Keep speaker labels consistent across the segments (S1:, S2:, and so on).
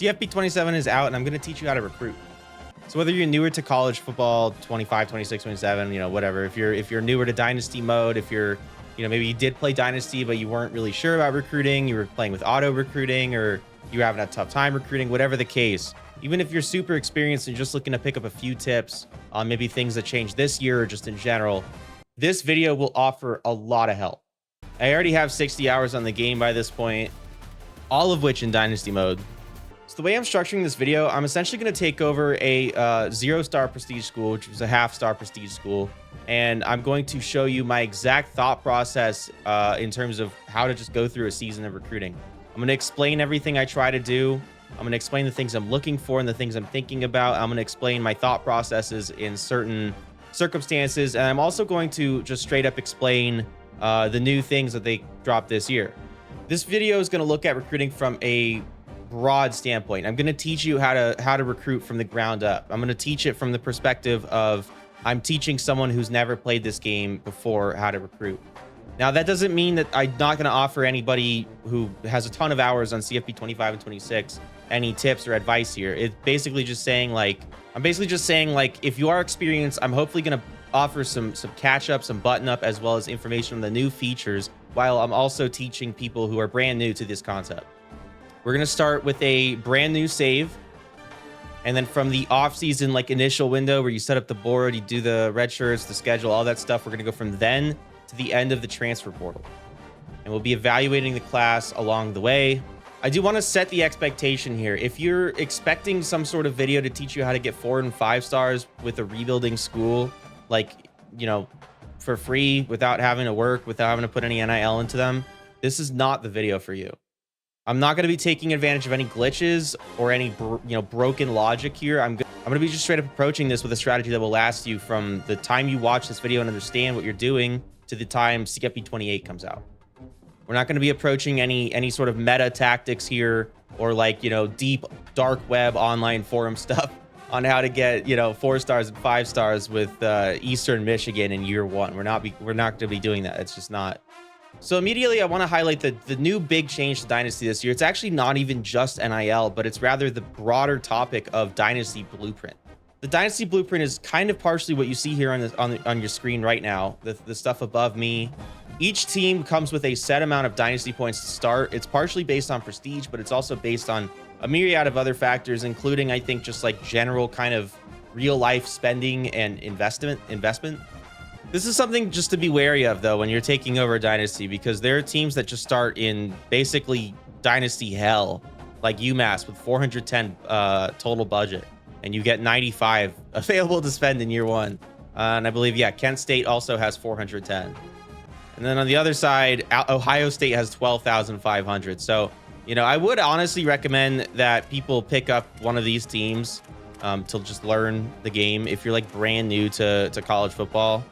S1: CFB27 is out, and I'm going to teach you how to recruit. So whether you're newer to college football, 25, 26, 27, whatever, if you're newer to Dynasty mode, if you're, maybe you did play Dynasty, but you weren't really sure about recruiting, you were playing with auto recruiting, or you were having a tough time recruiting, whatever the case, even if you're super experienced and just looking to pick up a few tips on maybe things that changed this year or just in general, this video will offer a lot of help. I already have 60 hours on the game by this point, all of which in Dynasty mode. So the way I'm structuring this video, I'm essentially going to take over a 0-star prestige school, which is a half-star prestige school, and I'm going to show you my exact thought process in terms of how to just go through a season of recruiting. I'm going to explain everything I try to do. I'm going to explain the things I'm looking for and the things I'm thinking about. I'm going to explain my thought processes in certain circumstances, and I'm also going to just straight up explain the new things that they dropped this year. This video is going to look at recruiting from a broad standpoint. I'm going to teach you how to recruit from the ground up. I'm going to teach it from the perspective of I'm teaching someone who's never played this game before how to recruit. Now, that doesn't mean that I'm not going to offer anybody who has a ton of hours on CFB 25 and 26 any tips or advice here. It's basically just saying I'm basically just saying if you are experienced, I'm hopefully going to offer some catch up, some button up, as well as information on the new features, while I'm also teaching people who are brand new to this concept. We're going to start with a brand new save. And then from the off-season, initial window where you set up the board, you do the red shirts, the schedule, all that stuff. We're going to go from then to the end of the transfer portal. And we'll be evaluating the class along the way. I do want to set the expectation here. If you're expecting some sort of video to teach you how to get 4 and 5 stars with a rebuilding school, for free, without having to work, without having to put any NIL into them, this is not the video for you. I'm not going to be taking advantage of any glitches or any broken logic here. I'm going to be just straight up approaching this with a strategy that will last you from the time you watch this video and understand what you're doing to the time CFB28 comes out. We're not going to be approaching any sort of meta tactics here or deep dark web online forum stuff on how to get 4 stars and 5 stars with Eastern Michigan in year 1. We're not going to be doing that. It's just not. So immediately I want to highlight the new big change to Dynasty this year. It's actually not even just NIL, but it's rather the broader topic of Dynasty Blueprint. The Dynasty Blueprint is kind of partially what you see here on your screen right now, the stuff above me. Each team comes with a set amount of Dynasty points to start. It's partially based on prestige, but it's also based on a myriad of other factors, including, I think, just general kind of real life spending and investment. This is something just to be wary of, though, when you're taking over a Dynasty, because there are teams that just start in basically Dynasty hell, like UMass with 410 total budget, and you get 95 available to spend in year 1. And I believe, Kent State also has 410. And then on the other side, Ohio State has 12,500. So, I would honestly recommend that people pick up one of these teams to just learn the game. If you're brand new to college football,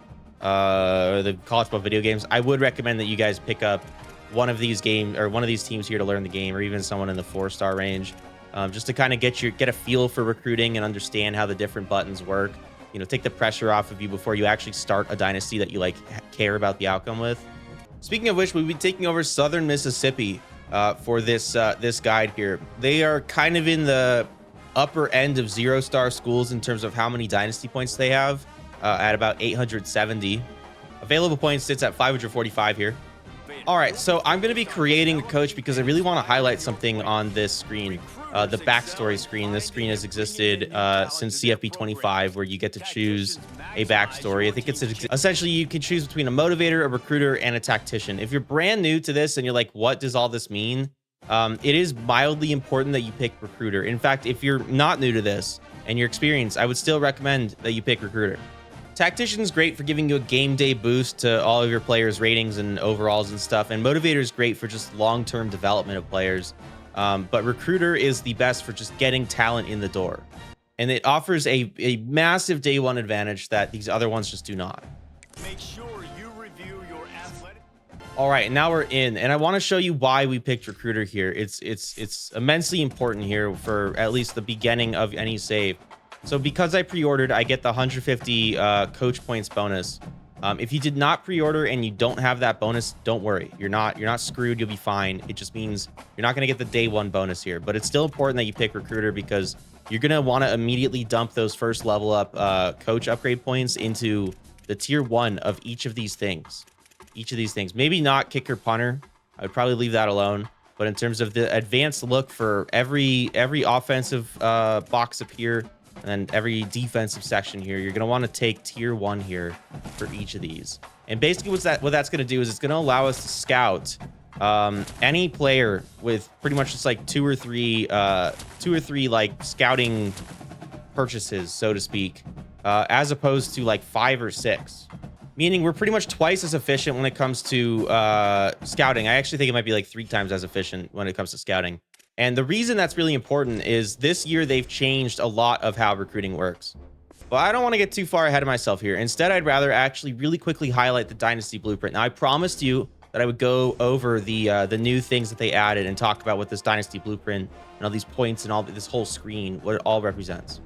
S1: or the college football video games, I would recommend that you guys pick up one of these games or one of these teams here to learn the game, or even someone in the 4-star range, just to kind of get a feel for recruiting and understand how the different buttons work. Take the pressure off of you before you actually start a Dynasty that you care about the outcome with. Speaking of which, we'll be taking over Southern Mississippi for this guide here. They are kind of in the upper end of 0-star schools in terms of how many Dynasty points they have. At about 870. Available points sits at 545 here. All right, so I'm going to be creating a coach because I really want to highlight something on this screen, the backstory screen. This screen has existed since CFB25, where you get to choose a backstory. I think it's essentially you can choose between a motivator, a recruiter, and a tactician. If you're brand new to this and you're like, what does all this mean? It is mildly important that you pick recruiter. In fact, if you're not new to this and you're experienced, I would still recommend that you pick recruiter. Tactician is great for giving you a game day boost to all of your players' ratings and overalls and stuff. And motivator is great for just long-term development of players. But recruiter is the best for just getting talent in the door. And it offers a massive day 1 advantage that these other ones just do not. Make sure you review your athletic. All right, now we're in, and I want to show you why we picked recruiter here. It's immensely important here for at least the beginning of any save. So because I pre-ordered, I get the 150 coach points bonus. If you did not pre-order and you don't have that bonus, don't worry. You're not screwed. You'll be fine. It just means you're not going to get the day one bonus here, but it's still important that you pick recruiter because you're going to want to immediately dump those first level up coach upgrade points into the tier 1 of each of these things. Maybe not kicker punter. I would probably leave that alone. But in terms of the advanced look for every offensive box up here, and then every defensive section here, you're going to want to take tier 1 here for each of these. And basically what that's going to do is it's going to allow us to scout any player with pretty much just like two or three like scouting purchases, so to speak, as opposed to like 5 or 6. Meaning we're pretty much twice as efficient when it comes to scouting. I actually think it might be like 3 times as efficient when it comes to scouting. And the reason that's really important is this year they've changed a lot of how recruiting works. But I don't want to get too far ahead of myself here. Instead, I'd rather actually really quickly highlight the Dynasty Blueprint. Now, I promised you that I would go over the new things that they added and talk about what this Dynasty Blueprint and all these points and all this whole screen, what it all represents.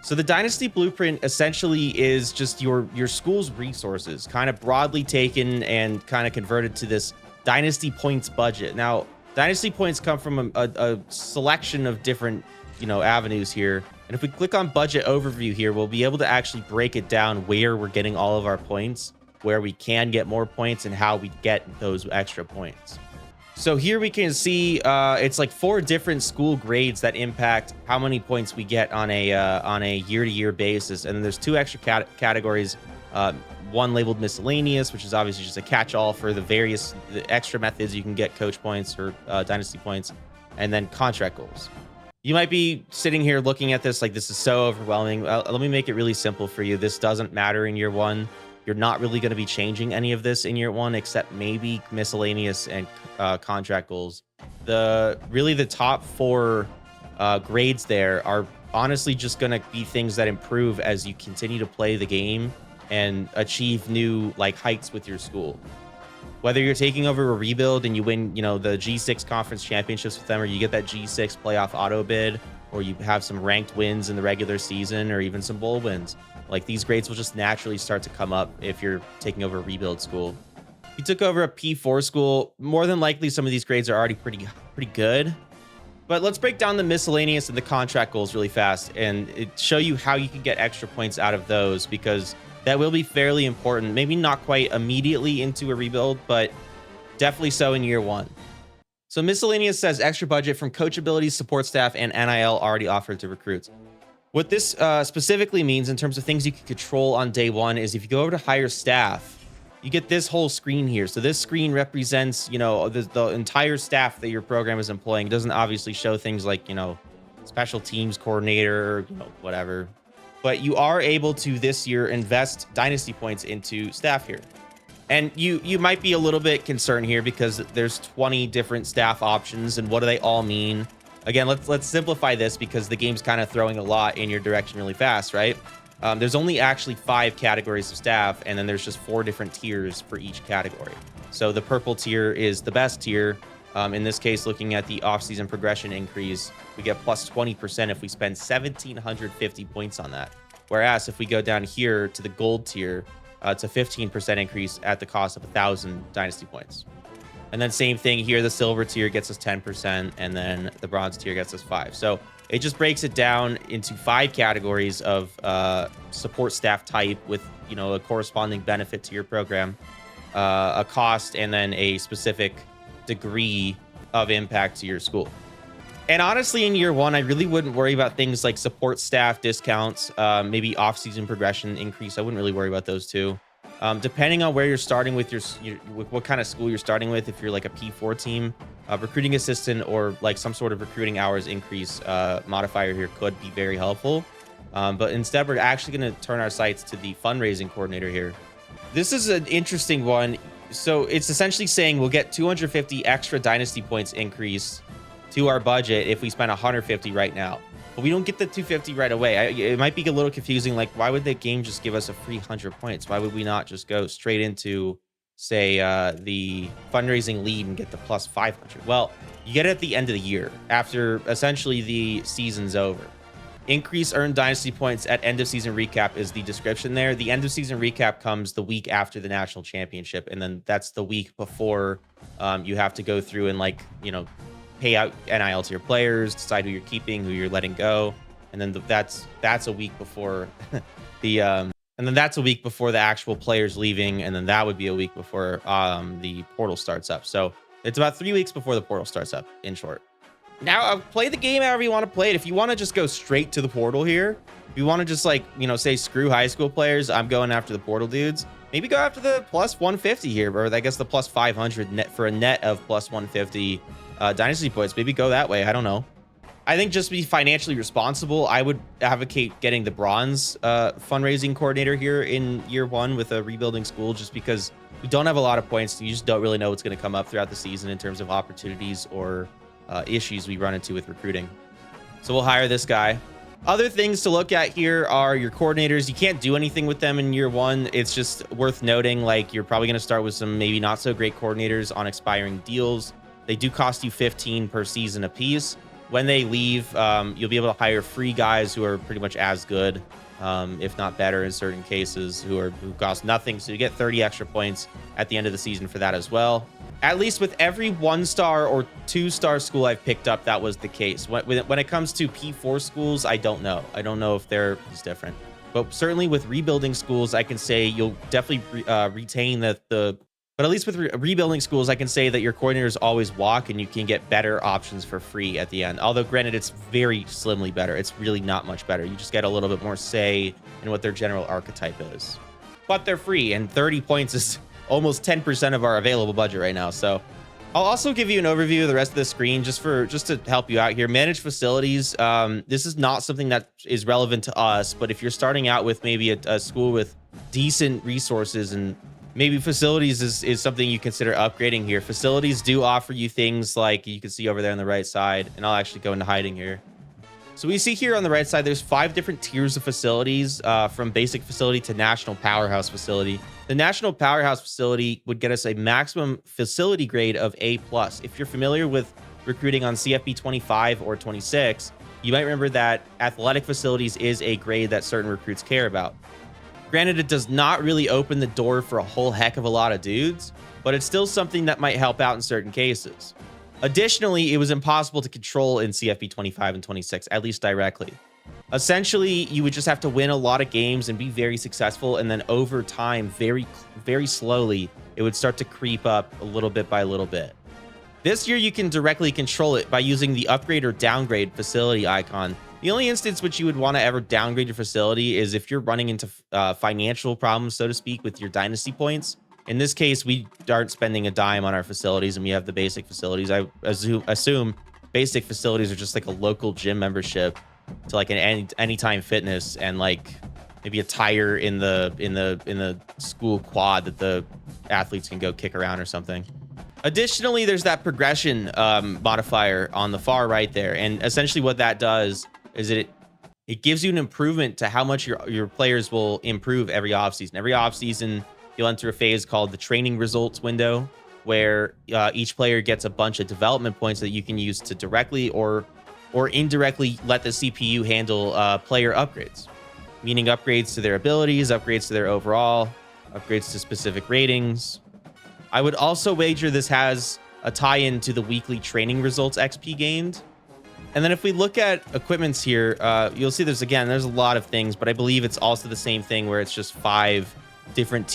S1: So the Dynasty Blueprint essentially is just your school's resources, kind of broadly taken and kind of converted to this Dynasty points budget. Now, Dynasty points come from a selection of different, avenues here. And if we click on budget overview here, we'll be able to actually break it down where we're getting all of our points, where we can get more points, and how we get those extra points. So here we can see it's like 4 different school grades that impact how many points we get on a year-to-year basis. And then there's 2 extra categories. One labeled miscellaneous, which is obviously just a catch-all for the extra methods you can get coach points or dynasty points, and then contract goals. You might be sitting here looking at this like this is so overwhelming. Let me make it really simple for you. This doesn't matter in year 1. You're not really going to be changing any of this in year 1, except maybe miscellaneous and contract goals. The top 4 grades there are honestly just going to be things that improve as you continue to play the game and achieve new heights with your school. Whether you're taking over a rebuild and you win, the G6 conference championships with them, or you get that G6 playoff auto bid, or you have some ranked wins in the regular season, or even some bowl wins. These grades will just naturally start to come up if you're taking over a rebuild school. If you took over a P4 school, more than likely some of these grades are already pretty good. But let's break down the miscellaneous and the contract goals really fast and show you how you can get extra points out of those, because that will be fairly important. Maybe not quite immediately into a rebuild, but definitely so in year 1. So miscellaneous says extra budget from coach abilities, support staff, and NIL already offered to recruits. What this specifically means in terms of things you can control on day 1 is if you go over to hire staff, you get this whole screen here. So this screen represents, the entire staff that your program is employing. It doesn't obviously show things like, special teams coordinator, whatever. But you are able to this year invest dynasty points into staff here. And you might be a little bit concerned here because there's 20 different staff options, and what do they all mean? Again, let's simplify this because the game's kind of throwing a lot in your direction really fast, right? There's only actually 5 categories of staff, and then there's just 4 different tiers for each category. So the purple tier is the best tier. In this case, looking at the off-season progression increase, we get plus 20% if we spend 1,750 points on that. Whereas if we go down here to the gold tier, it's a 15% increase at the cost of 1,000 dynasty points. And then same thing here, the silver tier gets us 10%, and then the bronze tier gets us 5. So it just breaks it down into 5 categories of support staff type with, a corresponding benefit to your program, a cost, and then a specific degree of impact to your school. And honestly, in year 1, I really wouldn't worry about things like support staff discounts, maybe off-season progression increase. I wouldn't really worry about those two. Depending on where you're starting with what kind of school you're starting with, if you're like a P4 team, recruiting assistant or like some sort of recruiting hours increase modifier here could be very helpful. But instead, we're actually going to turn our sights to the fundraising coordinator here. This is an interesting one. So it's essentially saying we'll get 250 extra dynasty points increase to our budget if we spend 150 right now. But we don't get the 250 right away. It might be a little confusing. Like, why would the game just give us a free 100 points? Why would we not just go straight into, say, the fundraising lead and get the plus 500? Well, you get it at the end of the year after essentially the season's over. Increase earned dynasty points at end of season recap is the description there. The end of season recap comes the week after the national championship, and then that's the week before you have to go through and, like, you know, pay out NIL to your players, decide who you're keeping, who you're letting go, and then that's a week before the and then that's a week before the actual players leaving, and then that would be a week before the portal starts up. So it's about 3 weeks before the portal starts up, in short. Now, play the game however you want to play it. If you want to just go straight to the portal here, if you want to just, like, you know, say screw high school players, I'm going after the portal dudes. Maybe go after the plus 150 here, or I guess the plus 500 net for a net of plus 150 dynasty points. Maybe go that way. I don't know. I think just be financially responsible. I would advocate getting the bronze fundraising coordinator here in year 1 with a rebuilding school, just because we don't have a lot of points. You just don't really know what's going to come up throughout the season in terms of opportunities or issues we run into with recruiting. So we'll hire this guy. Other things to look at here are your coordinators. You can't do anything with them in year 1. It's just worth noting, like, you're probably going to start with some maybe not so great coordinators on expiring deals. They do cost you 15 per season a piece. When they leave, you'll be able to hire free guys who are pretty much as good, if not better in certain cases, who cost nothing. So you get 30 extra points at the end of the season for that as well. At least with every 1-star or 2-star school I've picked up, that was the case. When it comes to P4 schools, I don't know. I don't know if they're different. But certainly with rebuilding schools, I can say you'll definitely retain but at least with rebuilding schools, I can say that your coordinators always walk and you can get better options for free at the end. Although, granted, it's very slimly better. It's really not much better. You just get a little bit more say in what their general archetype is. But they're free, and 30 points is almost 10% of our available budget right now. So I'll also give you an overview of the rest of the screen just to help you out here. Manage facilities. This is not something that is relevant to us, but if you're starting out with maybe a school with decent resources, and maybe facilities is something you consider upgrading here. Facilities do offer you things like you can see over there on the right side, and I'll actually go into hiding here. So we see here on the right side, there's 5 different tiers of facilities, from basic facility to national powerhouse facility. The national powerhouse facility would get us a maximum facility grade of A+. If you're familiar with recruiting on CFB25 or 26, you might remember that athletic facilities is a grade that certain recruits care about. Granted, it does not really open the door for a whole heck of a lot of dudes, but it's still something that might help out in certain cases. Additionally, it was impossible to control in CFB25 and 26, at least directly. Essentially, you would just have to win a lot of games and be very successful, and then over time, very, very slowly, it would start to creep up a little bit by little bit. This year, you can directly control it by using the upgrade or downgrade facility icon. The only instance which you would want to ever downgrade your facility is if you're running into financial problems, so to speak, with your dynasty points. In this case, we aren't spending a dime on our facilities, and we have the basic facilities. I assume basic facilities are just like a local gym membership to like an Anytime Fitness, and like maybe a tire in the school quad that the athletes can go kick around or something. Additionally, there's that progression modifier on the far right there, and essentially what that does is it gives you an improvement to how much your players will improve every offseason. Every offseason, you'll enter a phase called the training results window, where each player gets a bunch of development points that you can use to directly or indirectly let the CPU handle player upgrades, meaning upgrades to their abilities, upgrades to their overall, upgrades to specific ratings. I would also wager this has a tie-in to the weekly training results XP gained. And then if we look at equipments here, you'll see there's a lot of things, but I believe it's also the same thing where it's just 5 different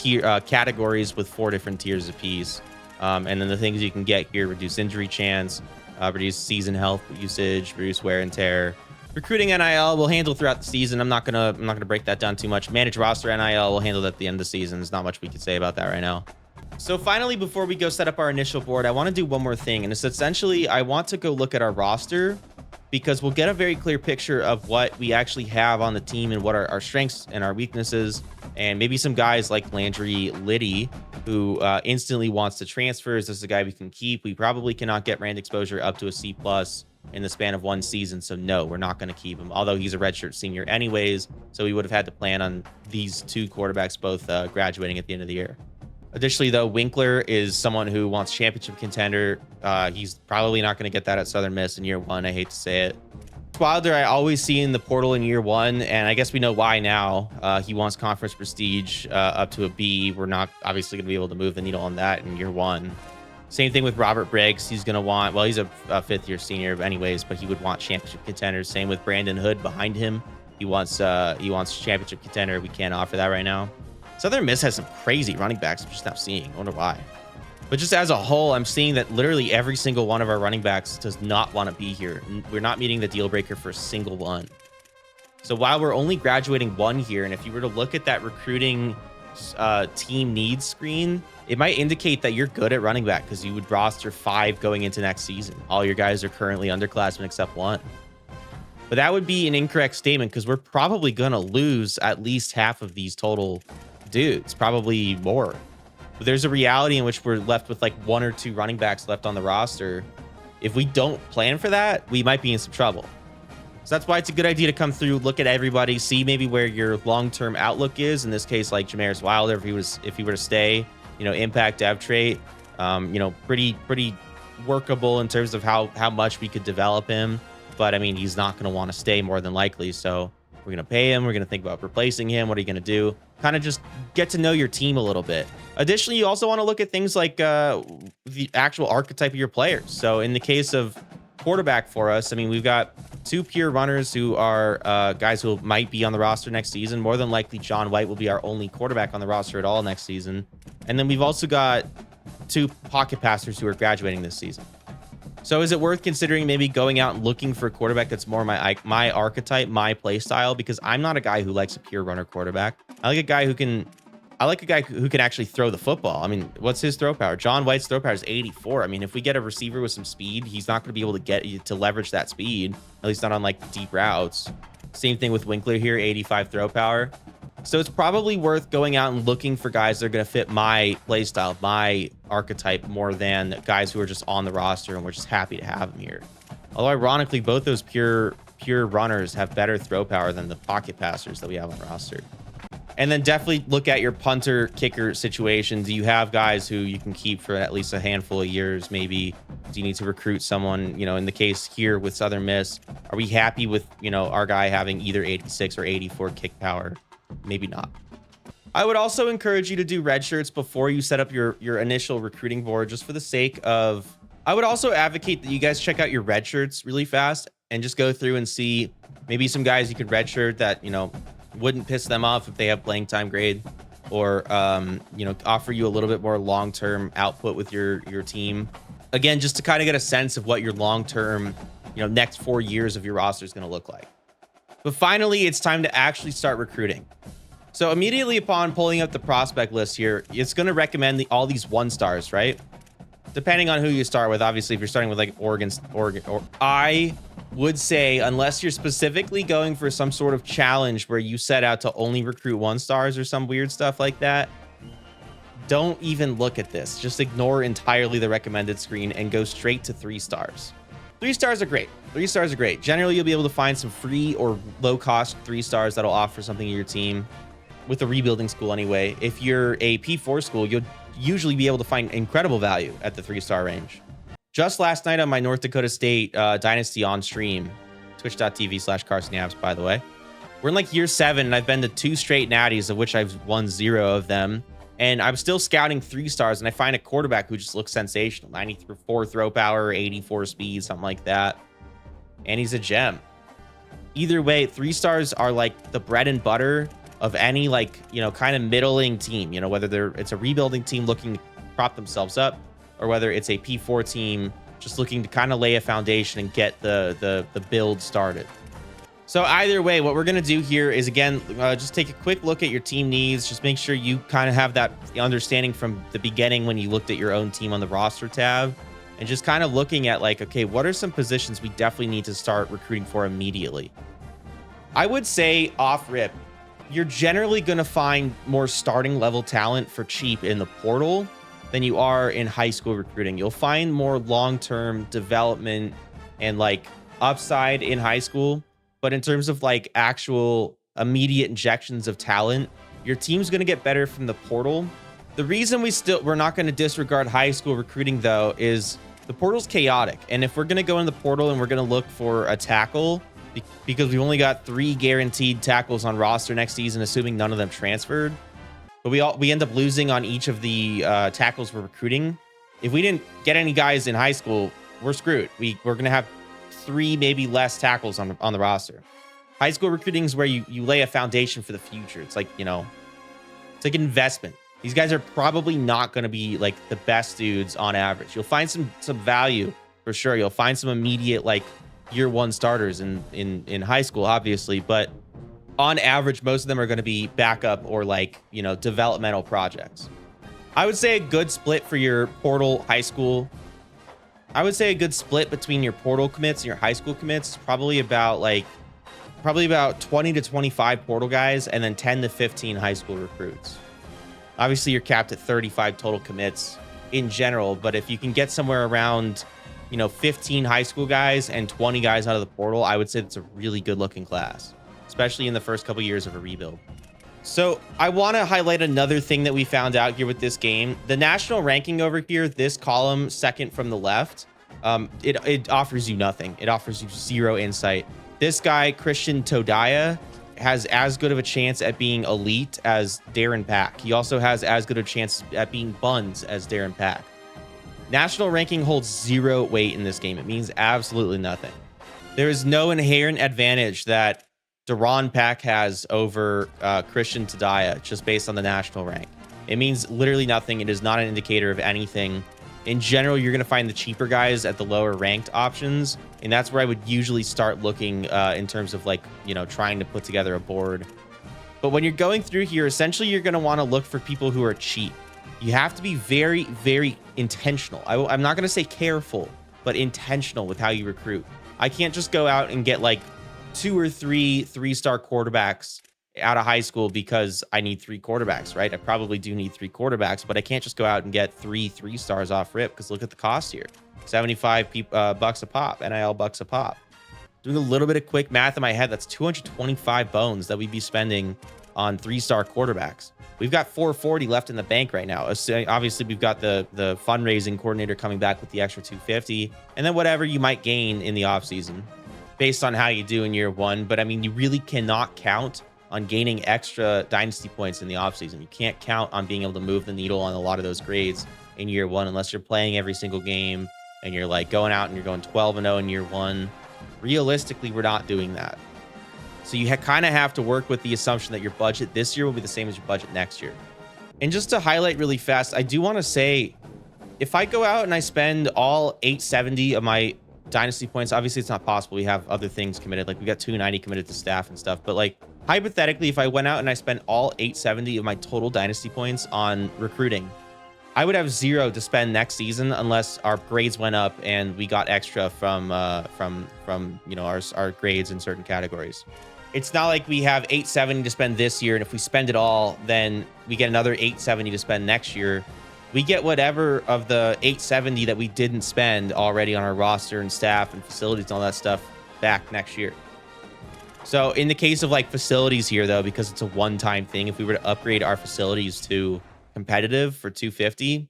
S1: categories with 4 different tiers apiece. And then the things you can get here: reduce injury chance, reduce season health usage, reduce wear and tear. Recruiting NIL will handle throughout the season. I'm not gonna break that down too much. Manage roster NIL will handle that at the end of the season. There's not much we can say about that right now. So finally, before we go set up our initial board, I want to do one more thing, and it's essentially I want to go look at our roster, because we'll get a very clear picture of what we actually have on the team and what are our strengths and our weaknesses, and maybe some guys like Landry Liddy, who instantly wants to transfer. Is this a guy we can keep? We probably cannot get Rand exposure up to a C+ in the span of 1 season, so no, we're not going to keep him, although he's a redshirt senior anyways, so we would have had to plan on these 2 quarterbacks both graduating at the end of the year. Additionally, though, Winkler is someone who wants championship contender. He's probably not going to get that at Southern Miss in year 1. I hate to say it. Wilder, I always see in the portal in year one, and I guess we know why now. He wants conference prestige up to a B. We're not obviously going to be able to move the needle on that in year one. Same thing with Robert Briggs. He's going to want, well, he's a fifth-year senior anyways, but he would want championship contenders. Same with Brandon Hood behind him. He wants championship contender. We can't offer that right now. Southern Miss has some crazy running backs I'm just not seeing. I wonder why. But just as a whole, I'm seeing that literally every single one of our running backs does not want to be here. We're not meeting the deal breaker for a single one. So while we're only graduating one here, and if you were to look at that recruiting team needs screen, it might indicate that you're good at running back because you would roster 5 going into next season. All your guys are currently underclassmen except 1. But that would be an incorrect statement because we're probably going to lose at least half of these total dudes, probably more. But there's a reality in which we're left with like 1 or 2 running backs left on the roster. If we don't plan for that, we might be in some trouble. So that's why it's a good idea to come through, look at everybody, see maybe where your long-term outlook is. In this case, like Jamaris Wilder, if he were to stay, impact dev trait, pretty workable in terms of how much we could develop him. But I mean, he's not going to want to stay more than likely. So we're going to pay him. We're going to think about replacing him. What are you going to do? Kind of just get to know your team a little bit. Additionally, you also want to look at things like the actual archetype of your players. So in the case of quarterback for us, I mean, we've got 2 pure runners who are guys who might be on the roster next season. More than likely, John White will be our only quarterback on the roster at all next season. And then we've also got 2 pocket passers who are graduating this season. So is it worth considering maybe going out and looking for a quarterback that's more my archetype, my play style? Because I'm not a guy who likes a pure runner quarterback. I like a guy who can actually throw the football. I mean, what's his throw power? John White's throw power is 84. I mean, if we get a receiver with some speed, he's not going to be able to get to leverage that speed, at least not on like deep routes. Same thing with Winkler here, 85 throw power. So it's probably worth going out and looking for guys that are going to fit my play style, my archetype, more than guys who are just on the roster and we're just happy to have them here. Although ironically, both those pure runners have better throw power than the pocket passers that we have on the roster. And then definitely look at your punter kicker situations. Do you have guys who you can keep for at least a handful of years? Maybe do you need to recruit someone, in the case here with Southern Miss, are we happy with, our guy having either 86 or 84 kick power? Maybe not. I would also encourage you to do red shirts before you set up your initial recruiting board, just for the sake of, I would also advocate that you guys check out your red shirts really fast and just go through and see maybe some guys you could red shirt that, wouldn't piss them off if they have playing time grade, or, offer you a little bit more long-term output with your team. Again, just to kind of get a sense of what your long-term, next 4 years of your roster is going to look like. But finally, it's time to actually start recruiting. So immediately upon pulling up the prospect list here, it's going to recommend all these 1-stars, right? Depending on who you start with. Obviously, if you're starting with like Oregon, I would say, unless you're specifically going for some sort of challenge where you set out to only recruit 1-stars or some weird stuff like that, don't even look at this. Just ignore entirely the recommended screen and go straight to 3-stars. 3-stars are great. 3-stars are great. Generally, you'll be able to find some free or low-cost 3-stars that'll offer something to your team with a rebuilding school anyway. If you're a P4 school, you'll usually be able to find incredible value at the 3-star range. Just last night on my North Dakota State Dynasty on stream, twitch.tv/CarsonAbs, by the way. We're in like year 7, and I've been to 2 straight natties, of which I've won 0 of them. And I'm still scouting 3-stars, and I find a quarterback who just looks sensational. 94 throw power, 84 speed, something like that. And he's a gem. Either way, 3-stars are like the bread and butter of any kind of middling team, whether it's a rebuilding team looking to prop themselves up, or whether it's a P4 team just looking to kind of lay a foundation and get the build started. So either way, what we're going to do here is, again, just take a quick look at your team needs. Just make sure you kind of have that understanding from the beginning when you looked at your own team on the roster tab, and just kind of looking at like, okay, what are some positions we definitely need to start recruiting for immediately? I would say off rip, you're generally going to find more starting level talent for cheap in the portal than you are in high school recruiting. You'll find more long-term development and like upside in high school. But in terms of like actual immediate injections of talent, your team's going to get better from the portal. The reason we're not going to disregard high school recruiting though is the portal's chaotic. And if we're going to go in the portal and we're going to look for a tackle, because we've only got 3 guaranteed tackles on roster next season, assuming none of them transferred. But we end up losing on each of the tackles we're recruiting. If we didn't get any guys in high school, we're screwed. We're going to have 3, maybe less tackles on the roster. High school recruiting is where you lay a foundation for the future. It's like, you know, it's like an investment. These guys are probably not going to be like the best dudes on average. You'll find some value for sure. You'll find some immediate like year 1 starters in high school, obviously, but on average, most of them are going to be backup or like, you know, developmental projects. I would say a good split for your portal high school. I would say a good split between your portal commits and your high school commits is probably about 20 to 25 portal guys and then 10 to 15 high school recruits. Obviously, you're capped at 35 total commits in general, but if you can get somewhere around, you know, 15 high school guys and 20 guys out of the portal, I would say that's a really good looking class, especially in the first couple years of a rebuild. So I want to highlight another thing that we found out here with this game. The national ranking over here, this column second from the left, it offers you nothing. It offers you 0 insight. This guy, Christian Todaya, has as good of a chance at being elite as Darren Pack. He also has as good a chance at being buns as Darren Pack. National ranking holds 0 weight in this game. It means absolutely nothing. There is no inherent advantage that Daron Pack has over Christian Todaya just based on the national rank. It means literally nothing. It is not an indicator of anything. In general, you're going to find the cheaper guys at the lower ranked options, and that's where I would usually start looking in terms of like, you know, trying to put together a board. But when you're going through here, essentially you're going to want to look for people who are cheap. You have to be very, very intentional. I'm not going to say careful, but intentional with how you recruit. I can't just go out and get like 2 or 3 3-star quarterbacks out of high school because I need 3 quarterbacks, right? I probably do need 3 quarterbacks, but I can't just go out and get 3 3-stars off rip because look at the cost here. 75 bucks a pop, NIL bucks a pop. Doing a little bit of quick math in my head, that's 225 bones that we'd be spending on 3-star quarterbacks. We've got 440 left in the bank right now. Obviously, we've got the fundraising coordinator coming back with the extra 250, and then whatever you might gain in the offseason based on how you do in year 1. But I mean, you really cannot count on gaining extra dynasty points in the offseason. You can't count on being able to move the needle on a lot of those grades in year 1 unless you're playing every single game and you're like going out and you're going 12-0 in year 1. Realistically, we're not doing that. So you kind of have to work with the assumption that your budget this year will be the same as your budget next year. And just to highlight really fast, I do want to say, if I go out and I spend all 870 of my dynasty points, obviously it's not possible. We have other things committed. Like we got 290 committed to staff and stuff. But like hypothetically, if I went out and I spent all 870 of my total dynasty points on recruiting, I would have 0 to spend next season unless our grades went up and we got extra from you know, our grades in certain categories. It's not like we have 870 to spend this year, and if we spend it all, then we get another 870 to spend next year. We get whatever of the 870 that we didn't spend already on our roster and staff and facilities and all that stuff back next year. So in the case of like facilities here, though, because it's a one-time thing, if we were to upgrade our facilities to competitive for 250,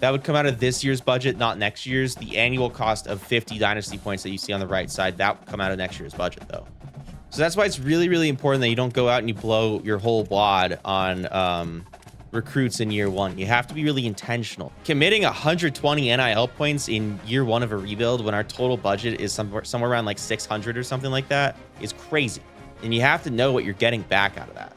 S1: that would come out of this year's budget, not next year's. The annual cost of 50 dynasty points that you see on the right side, that would come out of next year's budget, though. So that's why it's really, really important that you don't go out and you blow your whole wad on recruits in year 1. You have to be really intentional. Committing 120 NIL points in year 1 of a rebuild when our total budget is somewhere around like 600 or something like that is crazy. And you have to know what you're getting back out of that.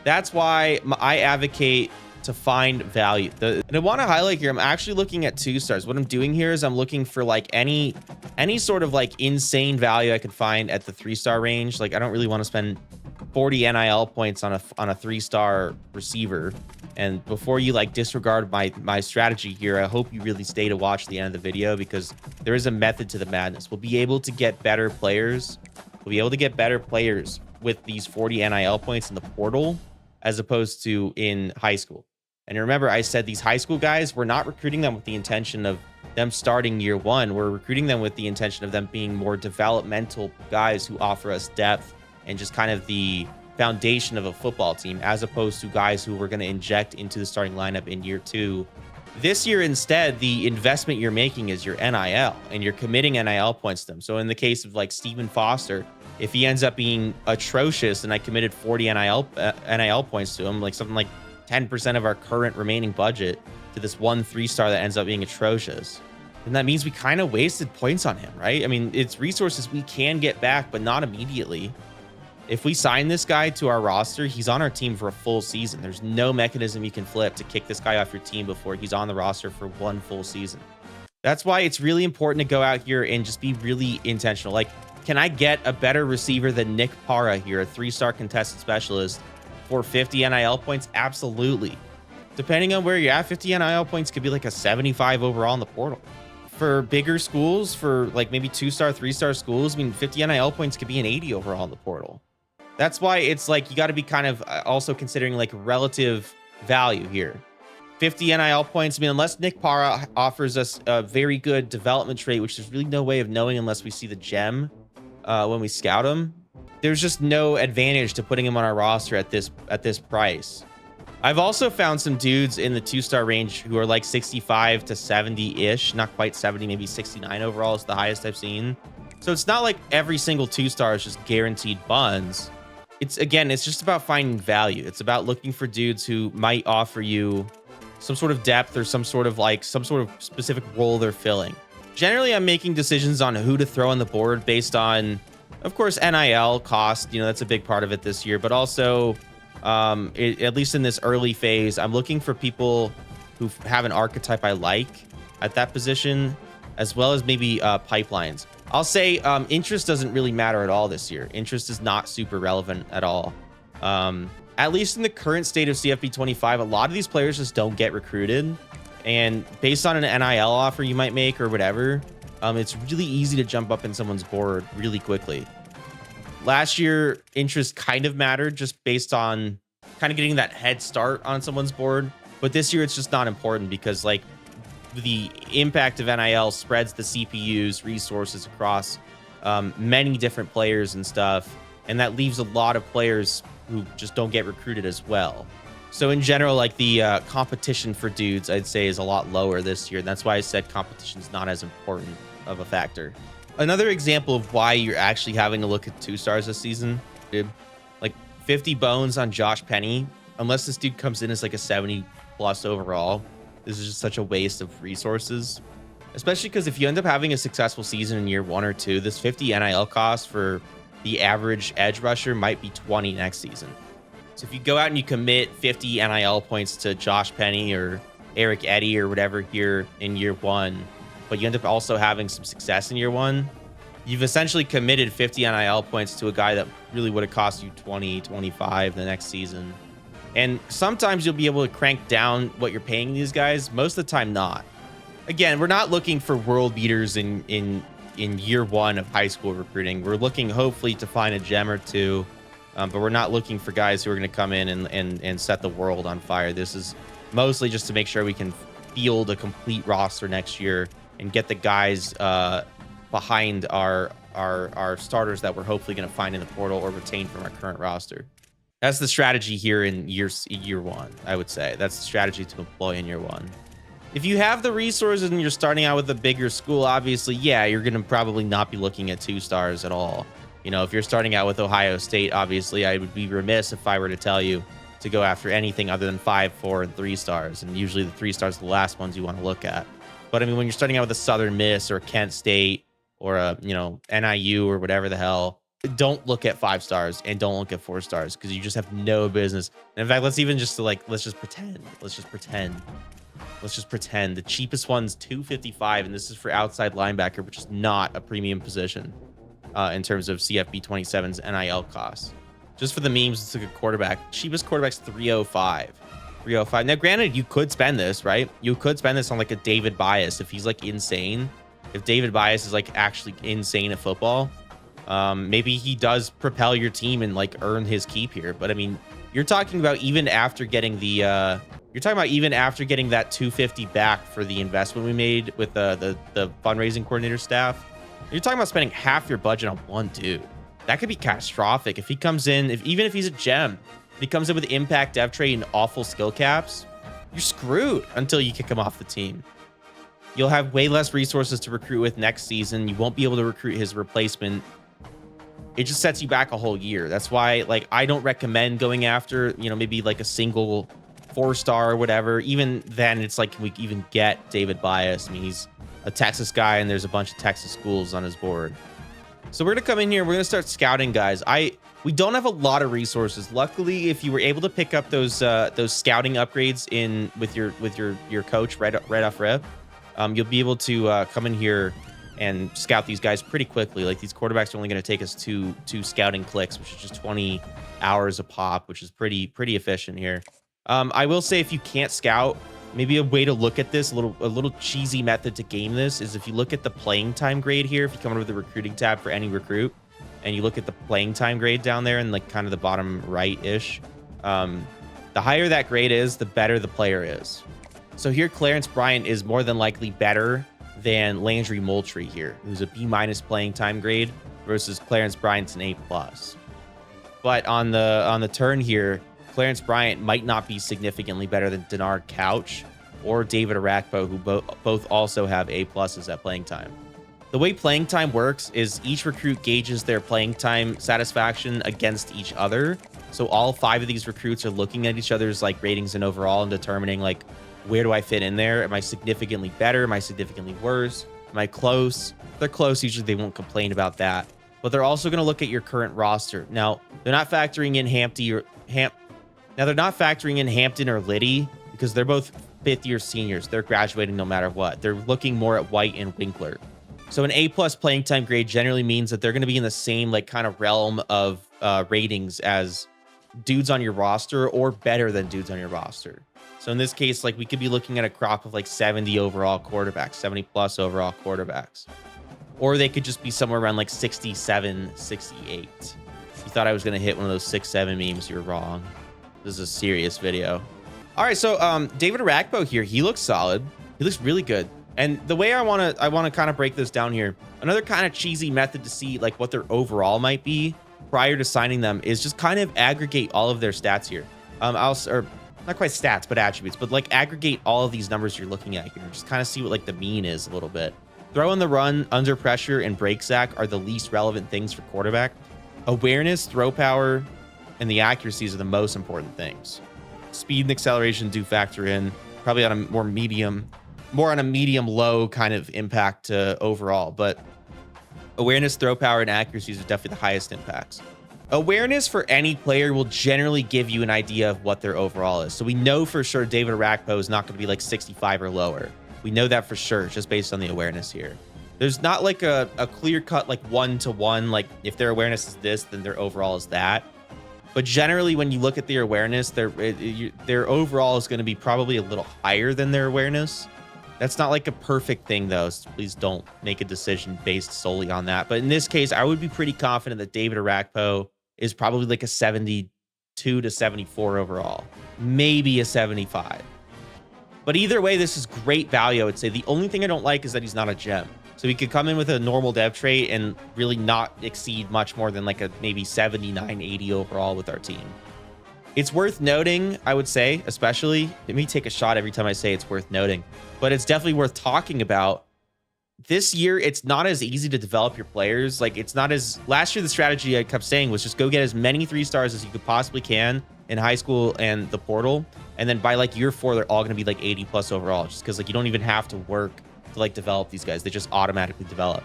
S1: That's why I advocate to find value. And I want to highlight here, I'm actually looking at 2 stars. What I'm doing here is I'm looking for like any sort of like insane value I could find at the 3-star range. Like I don't really want to spend 40 NIL points on a 3-star receiver. And before you like disregard my strategy here, I hope you really stay to watch the end of the video because there is a method to the madness. We'll be able to get better players. We'll be able to get better players with these 40 NIL points in the portal as opposed to in high school. And remember, I said these high school guys, we're not recruiting them with the intention of them starting year 1. We're recruiting them with the intention of them being more developmental guys who offer us depth and just kind of the foundation of a football team, as opposed to guys who we're going to inject into the starting lineup in year 2. This year, instead, the investment you're making is your NIL, and you're committing NIL points to them. So in the case of like Stephen Foster, If he ends up being atrocious and I committed 40 NIL points to him, like something like 10% of our current remaining budget to this one 3-star that ends up being atrocious, then that means we kind of wasted points on him, right? I mean, it's resources we can get back, but not immediately. If we sign this guy to our roster, he's on our team for a full season. There's no mechanism you can flip to kick this guy off your team before he's on the roster for one full season. That's why it's really important to go out here and just be really intentional. Like, can I get a better receiver than Nick Parra here, a 3-star contested specialist, for 50 NIL points? Absolutely. Depending on where you're at, 50 NIL points could be like a 75 overall in the portal. For bigger schools, for like maybe 2-star, 3-star schools, I mean, 50 NIL points could be an 80 overall in the portal. That's why it's like you got to be kind of also considering like relative value here. 50 NIL points, I mean, unless Nick Parra offers us a very good development trait, which there's really no way of knowing unless we see the gem when we scout him, there's just no advantage to putting him on our roster at this price. I've also found some dudes in the 2-star range who are like 65 to 70-ish, not quite 70, maybe 69 overall is the highest I've seen. So it's not like every single 2-star is just guaranteed buns. It's just about finding value. It's about looking for dudes who might offer you some sort of depth or some sort of specific role they're filling. Generally, I'm making decisions on who to throw on the board based on, of course, NIL cost. You know, that's a big part of it this year, but also, at least in this early phase, I'm looking for people who have an archetype I like at that position, as well as maybe pipelines. I'll say interest doesn't really matter at all this year. Interest is not super relevant at all. At least in the current state of CFB25, a lot of these players just don't get recruited. And based on an NIL offer you might make or whatever, it's really easy to jump up in someone's board really quickly. Last year, interest kind of mattered just based on kind of getting that head start on someone's board. But this year, it's just not important because like the impact of NIL spreads the CPU's resources across many different players and stuff. And that leaves a lot of players who just don't get recruited as well. So in general, like the competition for dudes, I'd say is a lot lower this year. And that's why I said competition is not as important of a factor. Another example of why you're actually having to look at 2-stars this season, dude, like 50 bones on Josh Penny, unless this dude comes in as like a 70+ overall, this is just such a waste of resources, especially because if you end up having a successful season in year 1 or 2, this 50 NIL cost for the average edge rusher might be 20 next season. So if you go out and you commit 50 NIL points to Josh Penny or Eric Eddy or whatever here in year 1, but you end up also having some success in year 1, you've essentially committed 50 NIL points to a guy that really would have cost you 20, 25 the next season. And sometimes you'll be able to crank down what you're paying these guys. Most of the time, not. Again, we're not looking for world beaters in year 1 of high school recruiting. We're looking hopefully to find a gem or two, but we're not looking for guys who are going to come in and set the world on fire. This is mostly just to make sure we can field a complete roster next year and get the guys behind our starters that we're hopefully going to find in the portal or retain from our current roster. That's the strategy here in year 1, I would say. That's the strategy to employ in year 1. If you have the resources and you're starting out with a bigger school, obviously, yeah, you're going to probably not be looking at 2-stars at all. You know, if you're starting out with Ohio State, obviously, I would be remiss if I were to tell you to go after anything other than 5, 4, and 3-stars. And usually the 3-stars are the last ones you want to look at. But I mean, when you're starting out with a Southern Miss or Kent State or a, NIU or whatever the hell, don't look at 5-stars and don't look at 4-stars because you just have no business. And in fact, let's just pretend the cheapest one's $255, and this is for outside linebacker, which is not a premium position in terms of CFB27's NIL costs. Just for the memes, it's a good quarterback. Cheapest quarterback's $305. Now, granted, you could spend this, right? You could spend this on like a David Bias if he's like insane. If David Bias is like actually insane at football, maybe he does propel your team and like earn his keep here. But I mean, you're talking about even after getting that 250 back for the investment we made with the fundraising coordinator staff. You're talking about spending half your budget on one dude. That could be catastrophic if he comes in. Even if he's a gem, if he comes in with impact dev trait and awful skill caps, you're screwed until you kick him off the team. You'll have way less resources to recruit with next season. You won't be able to recruit his replacement. it just sets you back a whole year. That's why, like, I don't recommend going after, you know, maybe like a single 4-star or whatever. Even then, it's like, can we even get David Bias? I mean, he's a Texas guy, and there's a bunch of Texas schools on his board. So we're gonna come in here. We're gonna start scouting, guys. We don't have a lot of resources. Luckily, if you were able to pick up those scouting upgrades in with your coach right off rip, you'll be able to come in here and scout these guys pretty quickly. Like, these quarterbacks are only going to take us two scouting clicks, which is just 20 hours a pop, which is pretty efficient here. I will say, if you can't scout, maybe a way to look at this, a little cheesy method to game this, is if you look at the playing time grade here. If you come over to the recruiting tab for any recruit, and you look at the playing time grade down there in like kind of the bottom right-ish, the higher that grade is, the better the player is. So here, Clarence Bryant is more than likely better than Landry Moultrie here, who's a B- playing time grade, versus Clarence Bryant's an A+. But on the turn here, Clarence Bryant might not be significantly better than Denard Couch or David Arakpo, who both also have A+ at playing time. The way playing time works is each recruit gauges their playing time satisfaction against each other. So all 5 of these recruits are looking at each other's like ratings and overall, and determining like, where do I fit in there? Am I significantly better? Am I significantly worse? Am I close? If they're close, usually they won't complain about that. But they're also going to look at your current roster. Now, they're not factoring in they're not factoring in Hampton or Liddy, because they're both 5th-year seniors. They're graduating no matter what. They're looking more at White and Winkler. So an A+ playing time grade generally means that they're going to be in the same like kind of realm of ratings as dudes on your roster, or better than dudes on your roster. So in this case, like, we could be looking at a crop of like 70 overall quarterbacks, 70+ overall quarterbacks. Or they could just be somewhere around like 67, 68. If you thought I was going to hit one of those 6-7 memes, you're wrong. This is a serious video. All right, so David Arakpo here, he looks solid. He looks really good. And the way I want to kind of break this down here, another kind of cheesy method to see like what their overall might be prior to signing them is just kind of aggregate all of their stats here. Not quite stats, but attributes, but like aggregate all of these numbers you're looking at here. Just kind of see what like the mean is a little bit. Throw in the run, under pressure, and break sack are the least relevant things for quarterback. Awareness, throw power, and the accuracies are the most important things. Speed and acceleration do factor in, probably on a more on a medium-low kind of impact to overall, but awareness, throw power, and accuracies are definitely the highest impacts. Awareness for any player will generally give you an idea of what their overall is. So we know for sure David Arakpo is not going to be like 65 or lower. We know that for sure, just based on the awareness here. There's not like a clear-cut like 1-to-1, like if their awareness is this, then their overall is that. But generally, when you look at their awareness, their overall is going to be probably a little higher than their awareness. That's not like a perfect thing, though, so please don't make a decision based solely on that. But in this case, I would be pretty confident that David Arakpo is probably like a 72 to 74 overall, maybe a 75. But either way, this is great value, I would say. The only thing I don't like is that he's not a gem. So he could come in with a normal dev trait and really not exceed much more than like a maybe 79, 80 overall with our team. It's worth noting, I would say, especially, let me take a shot every time I say it's worth noting, but it's definitely worth talking about. This year, it's not as easy to develop your players. Like, it's not as... Last year, the strategy I kept saying was just go get as many 3-stars as you could possibly can in high school and the portal. And then by, like, year 4, they're all going to be, like, 80+ overall. Just because, like, you don't even have to work to, like, develop these guys. They just automatically develop.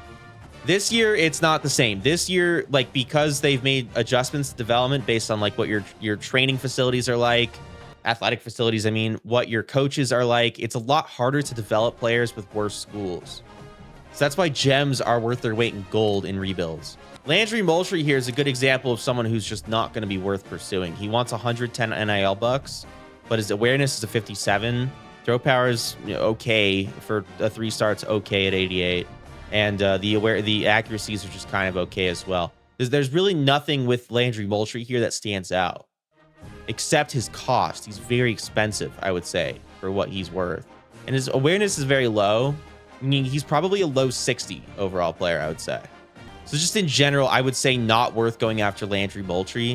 S1: This year, it's not the same. This year, like, because they've made adjustments to development based on, like, what your training facilities are like, athletic facilities, I mean, what your coaches are like, it's a lot harder to develop players with worse schools. So that's why gems are worth their weight in gold in rebuilds. Landry Moultrie here is a good example of someone who's just not going to be worth pursuing. He wants 110 NIL bucks, but his awareness is a 57. Throw power is, you know, okay for a 3-star. It's okay at 88, and the accuracies are just kind of okay as well. There's really nothing with Landry Moultrie here that stands out, except his cost. He's very expensive, I would say, for what he's worth, and his awareness is very low. I mean, he's probably a low 60 overall player, I would say. So just in general, I would say not worth going after Landry Moultrie.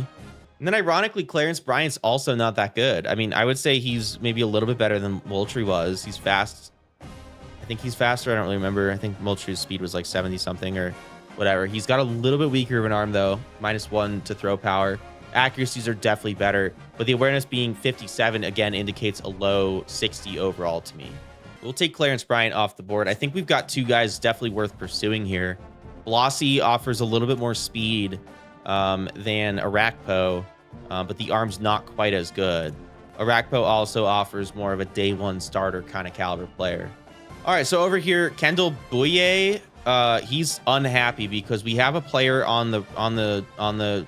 S1: And then ironically, Clarence Bryant's also not that good. I mean, I would say he's maybe a little bit better than Moultrie was. He's fast. I think he's faster. I don't really remember. I think Moultrie's speed was like 70 something, or whatever. He's got a little bit weaker of an arm though, -1 to throw power. Accuracies are definitely better, but the awareness being 57 again indicates a low 60 overall to me. We'll take Clarence Bryant off the board. I think we've got two guys definitely worth pursuing here. Blossy offers a little bit more speed than Arakpo, but the arm's not quite as good. Arakpo also offers more of a day one starter kind of caliber player. All right, so over here, Kendall Bouye, he's unhappy because we have a player on the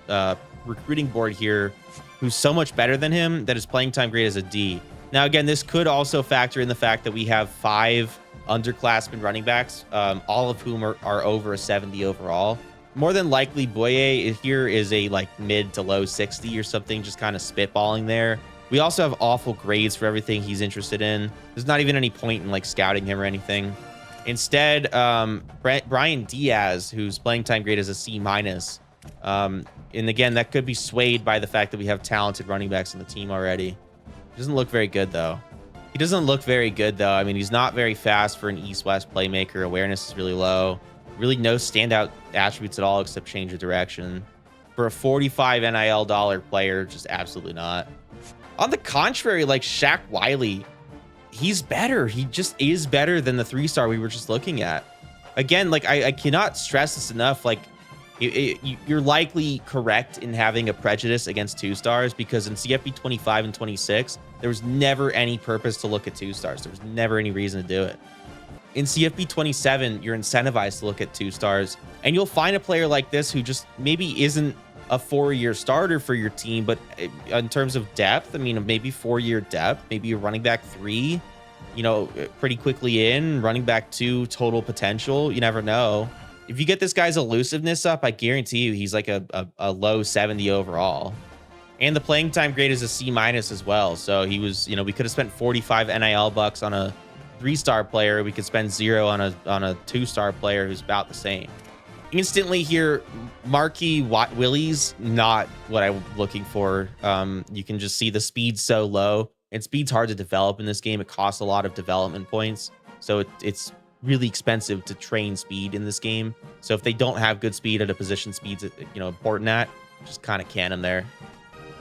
S1: recruiting board here who's so much better than him that his playing time grade is a D. Now, again, this could also factor in the fact that we have 5 underclassmen running backs, all of whom are over a 70 overall. More than likely, Bouye here is a like mid to low 60 or something, just kind of spitballing there. We also have awful grades for everything he's interested in. There's not even any point in like scouting him or anything. Instead, Brian Diaz, whose playing time grade is a C-. And again, that could be swayed by the fact that we have talented running backs on the team already. Doesn't look very good though. He doesn't look very good though. I mean, he's not very fast for an east-west playmaker. Awareness is really low. Really no standout attributes at all except change of direction. For a 45 NIL dollar player, just absolutely not. On the contrary, like Shaq Wiley, he's better. He just is better than the 3-star we were just looking at. Again, like I cannot stress this enough. Like you're likely correct in having a prejudice against 2-stars because in CFB25 and 26, there was never any purpose to look at 2-stars. There was never any reason to do it. In CFB27, you're incentivized to look at 2-stars, and you'll find a player like this who just maybe isn't a 4-year starter for your team, but in terms of depth, I mean, maybe 4-year depth, maybe a running back 3, you know, pretty quickly in, running back 2, total potential. You never know. If you get this guy's elusiveness up, I guarantee you he's like a low 70 overall. And the playing time grade is a C- as well. So he was, you know, we could have spent 45 NIL bucks on a 3-star player. We could spend 0 on a 2-star player who's about the same. Instantly here, Marquis Willies, not what I'm looking for. You can just see the speed so low, and speed's hard to develop in this game. It costs a lot of development points, so it's really expensive to train speed in this game. So if they don't have good speed at a position speed's, you know, important at, just kind of can them there.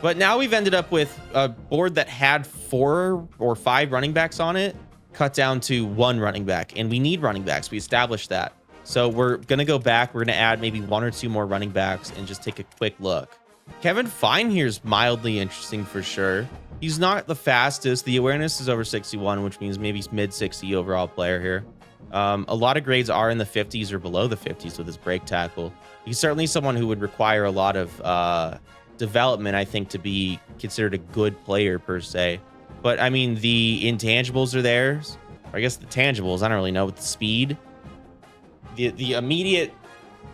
S1: But now we've ended up with a board that had 4 or 5 running backs on it, cut down to 1 running back, and we need running backs. We established that. So we're going to go back. We're going to add maybe 1 or 2 more running backs and just take a quick look. Kevin Fine here is mildly interesting for sure. He's not the fastest. The awareness is over 61, which means maybe he's mid 60 overall player here. A lot of grades are in the 50s or below the 50s with his break tackle. He's certainly someone who would require a lot of development, I think, to be considered a good player per se. But I mean, the intangibles are there. Or I guess the tangibles, I don't really know, with the speed. The immediate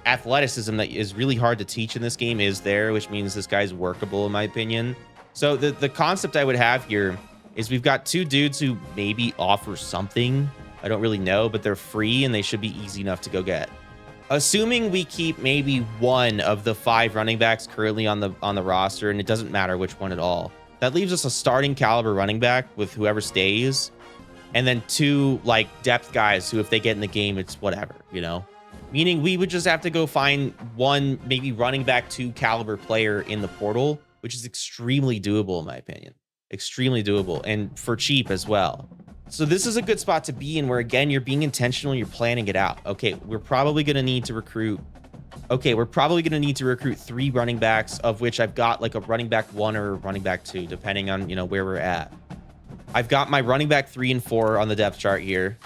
S1: athleticism that is really hard to teach in this game is there, which means this guy's workable in my opinion. So the concept I would have here is we've got 2 dudes who maybe offer something. I don't really know, but they're free and they should be easy enough to go get. Assuming we keep maybe 1 of the 5 running backs currently on the roster, and it doesn't matter which one at all. That leaves us a starting caliber running back with whoever stays, and then 2 like depth guys who, if they get in the game, it's whatever, you know? Meaning we would just have to go find 1 maybe running back 2 caliber player in the portal, which is extremely doable in my opinion. Extremely doable, and for cheap as well. So this is a good spot to be in where, again, you're being intentional, you're planning it out. Okay, we're probably going to need to recruit. Okay, we're probably going to need to recruit 3 running backs, of which I've got like a running back 1 or a running back 2, depending on, you know, where we're at. I've got my running back 3 and 4 on the depth chart here,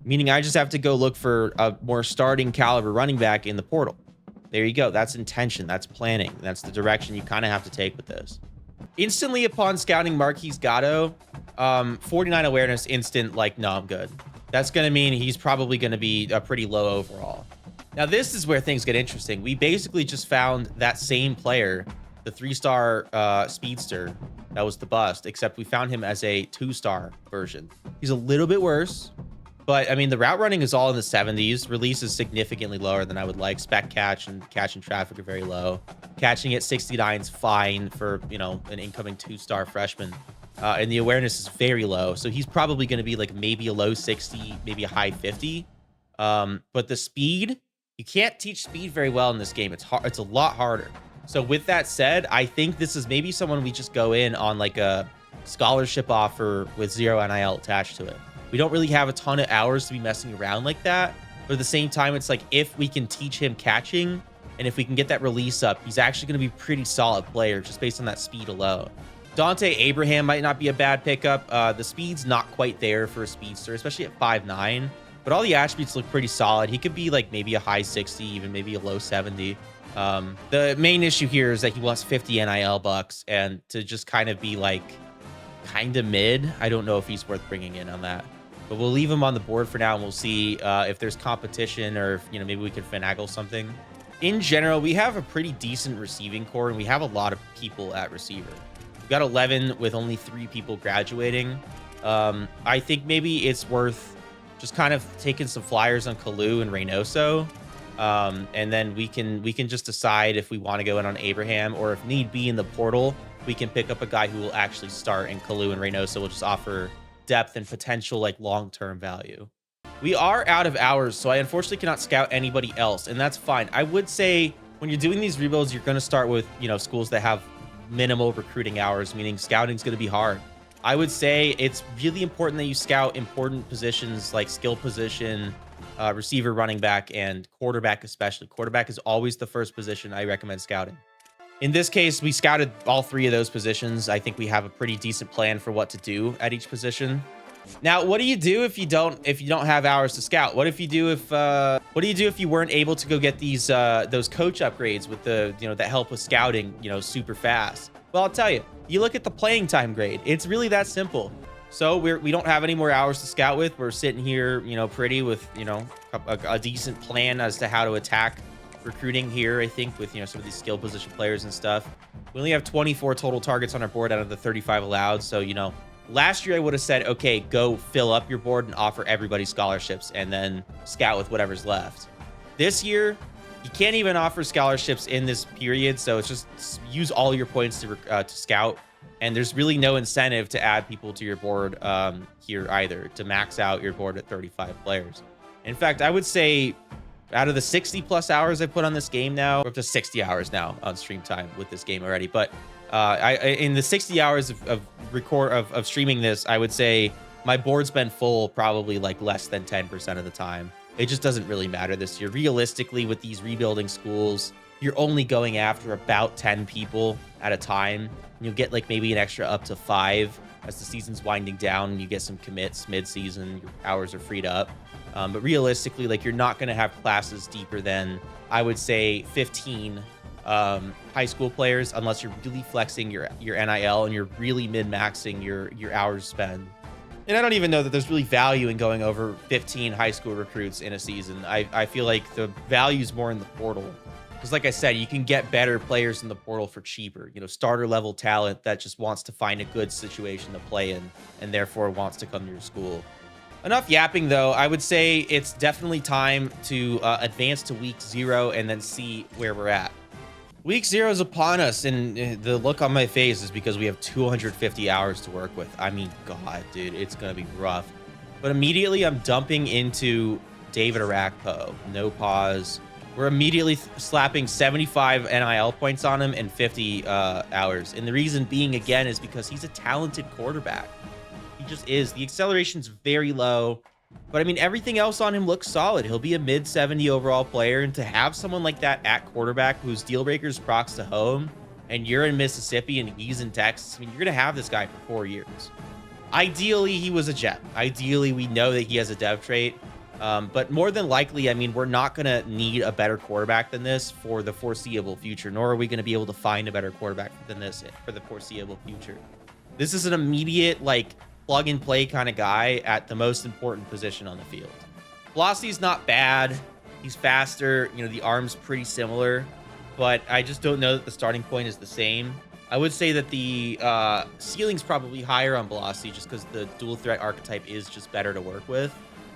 S1: meaning I just have to go look for a more starting caliber running back in the portal. There you go. That's intention. That's planning. That's the direction you kind of have to take with this. Instantly upon scouting Marquis Gatto, 49 awareness instant, like, no, I'm good. That's going to mean he's probably going to be a pretty low overall. Now, this is where things get interesting. We basically just found that same player, the 3-star speedster that was the bust, except we found him as a 2-star version. He's a little bit worse, but I mean, the route running is all in the 70s. Release is significantly lower than I would like. Spec catch and traffic are very low. Catching at 69 is fine for, you know, an incoming 2-star freshman. And the awareness is very low. So he's probably going to be like maybe a low 60, maybe a high 50. But the speed You can't teach speed very well in this game. It's hard. It's a lot harder. So with that said, I think this is maybe someone we just go in on like a scholarship offer with 0 NIL attached to it. We don't really have a ton of hours to be messing around like that. But at the same time, it's like if we can teach him catching and if we can get that release up, he's actually going to be a pretty solid player just based on that speed alone. Dante Abraham might not be a bad pickup. The speed's not quite there for a speedster, especially at 5'9". But all the attributes look pretty solid. He could be like maybe a high 60, even maybe a low 70. The main issue here is that he wants 50 NIL bucks, and to just kind of be like kind of mid, I don't know if he's worth bringing in on that. But we'll leave him on the board for now, and we'll see if there's competition or if, maybe we could finagle something. In general, we have a pretty decent receiving core, and we have a lot of people at receiver. We've got 11 with only 3 people graduating. I think maybe it's worth just kind of taking some flyers on Kalu and Reynoso. And then we can just decide if we want to go in on Abraham, or if need be in the portal, we can pick up a guy who will actually start, and Kalu and Reynoso will just offer depth and potential like long-term value. We are out of hours, so I unfortunately cannot scout anybody else, and that's fine. I would say when you're doing these rebuilds, you're going to start with, schools that have minimal recruiting hours, meaning scouting is going to be hard. I would say it's really important that you scout important positions like skill position, receiver, running back, and quarterback especially. Quarterback is always the first position I recommend scouting. In this case, we scouted all 3 of those positions. I think we have a pretty decent plan for what to do at each position. Now, what do you do if you don't have hours to scout? What do you do if you weren't able to go get these those coach upgrades with the that help with scouting super fast? Well, I'll tell you. You look at the playing time grade. It's really that simple. So we don't have any more hours to scout with. We're sitting here, pretty with a decent plan as to how to attack recruiting here. I think with some of these skill position players and stuff. We only have 24 total targets on our board out of the 35 allowed. So last year I would have said, okay, go fill up your board and offer everybody scholarships and then scout with whatever's left. This year, you can't even offer scholarships in this period, so it's just use all your points to scout. And there's really no incentive to add people to your board here either, to max out your board at 35 players. In fact, I would say out of the 60 plus hours I put on this game now, we're up to 60 hours now on stream time with this game already. But in the 60 hours of streaming this, I would say my board's been full probably like less than 10% of the time. It just doesn't really matter this year. Realistically, with these rebuilding schools, you're only going after about 10 people at a time. You'll get like maybe an extra up to 5 as the season's winding down and you get some commits mid-season. Your hours are freed up. But realistically, like you're not going to have classes deeper than, I would say, 15 high school players, unless you're really flexing your NIL and you're really min-maxing your hours spent. And I don't even know that there's really value in going over 15 high school recruits in a season. I feel like the value's more in the portal. Because like I said, you can get better players in the portal for cheaper. Starter level talent that just wants to find a good situation to play in and therefore wants to come to your school. Enough yapping though. I would say it's definitely time to advance to week 0 and then see where we're at. Week 0 is upon us, and the look on my face is because we have 250 hours to work with. I mean, God, dude, it's going to be rough. But immediately I'm dumping into David Arakpo. No pause. We're immediately slapping 75 NIL points on him and 50 hours. And the reason being, again, is because he's a talented quarterback. He just is. The acceleration's very low. But I mean, everything else on him looks solid. He'll be a mid-70 overall player. And to have someone like that at quarterback whose deal breakers procs to home, and you're in Mississippi and he's in Texas, I mean, you're going to have this guy for 4 years. Ideally, he was a Jet. Ideally, we know that he has a dev trait. But more than likely, I mean, we're not going to need a better quarterback than this for the foreseeable future, nor are we going to be able to find a better quarterback than this for the foreseeable future. This is an immediate, like, plug and play kind of guy at the most important position on the field. Velocity's not bad. He's faster. The arm's pretty similar, but I just don't know that the starting point is the same. I would say that the ceiling's probably higher on Velocity just because the dual threat archetype is just better to work with.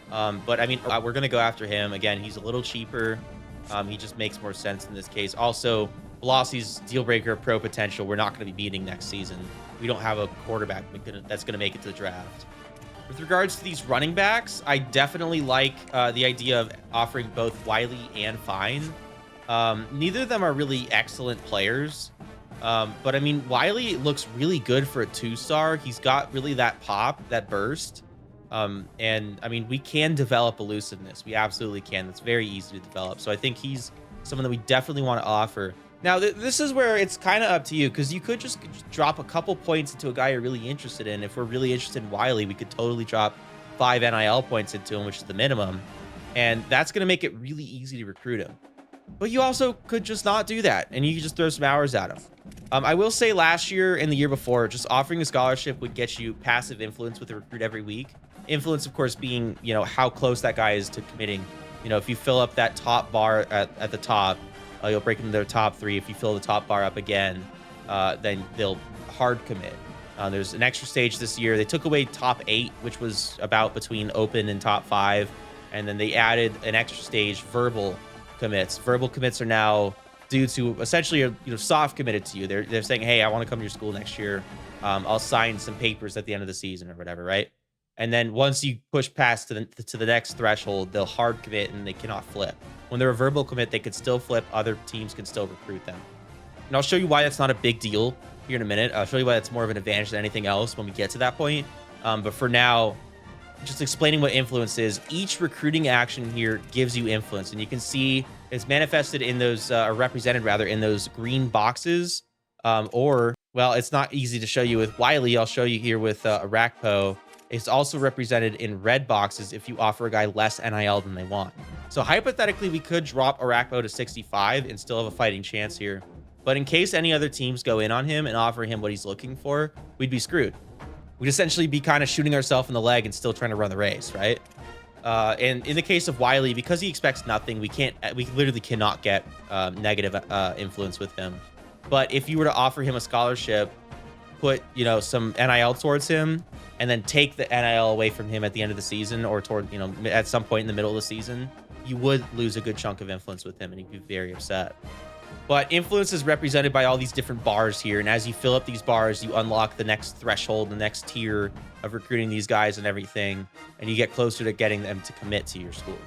S1: But I mean, we're going to go after him. Again, he's a little cheaper. He just makes more sense in this case. Also, Velocity's deal breaker pro potential, we're not going to be beating next season. We don't have a quarterback that's going to make it to the draft. With regards to these running backs, I definitely like the idea of offering both Wiley and Fine. Neither of them are really excellent players. But I mean, Wiley looks really good for a 2-star. He's got really that pop, that burst. And I mean, we can develop elusiveness. We absolutely can. It's very easy to develop. So I think he's someone that we definitely want to offer. Now, this is where it's kind of up to you, because you could just drop a couple points into a guy you're really interested in. If we're really interested in Wiley, we could totally drop 5 NIL points into him, which is the minimum. And that's going to make it really easy to recruit him. But you also could just not do that, and you could just throw some hours at him. I will say last year and the year before, just offering a scholarship would get you passive influence with a recruit every week. Influence, of course, being, you know, how close that guy is to committing. You know, if you fill up that top bar at the top, you'll break into their top 3. If you fill the top bar up again, then they'll hard commit. There's an extra stage this year. They took away top 8, which was about between open and top 5. And then they added an extra stage, verbal commits. Verbal commits are now dudes who essentially are, you know, soft committed to you. They're saying, hey, I want to come to your school next year. I'll sign some papers at the end of the season or whatever, right? And then once you push past to the next threshold, they'll hard commit and they cannot flip. When they're a verbal commit, they could still flip. Other teams can still recruit them. And I'll show you why that's not a big deal here in a minute. I'll show you why that's more of an advantage than anything else when we get to that point. But for now, just explaining what influence is. Each recruiting action here gives you influence, and you can see it's manifested in those, or represented rather, in those green boxes. Or, well, it's not easy to show you with Wiley. I'll show you here with Arakpo. It's also represented in red boxes if you offer a guy less NIL than they want. So hypothetically, we could drop Arakpo to 65 and still have a fighting chance here. But in case any other teams go in on him and offer him what he's looking for, we'd be screwed. We'd essentially be kind of shooting ourselves in the leg and still trying to run the race, right? And in the case of Wiley, because he expects nothing, we literally cannot get negative influence with him. But if you were to offer him a scholarship, put, you know, some NIL towards him, and then take the NIL away from him at the end of the season, or toward, you know, at some point in the middle of the season, you would lose a good chunk of influence with him, and he'd be very upset. But influence is represented by all these different bars here, and as you fill up these bars, you unlock the next threshold, the next tier of recruiting these guys and everything, and you get closer to getting them to commit to your school.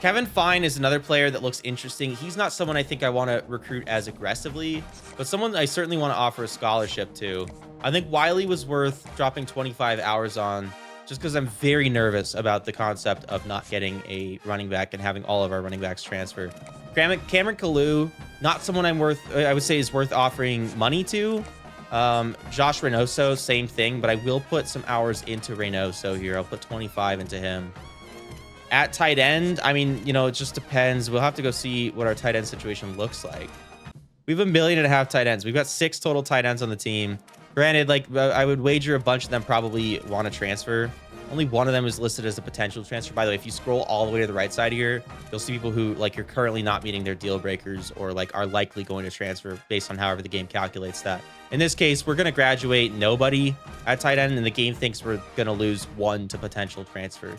S1: Kevin Fine is another player that looks interesting. He's not someone I think I want to recruit as aggressively, but someone I certainly want to offer a scholarship to. I think Wiley was worth dropping 25 hours on, just because I'm very nervous about the concept of not getting a running back and having all of our running backs transfer. Cameron Kalu, not someone I would say is worth offering money to. Josh Reynoso, same thing, but I will put some hours into Reynoso here. I'll put 25 into him. At tight end, I mean, you know, it just depends. We'll have to go see what our tight end situation looks like. We have 1.5 million tight ends. We've got 6 total tight ends on the team. Granted, like, I would wager a bunch of them probably want to transfer. Only one of them is listed as a potential transfer. By the way, if you scroll all the way to the right side here, you'll see people who, like, you're currently not meeting their deal breakers, or like are likely going to transfer based on however the game calculates that. In this case, we're going to graduate nobody at tight end, and the game thinks we're going to lose 1 to potential transfer.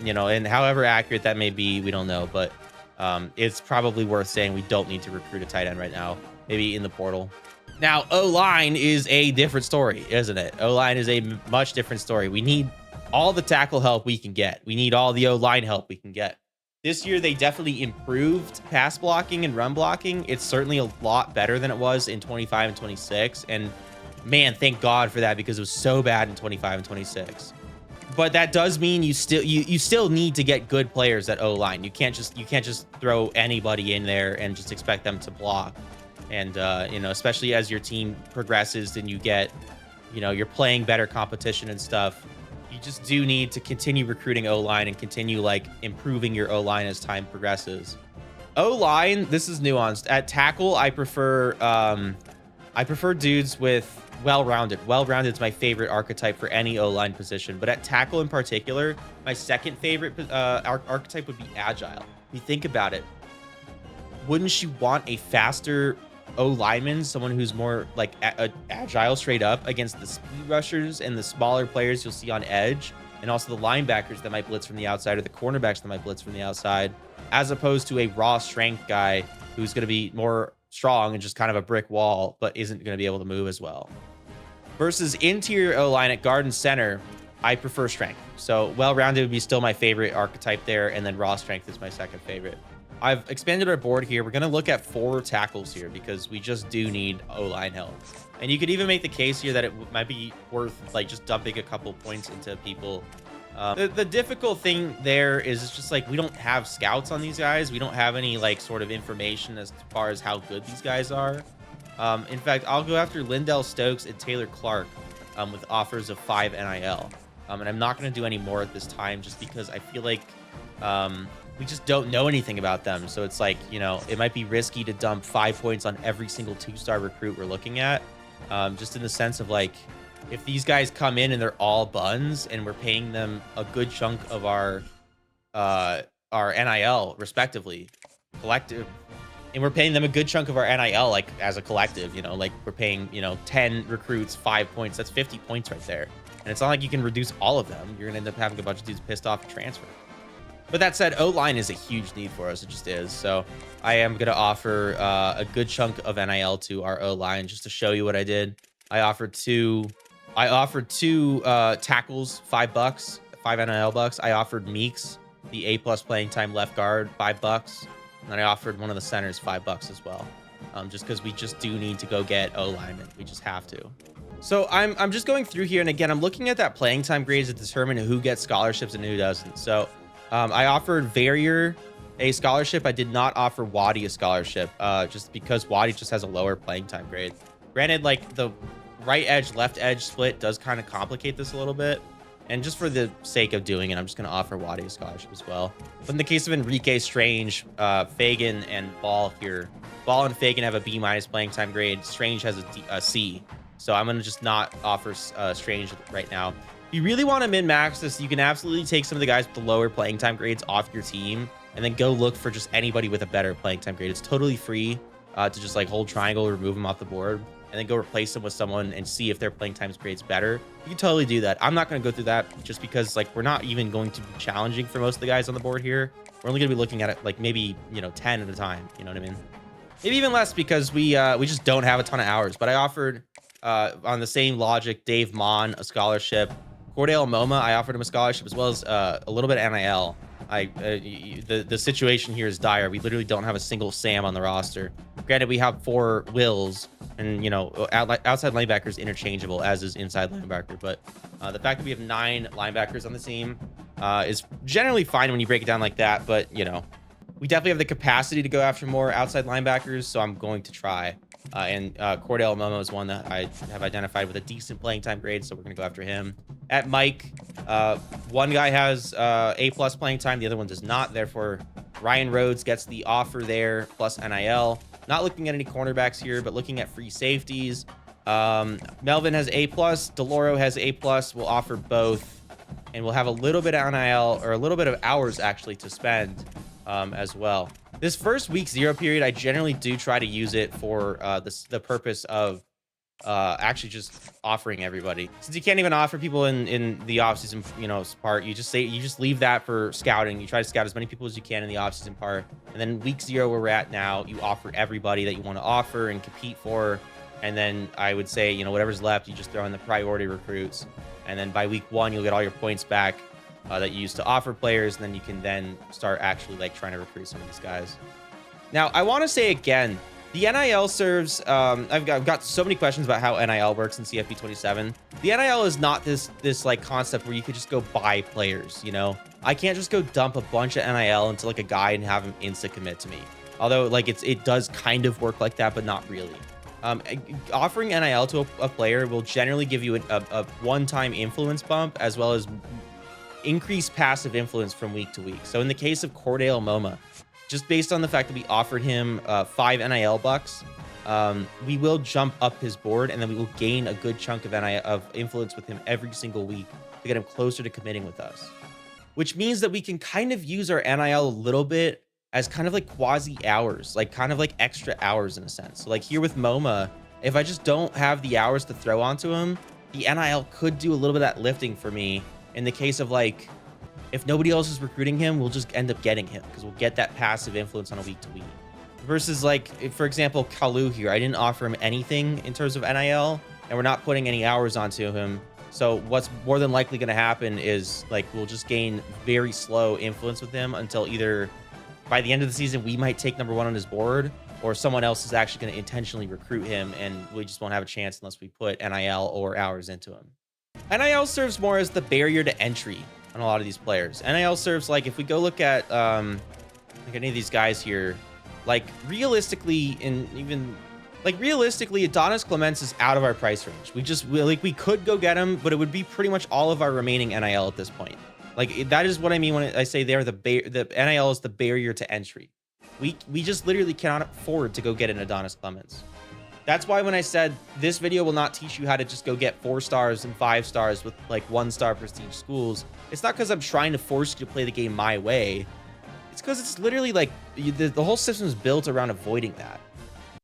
S1: You know, and however accurate that may be, we don't know, but it's probably worth saying we don't need to recruit a tight end right now, maybe in the portal. Now, O-line is a different story, isn't it? O-line is a much different story. We need all the tackle help we can get. We need all the O-line help we can get. This year, they definitely improved pass blocking and run blocking. It's certainly a lot better than it was in 25 and 26. And man, thank God for that, because it was so bad in 25 and 26. But that does mean you still need to get good players at O-line. You can't just throw anybody in there and just expect them to block. And you know, especially as your team progresses and you get, you know, you're playing better competition and stuff, you just do need to continue recruiting O-line and continue like improving your O-line as time progresses. O-line, this is nuanced. At tackle, I prefer dudes with well-rounded. Well-rounded is my favorite archetype for any O-line position, but at tackle in particular, my second favorite archetype would be agile. If you think about it, wouldn't you want a faster O-lineman, someone who's more like agile straight up against the speed rushers and the smaller players you'll see on edge, and also the linebackers that might blitz from the outside or the cornerbacks that might blitz from the outside, as opposed to a raw strength guy who's going to be more strong and just kind of a brick wall, but isn't going to be able to move as well. Versus interior O-line at guard and center, I prefer strength. So well-rounded would be still my favorite archetype there, and then raw strength is my second favorite. I've expanded our board here. We're going to look at 4 tackles here because we just do need O-line help. And you could even make the case here that it might be worth like just dumping a couple points into people. The difficult thing there is it's just like we don't have scouts on these guys. We don't have any like sort of information as far as how good these guys are. In fact, I'll go after Lindell Stokes and Taylor Clark with offers of 5 NIL. And I'm not going to do any more at this time just because I feel like we just don't know anything about them. So it's like, you know, it might be risky to dump 5 points on every single 2-star recruit we're looking at. Just in the sense of like, if these guys come in and they're all buns and we're paying them a good chunk of our NIL respectively, collective, and we're paying them a good chunk of our NIL, like as a collective, you know, like we're paying, you know, 10 recruits, 5 points. That's 50 points right there. And it's not like you can reduce all of them. You're going to end up having a bunch of dudes pissed off and transfer. But that said, O-line is a huge need for us. It just is. So I am going to offer a good chunk of NIL to our O-line just to show you what I did. I offered two tackles, $5, 5 NIL bucks. I offered Meeks, the A+ playing time left guard, $5. And then I offered one of the centers $5 as well. Just because we just do need to go get O-linemen. We just have to. So I'm just going through here, and again, I'm looking at that playing time grades to determine who gets scholarships and who doesn't. So I offered Verrier a scholarship. I did not offer Waddy a scholarship, just because Waddy just has a lower playing time grade. Granted, like the right edge, left edge split does kind of complicate this a little bit. And just for the sake of doing it, I'm just going to offer Waddy a scholarship as well. But in the case of Enrique, Strange, Fagan, and Ball here, Ball and Fagan have a B- playing time grade. Strange has a C. So I'm going to just not offer Strange right now. If you really want to min-max this, you can absolutely take some of the guys with the lower playing time grades off your team and then go look for just anybody with a better playing time grade. It's totally free to just like hold triangle, remove them off the board, and then go replace them with someone and see if their playing time grade's better. You can totally do that. I'm not going to go through that just because like we're not even going to be challenging for most of the guys on the board here. We're only going to be looking at it like maybe, you know, 10 at a time. You know what I mean? Maybe even less because we just don't have a ton of hours. But I offered on the same logic, Dave Mon a scholarship. Cordell Moma, I offered him a scholarship as well as a little bit of NIL. The situation here is dire. We literally don't have a single Sam on the roster. Granted, we have 4 Wills, and you know, outside linebackers interchangeable, as is inside linebacker. But the fact that we have 9 linebackers on the team is generally fine when you break it down like that. But you know, we definitely have the capacity to go after more outside linebackers, so I'm going to try. And Cordell Momo is one that I have identified with a decent playing time grade, so we're going to go after him. At Mike, one guy has A+ playing time, the other one does not. Therefore, Ryan Rhodes gets the offer there, plus NIL. Not looking at any cornerbacks here, but looking at free safeties. Melvin has A+, Deloro has A+. We'll offer both, and we'll have a little bit of NIL, or a little bit of hours, actually, to spend as well. This first week 0 period, I generally do try to use it for the purpose of actually just offering everybody. Since you can't even offer people in the offseason, you know, part, you just leave that for scouting. You try to scout as many people as you can in the offseason part, and then week 0 where we're at now, you offer everybody that you want to offer and compete for. And then I would say, you know, whatever's left, you just throw in the priority recruits, and then by week 1 you'll get all your points back that you used to offer players, and then you can then start actually like trying to recruit some of these guys. Now, I want to say again, the NIL serves, I've got so many questions about how NIL works in CFB27. The NIL is not this like concept where you could just go buy players, you know? I can't just go dump a bunch of NIL into like a guy and have him insta commit to me. Although like it does kind of work like that, but not really. Offering NIL to a player will generally give you a one-time influence bump, as well as increased passive influence from week to week. So in the case of Cordell Moma, just based on the fact that we offered him 5 NIL bucks, we will jump up his board, and then we will gain a good chunk of influence with him every single week to get him closer to committing with us. Which means that we can kind of use our NIL a little bit as kind of like quasi hours, like kind of like extra hours in a sense. So like here with Moma, if I just don't have the hours to throw onto him, the NIL could do a little bit of that lifting for me. In the case of like, if nobody else is recruiting him, we'll just end up getting him because we'll get that passive influence on a week to week. Versus like, for example, Kalu here, I didn't offer him anything in terms of NIL, and we're not putting any hours onto him. So what's more than likely going to happen is like we'll just gain very slow influence with him until either by the end of the season we might take number 1 on his board, or someone else is actually going to intentionally recruit him, and we just won't have a chance unless we put NIL or hours into him. NIL serves more as the barrier to entry on a lot of these players. NIL serves like if we go look at like any of these guys here, like realistically, Adonis Clements is out of our price range. We could go get him, but it would be pretty much all of our remaining NIL at this point. Like that is what I mean when I say they're the NIL is the barrier to entry. We just literally cannot afford to go get an Adonis Clements. That's why when I said this video will not teach you how to just go get 4 stars and 5 stars with like 1-star prestige schools, it's not because I'm trying to force you to play the game my way. It's because it's literally like the whole system is built around avoiding that.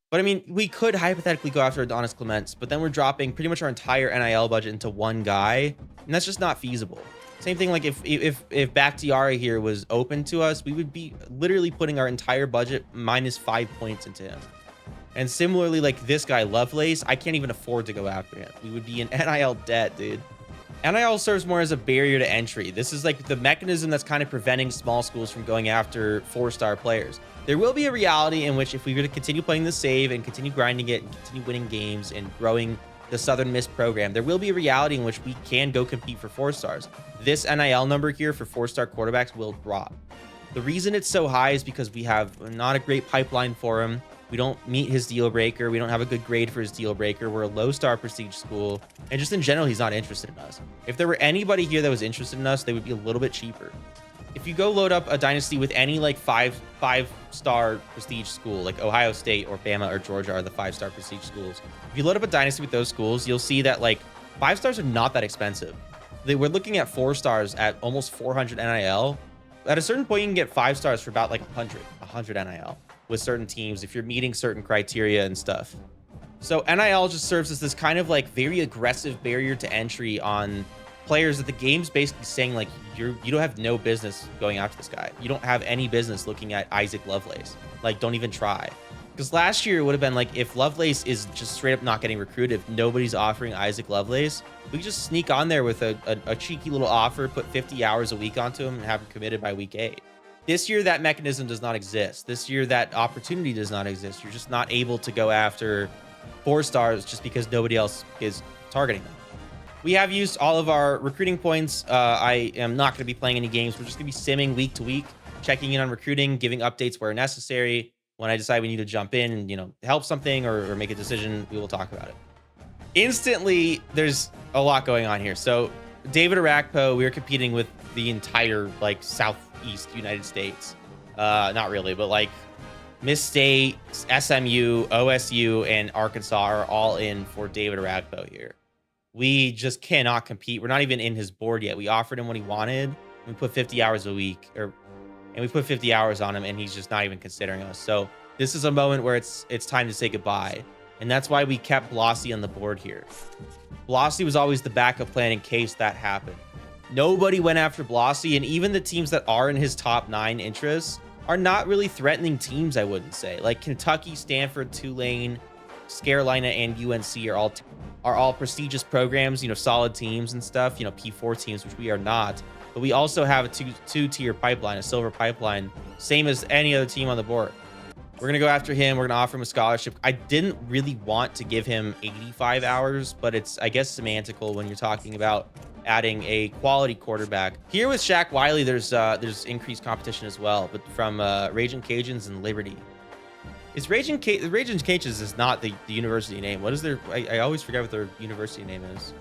S1: But I mean, we could hypothetically go after Adonis Clements, but then we're dropping pretty much our entire NIL budget into one guy, and that's just not feasible. Same thing like if Bakhtiari here was open to us, we would be literally putting our entire budget minus 5 points into him. And similarly, like this guy, Lovelace, I can't even afford to go after him. We would be in NIL debt, dude. NIL serves more as a barrier to entry. This is like the mechanism that's kind of preventing small schools from going after 4-star players. There will be a reality in which if we were to continue playing the save and continue grinding it and continue winning games and growing the Southern Miss program, there will be a reality in which we can go compete for 4 stars. This NIL number here for 4-star quarterbacks will drop. The reason it's so high is because we have not a great pipeline for him. We don't meet his deal breaker. We don't have a good grade for his deal breaker. We're a low-star prestige school. And just in general, he's not interested in us. If there were anybody here that was interested in us, they would be a little bit cheaper. If you go load up a dynasty with any like five-star prestige school, like Ohio State or Bama or Georgia are the 5-star prestige schools. If you load up a dynasty with those schools, you'll see that like 5 stars are not that expensive. We're looking at 4 stars at almost 400 NIL. At a certain point, you can get 5 stars for about like 100 NIL with certain teams if you're meeting certain criteria and stuff. So NIL just serves as this kind of like very aggressive barrier to entry on players that the game's basically saying like you don't have no business going after this guy. You don't have any business looking at Isaac Lovelace. Like don't even try. Because last year it would have been like if Lovelace is just straight up not getting recruited, if nobody's offering Isaac Lovelace, we could just sneak on there with a cheeky little offer, put 50 hours a week onto him and have him committed by week 8. This year, that mechanism does not exist. This year, that opportunity does not exist. You're just not able to go after 4 stars just because nobody else is targeting them. We have used all of our recruiting points. I am not going to be playing any games. We're just going to be simming week to week, checking in on recruiting, giving updates where necessary. When I decide we need to jump in and, help something or make a decision, we will talk about it. Instantly, there's a lot going on here. So David Arakpo, we are competing with the entire like Southeast United States. Not really, but like Miss State, SMU, OSU, and Arkansas are all in for David Arakpo here. We just cannot compete. We're not even in his board yet. We offered him what he wanted. We put 50 hours a week, and we put 50 hours on him, and he's just not even considering us. So this is a moment where it's time to say goodbye. And that's why we kept Blossy on the board here. Blossy was always the backup plan in case that happened. Nobody went after Blossy, and even the teams that are in his top 9 interests are not really threatening teams, I wouldn't say. Like Kentucky, Stanford, Tulane, Carolina, and UNC are all prestigious programs, solid teams and stuff, P4 teams, which we are not. But we also have a two-tier pipeline, a silver pipeline, same as any other team on the board. We're going to go after him. We're going to offer him a scholarship. I didn't really want to give him 85 hours, but it's, I guess, semantical when you're talking about adding a quality quarterback. Here with Shaq Wiley, there's increased competition as well, but from Raging Cajuns and Liberty. Raging Cajuns is not the university name. What is their... I always forget what their university name is.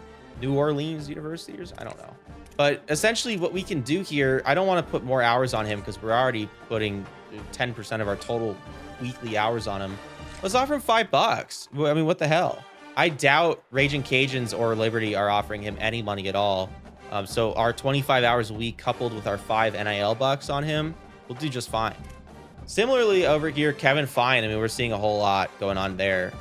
S1: New Orleans University? I don't know. But essentially what we can do here, I don't want to put more hours on him because we're already putting 10% of our total weekly hours on him. Let's offer him $5. I mean, what the hell? I doubt Raging Cajuns or Liberty are offering him any money at all. So our 25 hours a week coupled with our 5 NIL bucks on him will do just fine. Similarly over here, Kevin Fine. I mean, we're seeing a whole lot going on there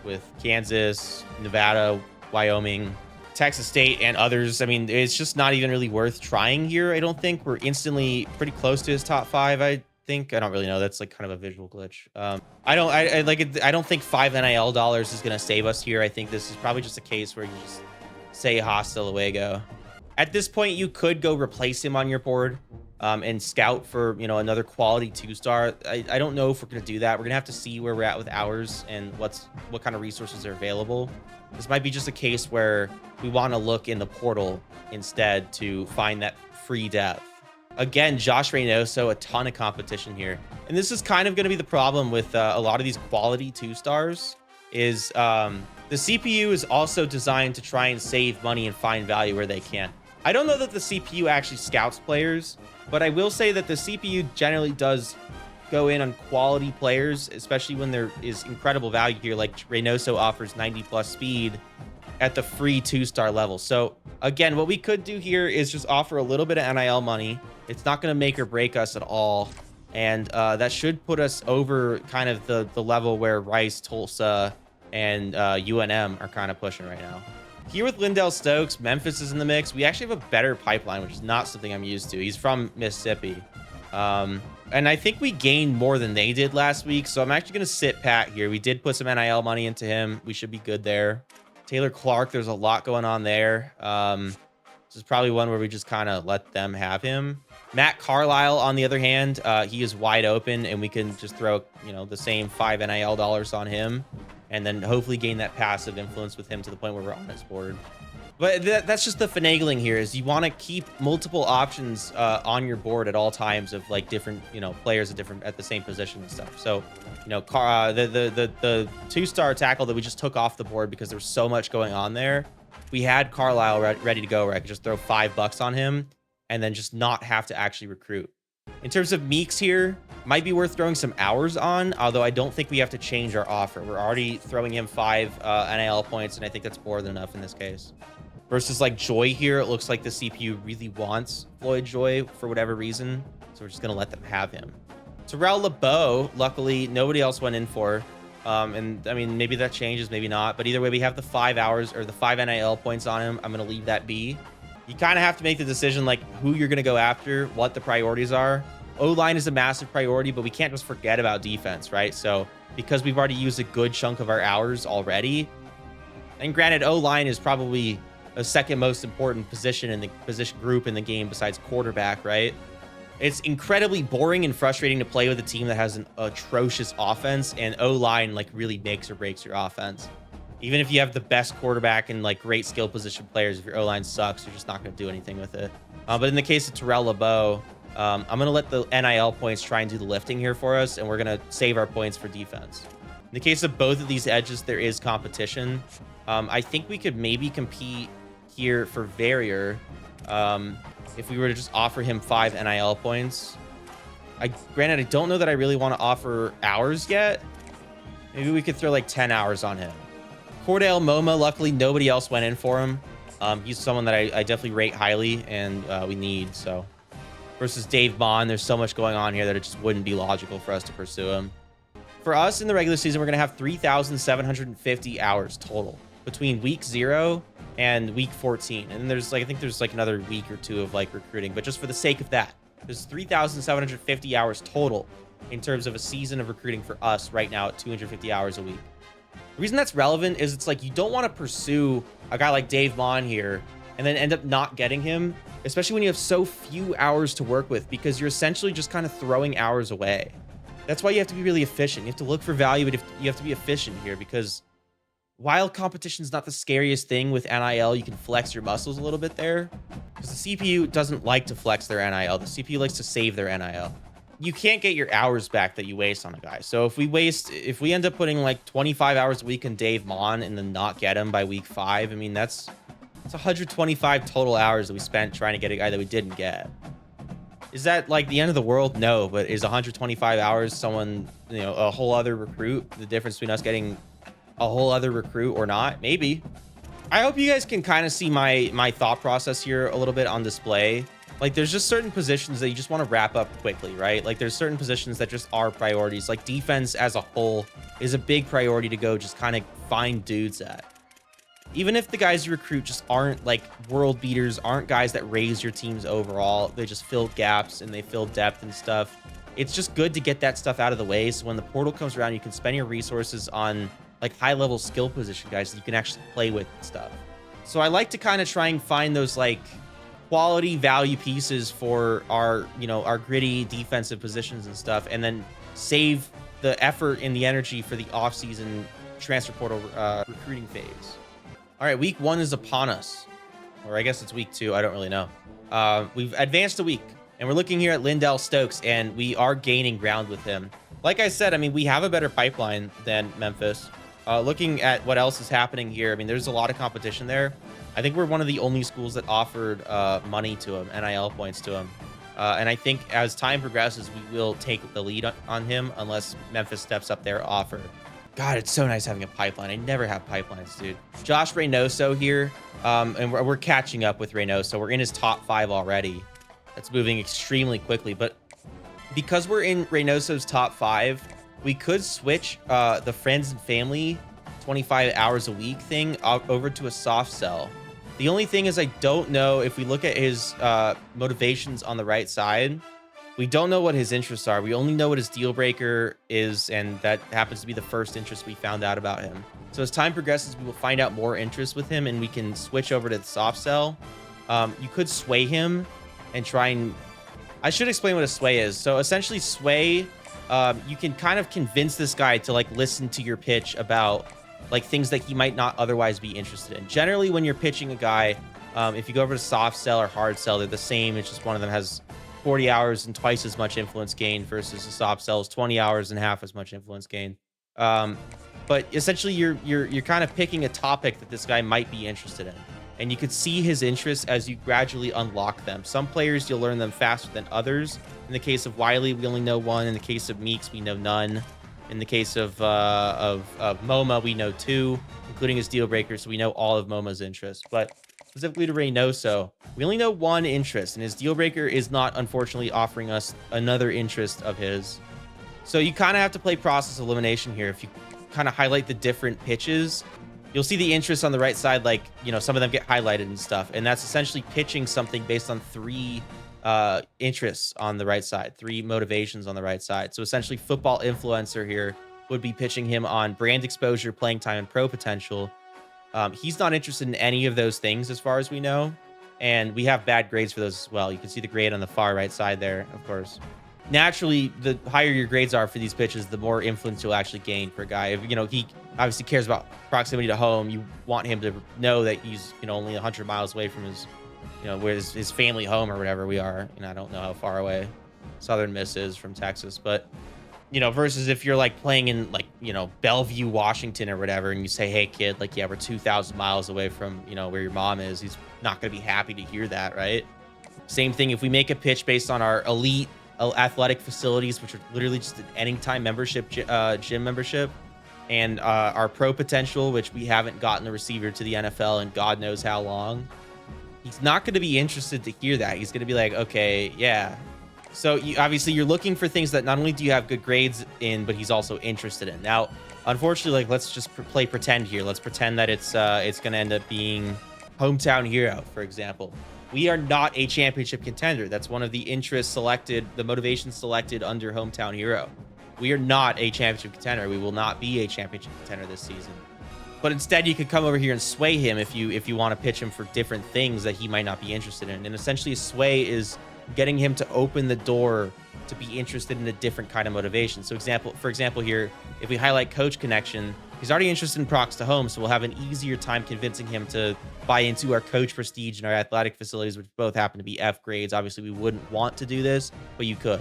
S1: with Kansas, Nevada, Wyoming, Texas State, and others. I mean, it's just not even really worth trying here. I don't think we're instantly pretty close to his top 5. I don't really know. That's like kind of a visual glitch. I don't think $5 NIL is going to save us here. I think this is probably just a case where you just say hasta luego. At this point, you could go replace him on your board and scout for, you know, another quality 2-star. I don't know if we're going to do that. We're going to have to see where we're at with ours and what kind of resources are available. This might be just a case where we want to look in the portal instead to find that free depth. Again, Josh Reynoso, a ton of competition here. And this is kind of going to be the problem with a lot of these quality 2-stars is the CPU is also designed to try and save money and find value where they can. I don't know that the CPU actually scouts players, but I will say that the CPU generally does go in on quality players, especially when there is incredible value here. Like Reynoso offers 90+ speed at the free 2-star level. So again, what we could do here is just offer a little bit of NIL money. It's not going to make or break us at all. And that should put us over kind of the level where Rice, Tulsa, and UNM are kind of pushing right now. Here with Lindell Stokes, Memphis is in the mix. We actually have a better pipeline, which is not something I'm used to. He's from Mississippi. And I think we gained more than they did last week. So I'm actually going to sit pat here. We did put some NIL money into him. We should be good there. Taylor Clark, there's a lot going on there. This is probably one where we just kind of let them have him. Matt Carlisle, on the other hand, he is wide open, and we can just throw, you know, the same 5 NIL dollars on him, and then hopefully gain that passive influence with him to the point where we're on his board. But that's just the finagling here, is you want to keep multiple options on your board at all times of like different, you know, players at the same position and stuff. So, you know, the 2-star tackle that we just took off the board because there was so much going on there, we had Carlisle ready to go where I could just throw $5 on him and then just not have to actually recruit. In terms of Meeks here, might be worth throwing some hours on, although I don't think we have to change our offer. We're already throwing him 5 NIL points, and I think that's more than enough in this case. Versus like Joy here, it looks like the CPU really wants Floyd Joy for whatever reason, so we're just going to let them have him. Terrell LeBeau, luckily, nobody else went in for. And I mean, maybe that changes, maybe not. But either way, we have the 5 hours or the 5 NIL points on him. I'm going to leave that be. You kind of have to make the decision like who you're going to go after, what the priorities are. O-line is a massive priority, but we can't just forget about defense, right? So because we've already used a good chunk of our hours already, and granted, O-line is probably a second most important position in the position group in the game besides quarterback, right? It's incredibly boring and frustrating to play with a team that has an atrocious offense, and O-line like really makes or breaks your offense. Even if you have the best quarterback and like great skill position players, if your O-line sucks, you're just not going to do anything with it. But in the case of Terrell LeBeau, I'm going to let the NIL points try and do the lifting here for us, and we're going to save our points for defense. In the case of both of these edges, there is competition. I think we could maybe compete here for Verrier if we were to just offer him 5 NIL points. Granted, I don't know that I really want to offer hours yet. Maybe we could throw like 10 hours on him. Cordell Moma, luckily nobody else went in for him. He's someone that I definitely rate highly and we need. So versus Dave Bond, there's so much going on here that it just wouldn't be logical for us to pursue him. For us in the regular season, we're going to have 3,750 hours total between week 0 and week 14. And there's like, I think there's like another week or 2 of like recruiting, but just for the sake of that, there's 3,750 hours total in terms of a season of recruiting for us right now at 250 hours a week. The reason that's relevant is it's like you don't want to pursue a guy like Dave Vaughn here and then end up not getting him, especially when you have so few hours to work with, because you're essentially just kind of throwing hours away. That's why you have to be really efficient. You have to look for value, but you have to be efficient here, because while competition is not the scariest thing with NIL, you can flex your muscles a little bit there, because the CPU doesn't like to flex their NIL. The CPU likes to save their NIL. You can't get your hours back that you waste on a guy. So if we end up putting like 25 hours a week in Dave Mon and then not get him by week 5, I mean, that's 125 total hours that we spent trying to get a guy that we didn't get. Is that like the end of the world? No, but is 125 hours someone, you know, a whole other recruit, the difference between us getting a whole other recruit or not? Maybe. I hope you guys can kind of see my thought process here a little bit on display. Like, there's just certain positions that you just want to wrap up quickly, right? Like, there's certain positions that just are priorities. Like, defense as a whole is a big priority to go just kind of find dudes at. Even if the guys you recruit just aren't, like, world beaters, aren't guys that raise your teams overall, they just fill gaps and they fill depth and stuff. It's just good to get that stuff out of the way, so when the portal comes around, you can spend your resources on, like, high-level skill position guys that you can actually play with and stuff. So I like to kind of try and find those like quality value pieces for our, our gritty defensive positions and stuff, and then save the effort and the energy for the offseason transfer portal recruiting phase. All right, week 1 is upon us, or I guess it's week 2. I don't really know. We've advanced a week, and we're looking here at Lindell Stokes, and we are gaining ground with him. Like I said, I mean, we have a better pipeline than Memphis. Looking at what else is happening here, I mean, there's a lot of competition there. I think we're one of the only schools that offered money to him, NIL points to him. And I think as time progresses, we will take the lead on him unless Memphis steps up their offer. God, it's so nice having a pipeline. I never have pipelines, dude. Josh Reynoso here, and we're catching up with Reynoso. We're in his top 5 already. That's moving extremely quickly. But because we're in Reynoso's top 5, we could switch the friends and family 25 hours a week thing over to a soft sell. The only thing is I don't know if we look at his motivations on the right side. We don't know what his interests are. We only know what his deal breaker is, and that happens to be the first interest we found out about him. So as time progresses, we will find out more interest with him, and we can switch over to the soft sell. You could sway him and try and... I should explain what a sway is. So essentially sway, you can kind of convince this guy to like listen to your pitch about like things that he might not otherwise be interested in. Generally, when you're pitching a guy, if you go over to soft sell or hard sell, they're the same. It's just one of them has 40 hours and twice as much influence gain versus the soft sell is 20 hours and half as much influence gain. But essentially, you're kind of picking a topic that this guy might be interested in, and you could see his interests as you gradually unlock them. Some players you'll learn them faster than others. In the case of Wiley, we only know 1. In the case of Meeks, we know none. In the case of MoMA, we know 2, including his deal breakers. So we know all of MoMA's interests. But specifically to Reynoso, we only know 1 interest, and his deal breaker is not, unfortunately, offering us another interest of his. So you kind of have to play process elimination here. If you kind of highlight the different pitches, you'll see the interests on the right side, like, some of them get highlighted and stuff. And that's essentially pitching something based on 3 interests on the right side, 3 motivations on the right side. So essentially football influencer here would be pitching him on brand exposure, playing time, and pro potential. He's not interested in any of those things as far as we know, and we have bad grades for those as well. You can see the grade on the far right side there, of course. Naturally, the higher your grades are for these pitches, the more influence you'll actually gain for a guy. If, he obviously cares about proximity to home. You want him to know that he's only 100 miles away from his where his family home or whatever we are. I don't know how far away Southern Miss is from Texas, but versus if you're like playing in like Bellevue, Washington or whatever, and you say, hey kid, like, yeah, we're 2,000 miles away from where your mom is. He's not going to be happy to hear that, right? Same thing if we make a pitch based on our elite athletic facilities, which are literally just an anytime membership, gym membership, and our pro potential, which we haven't gotten a receiver to the NFL in God knows how long. He's not going to be interested to hear that. He's going to be like, okay, yeah. So obviously you're looking for things that not only do you have good grades in, but he's also interested in. Now, unfortunately, like, let's just play pretend here. Let's pretend that it's going to end up being hometown hero, for example. We are not a championship contender. That's one of the interests selected, the motivations selected under hometown hero. We are not a championship contender. We will not be a championship contender this season. But instead, you could come over here and sway him if you want to pitch him for different things that he might not be interested in. And essentially, sway is getting him to open the door to be interested in a different kind of motivation. So for example here, if we highlight coach connection, he's already interested in prox to home, so we'll have an easier time convincing him to buy into our coach prestige and our athletic facilities, which both happen to be F grades. Obviously, we wouldn't want to do this, but you could.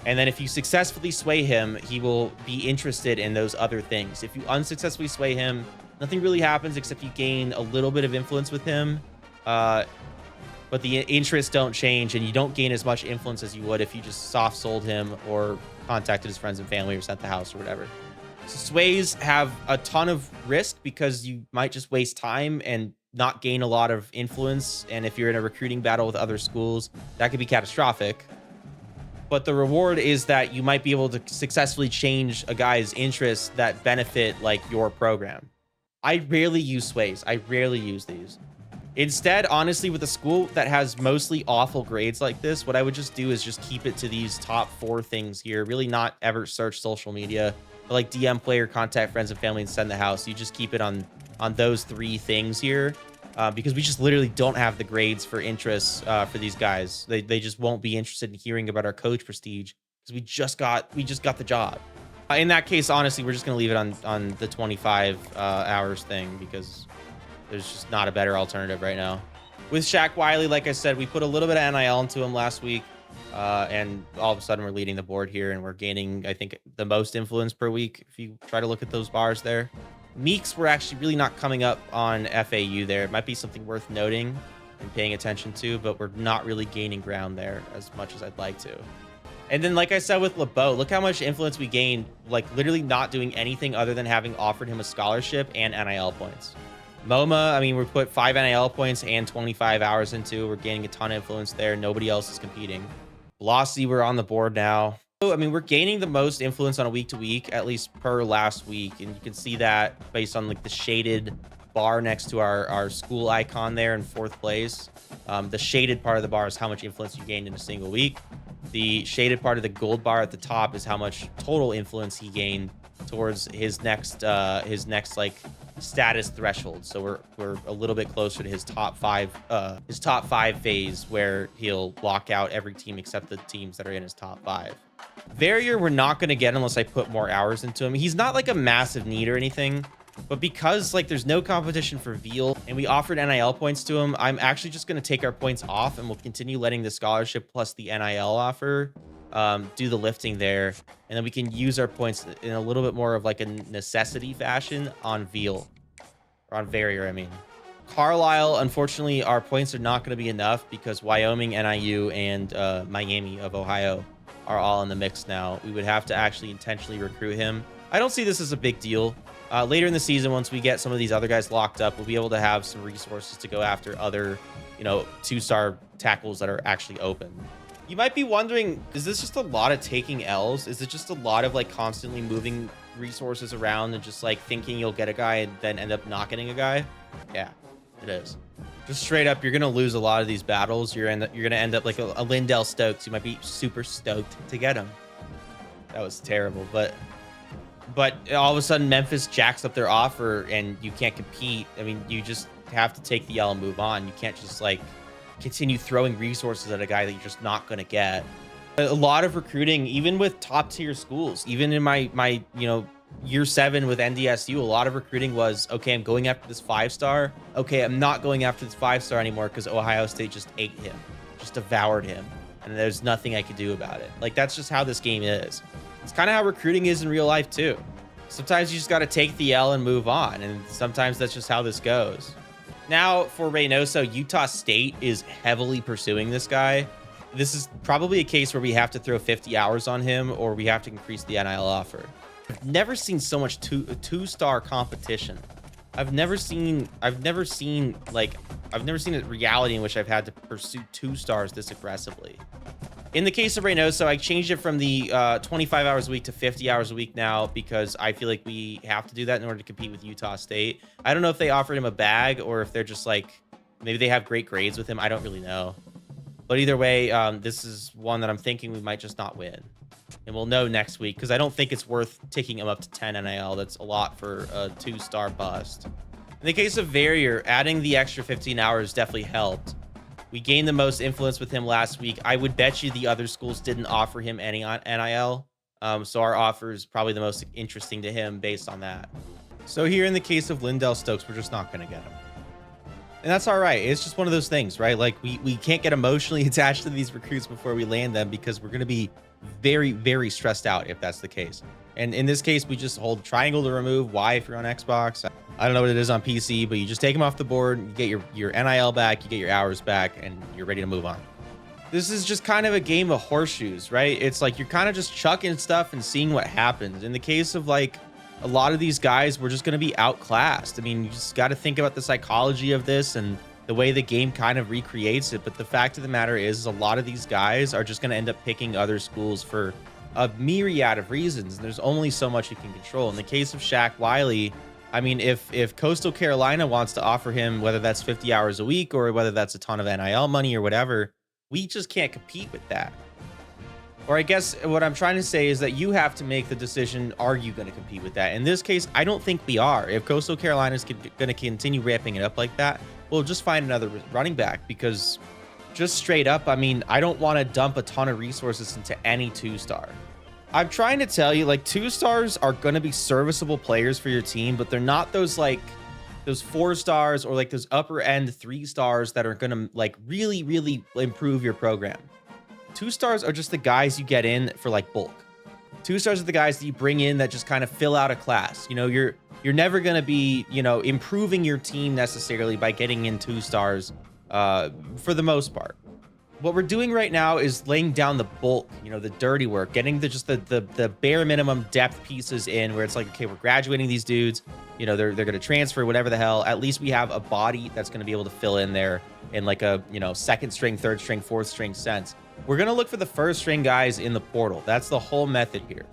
S1: And then if you successfully sway him, he will be interested in those other things. If you unsuccessfully sway him, nothing really happens except you gain a little bit of influence with him. But the interests don't change, and you don't gain as much influence as you would if you just soft sold him or contacted his friends and family or sent the house or whatever. So sways have a ton of risk because you might just waste time and not gain a lot of influence. And if you're in a recruiting battle with other schools, that could be catastrophic. But the reward is that you might be able to successfully change a guy's interests that benefit like your program. I rarely use sways. I rarely use these. Instead, honestly, with a school that has mostly awful grades like this, what I would just do is just keep it to these top 4 things here. Really not ever search social media, but like DM player, contact friends and family, and send the house. You just keep it on on those 3 things here, because we just literally don't have the grades for interests for these guys. They just won't be interested in hearing about our coach prestige because we just got the job. In that case, honestly, we're just gonna leave it on the 25 hours thing because there's just not a better alternative right now. With Shaq Wiley, like I said, we put a little bit of NIL into him last week, and all of a sudden we're leading the board here, and we're gaining, I think, the most influence per week if you try to look at those bars there. Meeks were actually really not coming up on FAU there. It might be something worth noting and paying attention to, but we're not really gaining ground there as much as I'd like to. And then, like I said with LeBeau, look how much influence we gained, like literally not doing anything other than having offered him a scholarship and NIL points. MoMA, I mean, we put 5 NIL points and 25 hours into. We're gaining a ton of influence there. Nobody else is competing. Velocity, we're on the board now. I mean, we're gaining the most influence on a week to week, at least per last week. And you can see that based on like the shaded bar next to our school icon there in 4th place. The shaded part of the bar is how much influence you gained in a single week. The shaded part of the gold bar at the top is how much total influence he gained towards his next like status threshold. So we're a little bit closer to his top 5 phase where he'll lock out every team except the teams that are in his top 5. Verrier, we're not going to get unless I put more hours into him. He's not like a massive need or anything, but because like there's no competition for Veal and we offered NIL points to him, I'm actually just going to take our points off and we'll continue letting the scholarship plus the NIL offer do the lifting there, and then we can use our points in a little bit more of like a necessity fashion on Veal, or on Verrier, I mean. Carlisle, unfortunately, our points are not going to be enough because Wyoming, NIU, and Miami of Ohio are all in the mix now. We would have to actually intentionally recruit him. I don't see this as a big deal. Later in the season, once we get some of these other guys locked up, we'll be able to have some resources to go after other, 2-star tackles that are actually open. You might be wondering, is this just a lot of taking L's? Is it just a lot of like constantly moving resources around and just like thinking you'll get a guy and then end up not getting a guy? Yeah, it is. Just straight up, you're going to lose a lot of these battles. You're going to end up like a Lindell Stokes. You might be super stoked to get him. That was terrible. But all of a sudden, Memphis jacks up their offer and you can't compete. I mean, you just have to take the L and move on. You can't just like continue throwing resources at a guy that you're just not going to get. A lot of recruiting, even with top tier schools, even in my year 7 with NDSU, a lot of recruiting was, okay, I'm going after this 5-star. Okay, I'm not going after this 5-star anymore because Ohio State just ate him, just devoured him, and there's nothing I could do about it. Like, that's just how this game is. It's kind of how recruiting is in real life too. Sometimes you just got to take the L and move on, and sometimes that's just how this goes. Now for Reynoso, Utah State is heavily pursuing this guy. This is probably a case where we have to throw 50 hours on him or we have to increase the NIL offer. I've never seen so much two-star competition. I've never seen a reality in which I've had to pursue 2 stars this aggressively. In the case of Reynoso, I changed it from the 25 hours a week to 50 hours a week now because I feel like we have to do that in order to compete with Utah State. I don't know if they offered him a bag or if they're just like, maybe they have great grades with him. I don't really know. But either way, this is one that I'm thinking we might just not win. And we'll know next week because I don't think it's worth taking him up to 10 NIL. That's a lot for a 2-star bust. In the case of Verrier, adding the extra 15 hours definitely helped. We gained the most influence with him last week. I would bet you the other schools didn't offer him any NIL. So our offer is probably the most interesting to him based on that. So here in the case of Lindell Stokes, we're just not going to get him. And that's all right. It's just one of those things, right? Like we can't get emotionally attached to these recruits before we land them because we're going to be very, very stressed out if that's the case. And in this case, we just hold triangle to remove, Y if you're on Xbox. I don't know what it is on PC, but you just take them off the board, you get your NIL back, you get your hours back, and you're ready to move on. This is just kind of a game of horseshoes, right? It's like you're kind of just chucking stuff and seeing what happens. In the case of like a lot of these guys, we're just going to be outclassed. I mean, you just got to think about the psychology of this and the way the game kind of recreates it. But the fact of the matter is a lot of these guys are just going to end up picking other schools for a myriad of reasons. And there's only so much you can control. In the case of Shaq Wiley, I mean, if Coastal Carolina wants to offer him, whether that's 50 hours a week or whether that's a ton of NIL money or whatever, we just can't compete with that. Or I guess what I'm trying to say is that you have to make the decision, are you going to compete with that? In this case, I don't think we are. If Coastal Carolina is going to continue ramping it up like that, we'll just find another running back, because just straight up, I mean, I don't want to dump a ton of resources into any 2-star. I'm trying to tell you, like, 2-stars are going to be serviceable players for your team, but they're not those 4-stars or like those upper end 3-stars that are going to like really improve your program. 2-stars are just the guys you get in for like bulk. 2-stars are the guys that you bring in that just kind of fill out a class. You know, you're never going to be, you know, improving your team necessarily by getting in 2-stars for the most part. What we're doing right now is laying down the bulk, you know, the dirty work, getting the bare minimum depth pieces in, where it's like, okay, we're graduating these dudes, you know, they're going to transfer, whatever the hell. At least we have a body that's going to be able to fill in there in like a, you know, 2nd string, 3rd string, 4th string sense. We're going to look for the 1st string guys in the portal. That's the whole method here.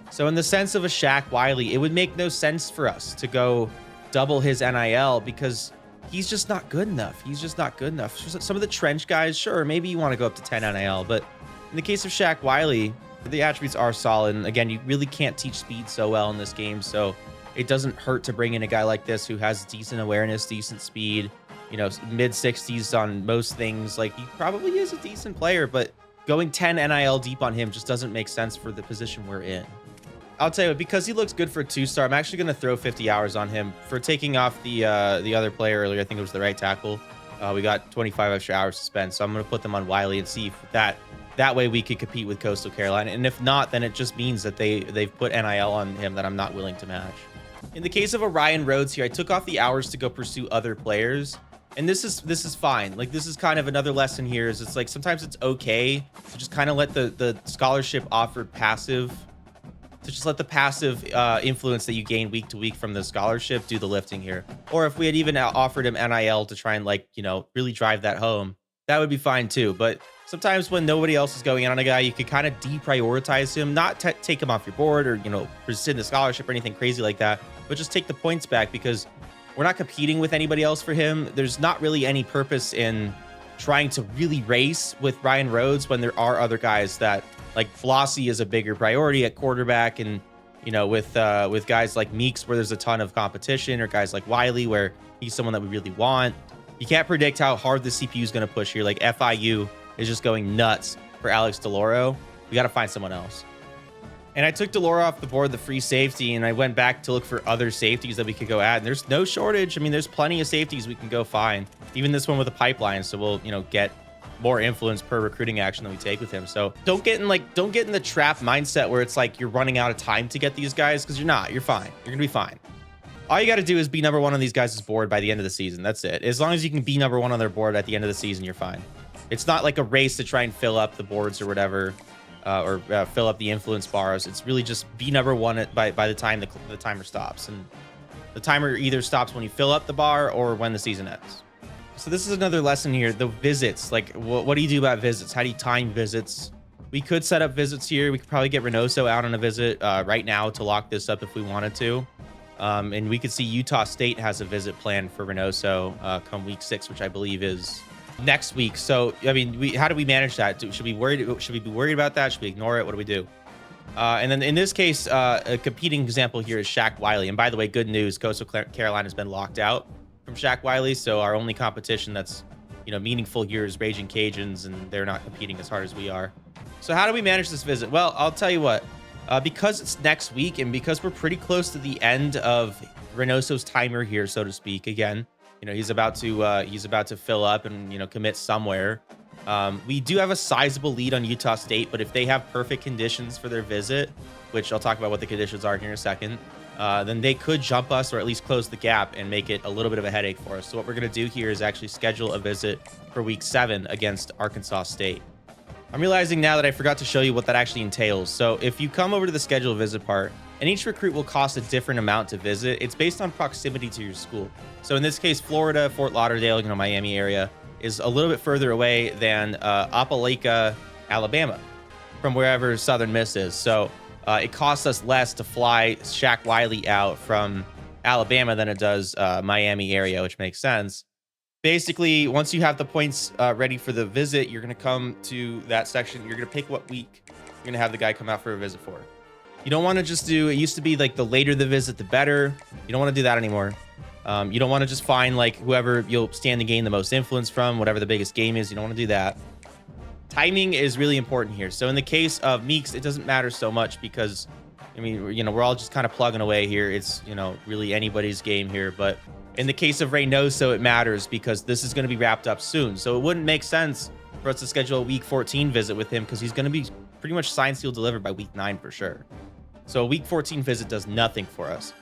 S1: So in the sense of a Shaq Wiley, it would make no sense for us to go double his NIL, because he's just not good enough. He's just not good enough. Some of the trench guys, sure, maybe you want to go up to 10 NIL, but in the case of Shaq Wiley, the attributes are solid. And again, you really can't teach speed so well in this game, so it doesn't hurt to bring in a guy like this who has decent awareness, decent speed, you know, mid 60s on most things. Like, he probably is a decent player, but going 10 NIL deep on him just doesn't make sense for the position we're in. I'll tell you what, because he looks good for a 2-star, I'm actually going to throw 50 hours on him for taking off the other player earlier. I think it was the right tackle. We got 25 extra hours to spend, so I'm going to put them on Wiley and see if that way we could compete with Coastal Carolina. And if not, then it just means that they've put NIL on him that I'm not willing to match. In the case of a Ryan Rhodes here, I took off the hours to go pursue other players. And this is fine. Like, this is kind of another lesson here, is it's like sometimes it's okay to just kind of let the scholarship offered passive, to just let the passive influence that you gain week to week from the scholarship do the lifting here. Or if we had even offered him NIL to try and, like, you know, really drive that home, that would be fine too. But sometimes when nobody else is going in on a guy, you could kind of deprioritize him, not take him off your board or, you know, rescind the scholarship or anything crazy like that, but just take the points back, because we're not competing with anybody else for him. There's not really any purpose in trying to really race with Ryan Rhodes when there are other guys that, like, Flossie is a bigger priority at quarterback, and, you know, with guys like Meeks where there's a ton of competition, or guys like Wiley where he's someone that we really want. You can't predict how hard the CPU is going to push here. Like, FIU is just going nuts for Alex DeLauro. We got to find someone else. And I took DeLauro off the board, the free safety, and I went back to look for other safeties that we could go add. And there's no shortage. I mean, there's plenty of safeties we can go find. Even this one with a pipeline, so we'll, you know, get more influence per recruiting action that we take with him. So don't get in the trap mindset where it's like you're running out of time to get these guys, because you're not. You're fine. You're gonna be fine. All you got to do is be number 1 on these guys' board by the end of the season. That's it. As long as you can be number 1 on their board at the end of the season, you're fine. It's not like a race to try and fill up the boards or whatever, or fill up the influence bars. It's really just be number 1 by the time the timer stops. And the timer either stops when you fill up the bar or when the season ends. So this is another lesson here. The visits, like, what do you do about visits? How do you time visits? We could set up visits here. We could probably get Reynoso out on a visit right now to lock this up if we wanted to. And we could see Utah State has a visit planned for Reynoso come week 6, which I believe is next week. So, I mean, how do we manage that? Should we be worried about that? Should we ignore it? What do we do? And then in this case, a competing example here is Shaq Wiley. And by the way, good news, Coastal Carolina has been locked out from Shaq Wiley. So our only competition that's, you know, meaningful here is Raging Cajuns, and they're not competing as hard as we are. So how do we manage this visit? Well, I'll tell you what, because it's next week and because we're pretty close to the end of Reynoso's timer here, so to speak, again, you know, he's about to fill up and, you know, commit somewhere. We do have a sizable lead on Utah State, but if they have perfect conditions for their visit, which I'll talk about what the conditions are here in a second, then they could jump us or at least close the gap and make it a little bit of a headache for us. So what we're going to do here is actually schedule a visit for week 7 against Arkansas State. I'm realizing now that I forgot to show you what that actually entails. So if you come over to the schedule visit part, and each recruit will cost a different amount to visit, it's based on proximity to your school. So in this case, Florida, Fort Lauderdale, you know, Miami area is a little bit further away than Opelika, Alabama, from wherever Southern Miss is. So it costs us less to fly Shaq Wiley out from Alabama than it does Miami area, which makes sense. Basically, once you have the points ready for the visit, you're going to come to that section. You're going to pick what week you're going to have the guy come out for a visit for. You don't want to just do, it used to be like the later the visit, the better. You don't want to do that anymore. You don't want to just find like whoever you'll stand to gain the most influence from, whatever the biggest game is. You don't want to do that. Timing is really important here. So in the case of Meeks, it doesn't matter so much because, I mean, you know, we're all just kind of plugging away here. It's, you know, really anybody's game here. But in the case of Reynoso, it matters because this is going to be wrapped up soon. So it wouldn't make sense for us to schedule a week 14 visit with him because he's going to be pretty much signed, sealed, delivered by week 9 for sure. So a week 14 visit does nothing for us.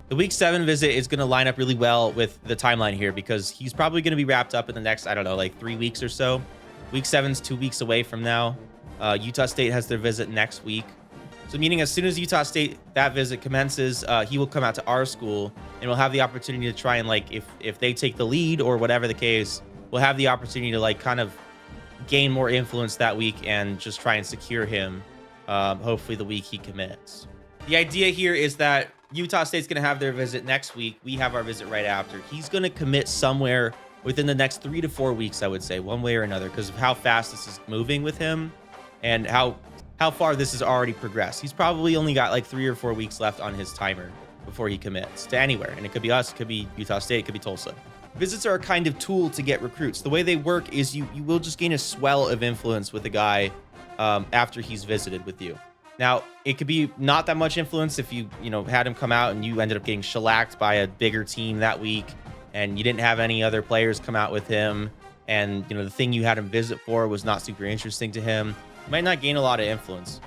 S1: The week 7 visit is going to line up really well with the timeline here because he's probably going to be wrapped up in the next, I don't know, like 3 weeks or so. Week 7's 2 weeks away from now. Utah State has their visit next week. So meaning as soon as Utah State, that visit commences, he will come out to our school and we'll have the opportunity to try and like, if they take the lead or whatever the case, we'll have the opportunity to like kind of gain more influence that week and just try and secure him, hopefully the week he commits. The idea here is that Utah State's going to have their visit next week. We have our visit right after. He's going to commit somewhere within the next 3 to 4 weeks, I would say, one way or another, because of how fast this is moving with him and how far this has already progressed. He's probably only got like 3 or 4 weeks left on his timer before he commits to anywhere. And it could be us, it could be Utah State, it could be Tulsa. Visits are a kind of tool to get recruits. The way they work is you will just gain a swell of influence with a guy after he's visited with you. Now, it could be not that much influence if you had him come out and you ended up getting shellacked by a bigger team that week and you didn't have any other players come out with him. And, the thing you had him visit for was not super interesting to him. You might not gain a lot of influence.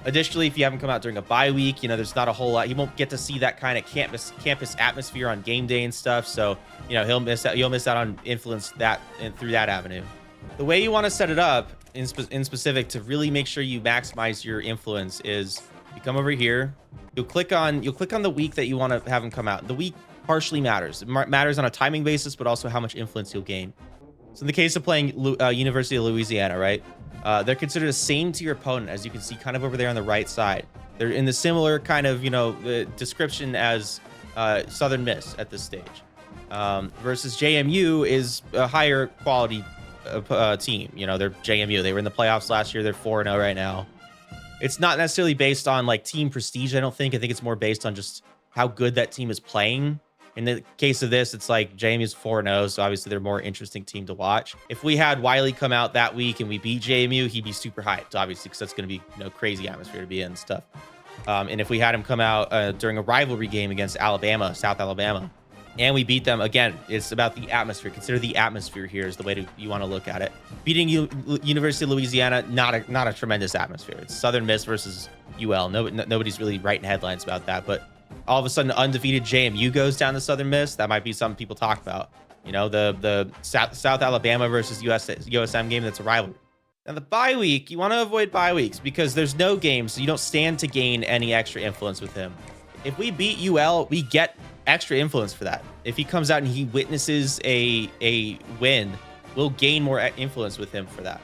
S1: Additionally, if you have him come out during a bye week, there's not a whole lot. He won't get to see that kind of campus atmosphere on game day and stuff. So, you'll miss out on influence through that avenue. The way you want to set it up in specific to really make sure you maximize your influence is you come over here, you'll click on the week that you want to have him come out. The week partially matters. It matters on a timing basis, but also how much influence you'll gain. So in the case of playing University of Louisiana, right? They're considered the same to your opponent, as you can see kind of over there on the right side. They're in the similar kind of, description as Southern Miss at this stage. Versus JMU is a higher quality team. They're JMU. They were in the playoffs last year. They're 4-0 right now. It's not necessarily based on like team prestige, I don't think. I think it's more based on just how good that team is playing. In the case of this, it's like JMU's 4-0, so obviously they're a more interesting team to watch. If we had Wiley come out that week and we beat JMU, he'd be super hyped, obviously, because that's going to be crazy atmosphere to be in and stuff. And if we had him come out during a rivalry game against Alabama, South Alabama, and we beat them, again, it's about the atmosphere. Consider the atmosphere here is the way you want to look at it. Beating University of Louisiana, not a tremendous atmosphere. It's Southern Miss versus UL. Nobody's really writing headlines about that, but all of a sudden undefeated JMU goes down to Southern Miss. That might be something people talk about. The South Alabama versus USM game, that's a rivalry. Now the bye week, you want to avoid bye weeks because there's no game, so you don't stand to gain any extra influence with him. If we beat UL, we get extra influence for that. If he comes out and he witnesses a win, we'll gain more influence with him for that.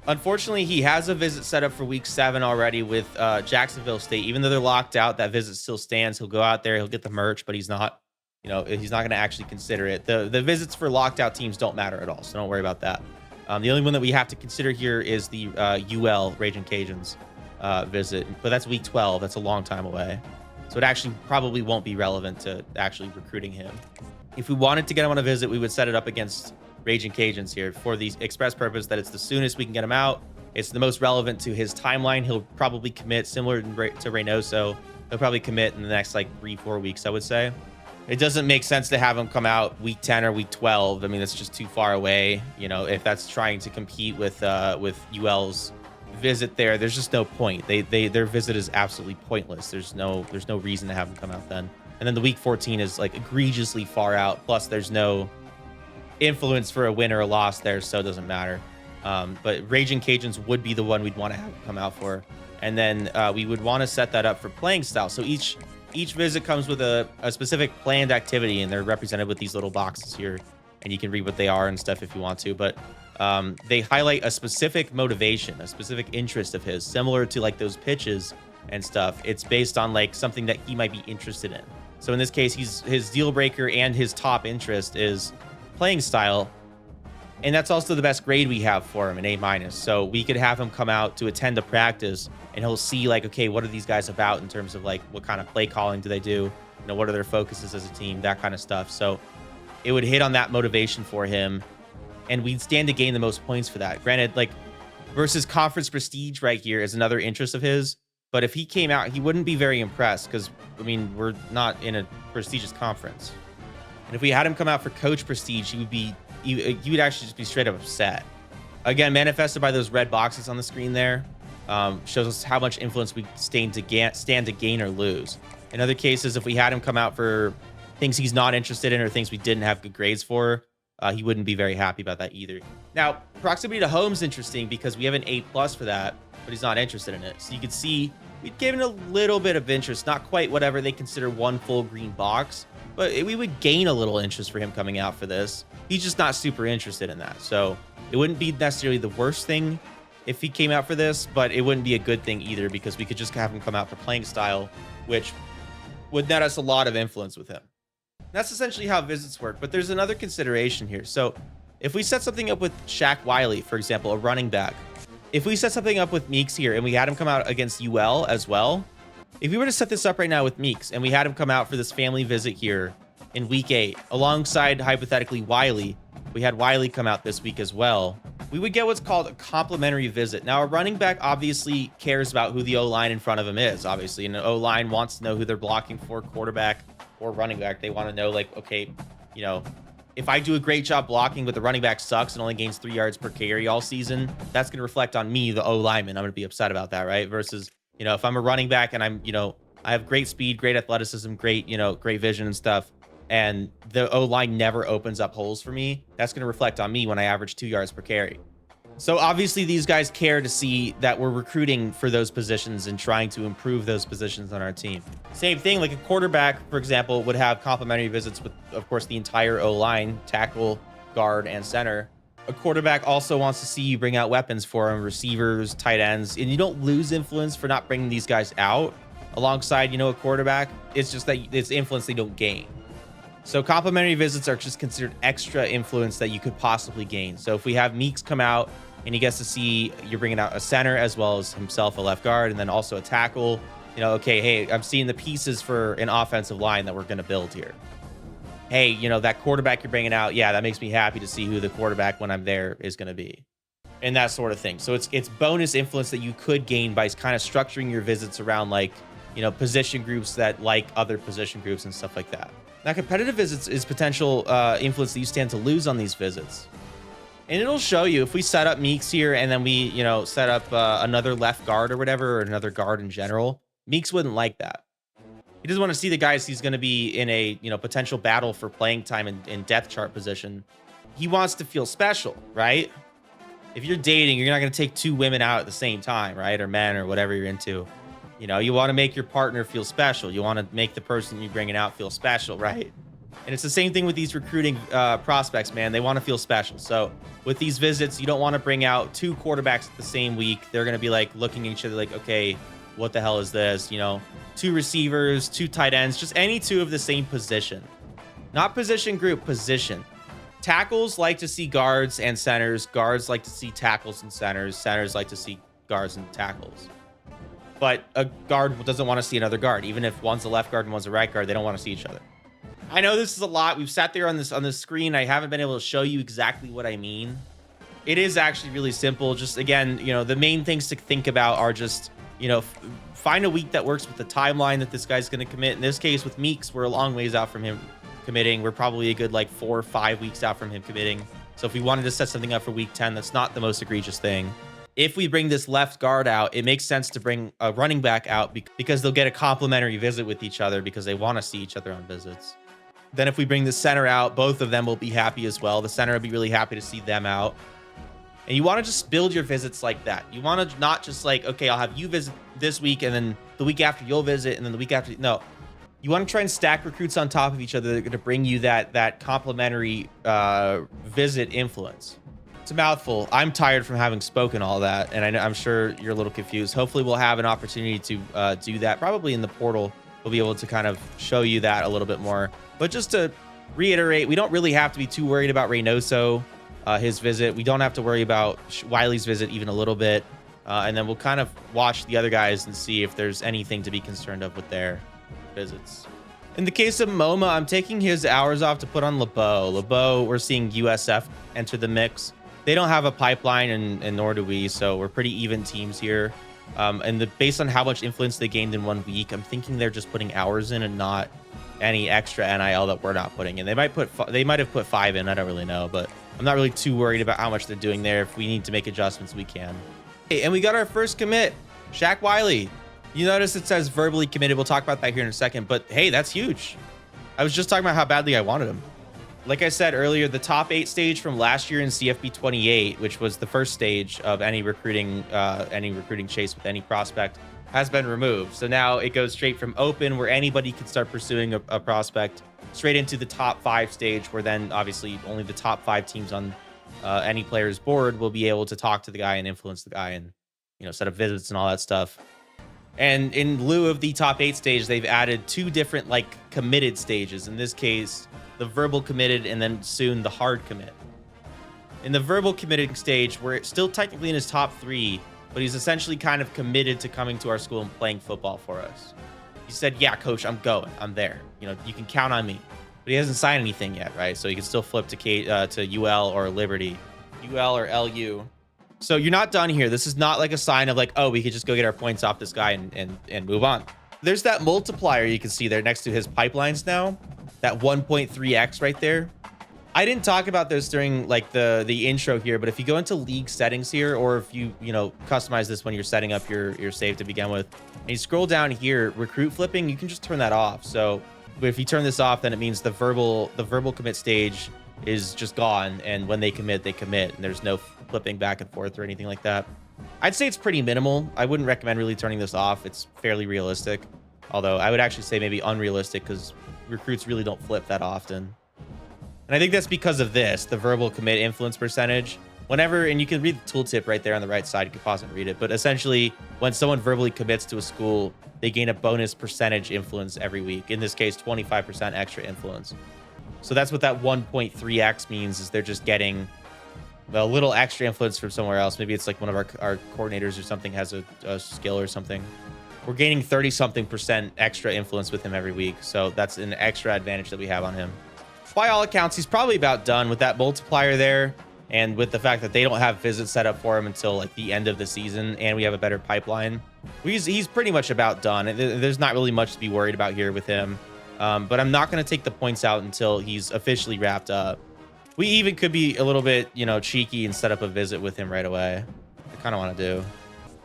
S1: Unfortunately, he has a visit set up for week 7 already with Jacksonville State. Even though they're locked out, that visit still stands. He'll go out there, he'll get the merch, but he's not, he's not going to actually consider it. The visits for locked out teams don't matter at all, so don't worry about that. The only one that we have to consider here is the UL Raging Cajuns visit, but that's week 12. That's a long time away. So it actually probably won't be relevant to actually recruiting him. If we wanted to get him on a visit, we would set it up against Raging Cajuns here for the express purpose that it's the soonest we can get him out. It's the most relevant to his timeline. He'll probably commit similar to Reynoso. He'll probably commit in the next like 3-4 weeks, I would say. It doesn't make sense to have him come out week 10 or week 12. I mean, that's just too far away. If that's trying to compete with UL's visit there's just no point. Their visit is absolutely pointless. There's no reason to have him come out then. And then the week 14 is like egregiously far out. Plus there's no influence for a win or a loss there, so it doesn't matter. But Raging Cajuns would be the one we'd want to have him come out for. And then we would want to set that up for playing style. So each visit comes with a specific planned activity, and they're represented with these little boxes here. And you can read what they are and stuff if you want to. But they highlight a specific motivation, a specific interest of his, similar to like those pitches and stuff. It's based on like something that he might be interested in. So in this case, his deal breaker and his top interest is playing style. And that's also the best grade we have for him, an A-. So we could have him come out to attend a practice and he'll see like, okay, what are these guys about in terms of like, what kind of play calling do they do? You know, what are their focuses as a team, that kind of stuff. So it would hit on that motivation for him. And we'd stand to gain the most points for that. Granted, like versus conference prestige right here is another interest of his. But if he came out, he wouldn't be very impressed because, I mean, we're not in a prestigious conference. And if we had him come out for coach prestige, he would actually just be straight up upset. Again, manifested by those red boxes on the screen there, shows us how much influence we stand to gain or lose. In other cases, if we had him come out for things he's not interested in or things we didn't have good grades for, he wouldn't be very happy about that either. Now, proximity to home's interesting because we have an A+ for that, but he's not interested in it. So you can see we'd given a little bit of interest, not quite whatever they consider one full green box, but we would gain a little interest for him coming out for this. He's just not super interested in that. So it wouldn't be necessarily the worst thing if he came out for this, but it wouldn't be a good thing either because we could just have him come out for playing style, which would net us a lot of influence with him. That's essentially how visits work, but there's another consideration here. So if we set something up with Shaq Wiley, for example, a running back, if we set something up with Meeks here and we had him come out against UL as well, if we were to set this up right now with Meeks and we had him come out for this family visit here in week 8, alongside hypothetically Wiley, we had Wiley come out this week as well, we would get what's called a complimentary visit. Now, a running back obviously cares about who the O-line in front of him is, obviously, and the O-line wants to know who they're blocking for, quarterback or running back. They want to know, like, okay, you know, if I do a great job blocking, but the running back sucks and only gains 3 yards per carry all season, that's going to reflect on me, the O-lineman. I'm going to be upset about that, right? Versus, you know, if I'm a running back and I'm, you know, I have great speed, great athleticism, great, you know, great vision and stuff, and the O-line never opens up holes for me, that's going to reflect on me when I average 2 yards per carry. So obviously these guys care to see that we're recruiting for those positions and trying to improve those positions on our team. Same thing, like a quarterback, for example, would have complimentary visits with, of course, the entire O-line, tackle, guard, and center. A quarterback also wants to see you bring out weapons for him, receivers, tight ends, and you don't lose influence for not bringing these guys out alongside, you know, a quarterback. It's just that it's influence they don't gain. So complimentary visits are just considered extra influence that you could possibly gain. So if we have Meeks come out and he gets to see you're bringing out a center as well as himself, a left guard, and then also a tackle, you know, okay, hey, I'm seeing the pieces for an offensive line that we're going to build here. Hey, you know, that quarterback you're bringing out, yeah, that makes me happy to see who the quarterback when I'm there is going to be, and that sort of thing. So it's bonus influence that you could gain by kind of structuring your visits around, like, you know, position groups that like other position groups and stuff like that. Now, competitive visits is potential influence that you stand to lose on these visits. And it'll show you if we set up Meeks here and then we, you know, set up another left guard or whatever, or another guard in general, Meeks wouldn't like that. He doesn't want to see the guys he's going to be in a, you know, potential battle for playing time in depth chart position. He wants to feel special, right? If you're dating, you're not going to take 2 women out at the same time, right? Or men or whatever you're into. You know, you want to make your partner feel special. You want to make the person you're bringing out feel special, right? And it's the same thing with these recruiting prospects, man. They want to feel special. So with these visits, you don't want to bring out 2 quarterbacks the same week. They're going to be like looking at each other like, okay, what the hell is this? You know, 2 receivers, 2 tight ends, just any 2 of the same position. Not position group, position. Tackles like to see guards and centers. Guards like to see tackles and centers. Centers like to see guards and tackles. But a guard doesn't want to see another guard. Even if one's a left guard and one's a right guard, they don't want to see each other. I know this is a lot. We've sat there on this screen. I haven't been able to show you exactly what I mean. It is actually really simple. Just, again, you know, the main things to think about are just, you know, find a week that works with the timeline that this guy's going to commit. In this case, with Meeks, we're a long ways out from him committing. We're probably a good, like, 4 or 5 weeks out from him committing. So if we wanted to set something up for week 10, that's not the most egregious thing. If we bring this left guard out, it makes sense to bring a running back out because they'll get a complimentary visit with each other because they want to see each other on visits. Then if we bring the center out, both of them will be happy as well. The center will be really happy to see them out. And you want to just build your visits like that. You want to not just like, okay, I'll have you visit this week and then the week after you'll visit and then the week after. No, you want to try and stack recruits on top of each other that are going to bring you that complimentary visit influence. It's a mouthful. I'm tired from having spoken all that, and I'm sure you're a little confused. Hopefully we'll have an opportunity to do that. Probably in the portal, we'll be able to kind of show you that a little bit more. But just to reiterate, we don't really have to be too worried about Reynoso, his visit. We don't have to worry about Wiley's visit even a little bit. And then we'll kind of watch the other guys and see if there's anything to be concerned of with their visits. In the case of MoMA, I'm taking his hours off to put on LeBeau. LeBeau, we're seeing USF enter the mix. They don't have a pipeline, and nor do we, so we're pretty even teams here. Based on how much influence they gained in 1 week, I'm thinking they're just putting hours in and not any extra NIL that we're not putting in. They might have put 5 in. I don't really know, but I'm not really too worried about how much they're doing there. If we need to make adjustments, we can. Hey, and we got our first commit, Shaq Wiley. You notice it says verbally committed. We'll talk about that here in a second, but hey, that's huge. I was just talking about how badly I wanted him. Like I said earlier, the top 8 stage from last year in CFB28, which was the first stage of any recruiting chase with any prospect, has been removed. So now it goes straight from open, where anybody can start pursuing a prospect, straight into the top 5 stage, where then obviously only the top 5 teams on any player's board will be able to talk to the guy and influence the guy and, you know, set up visits and all that stuff. And in lieu of the top 8 stage, they've added 2 different like committed stages. In this case, the verbal committed and then soon the hard commit. In the verbal committed stage, we're still technically in his top 3, but he's essentially kind of committed to coming to our school and playing football for us. He said, yeah, coach, I'm going. I'm there. You know, you can count on me. But he hasn't signed anything yet, right? So he can still flip to UL or Liberty. UL or LU. So you're not done here. This is not like a sign of like, oh, we could just go get our points off this guy and move on. There's that multiplier you can see there next to his pipelines now. That 1.3x right there. I didn't talk about this during like the intro here, but if you go into league settings here, or if you customize this when you're setting up your save to begin with, and you scroll down here, recruit flipping, you can just turn that off. So if you turn this off, then it means the verbal commit stage is just gone, and when they commit, and there's no flipping back and forth or anything like that. I'd say it's pretty minimal. I wouldn't recommend really turning this off. It's fairly realistic, although I would actually say maybe unrealistic, because recruits really don't flip that often. And I think that's because of this, the verbal commit influence percentage. Whenever, and you can read the tooltip right there on the right side, you can pause and read it, but essentially when someone verbally commits to a school, they gain a bonus percentage influence every week. In this case, 25% extra influence. So that's what that 1.3x means, is they're just getting a little extra influence from somewhere else. Maybe it's like one of our coordinators or something has a skill or something. We're gaining 30-something% extra influence with him every week. So that's an extra advantage that we have on him. By all accounts, he's probably about done with that multiplier there, and with the fact that they don't have visits set up for him until like the end of the season, and we have a better pipeline. He's pretty much about done. There's not really much to be worried about here with him. But I'm not going to take the points out until he's officially wrapped up. We even could be a little bit, cheeky and set up a visit with him right away. I kind of want to do.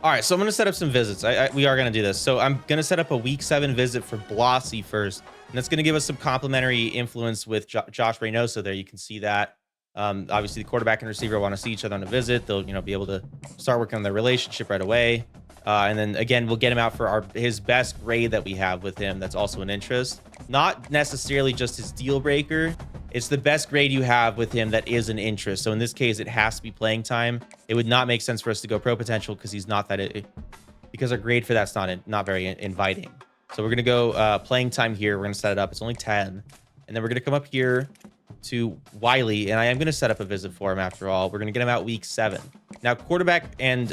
S1: All right, so I'm going to set up some visits. We are going to do this. So I'm going to set up a week 7 visit for Blossy first. And that's going to give us some complimentary influence with Josh Reynoso there. You can see that. Obviously, the quarterback and receiver want to see each other on a visit. They'll, be able to start working on their relationship right away. And then, again, we'll get him out for his best grade that we have with him. That's also an interest. Not necessarily just his deal breaker. It's the best grade you have with him that is an interest. So in this case, it has to be playing time. It would not make sense for us to go pro potential because he's not that, because our grade for that's not very inviting. So we're going to go playing time here. We're going to set it up. It's only 10. And then we're going to come up here to Wiley. And I am going to set up a visit for him after all. We're going to get him out week 7. Now, quarterback and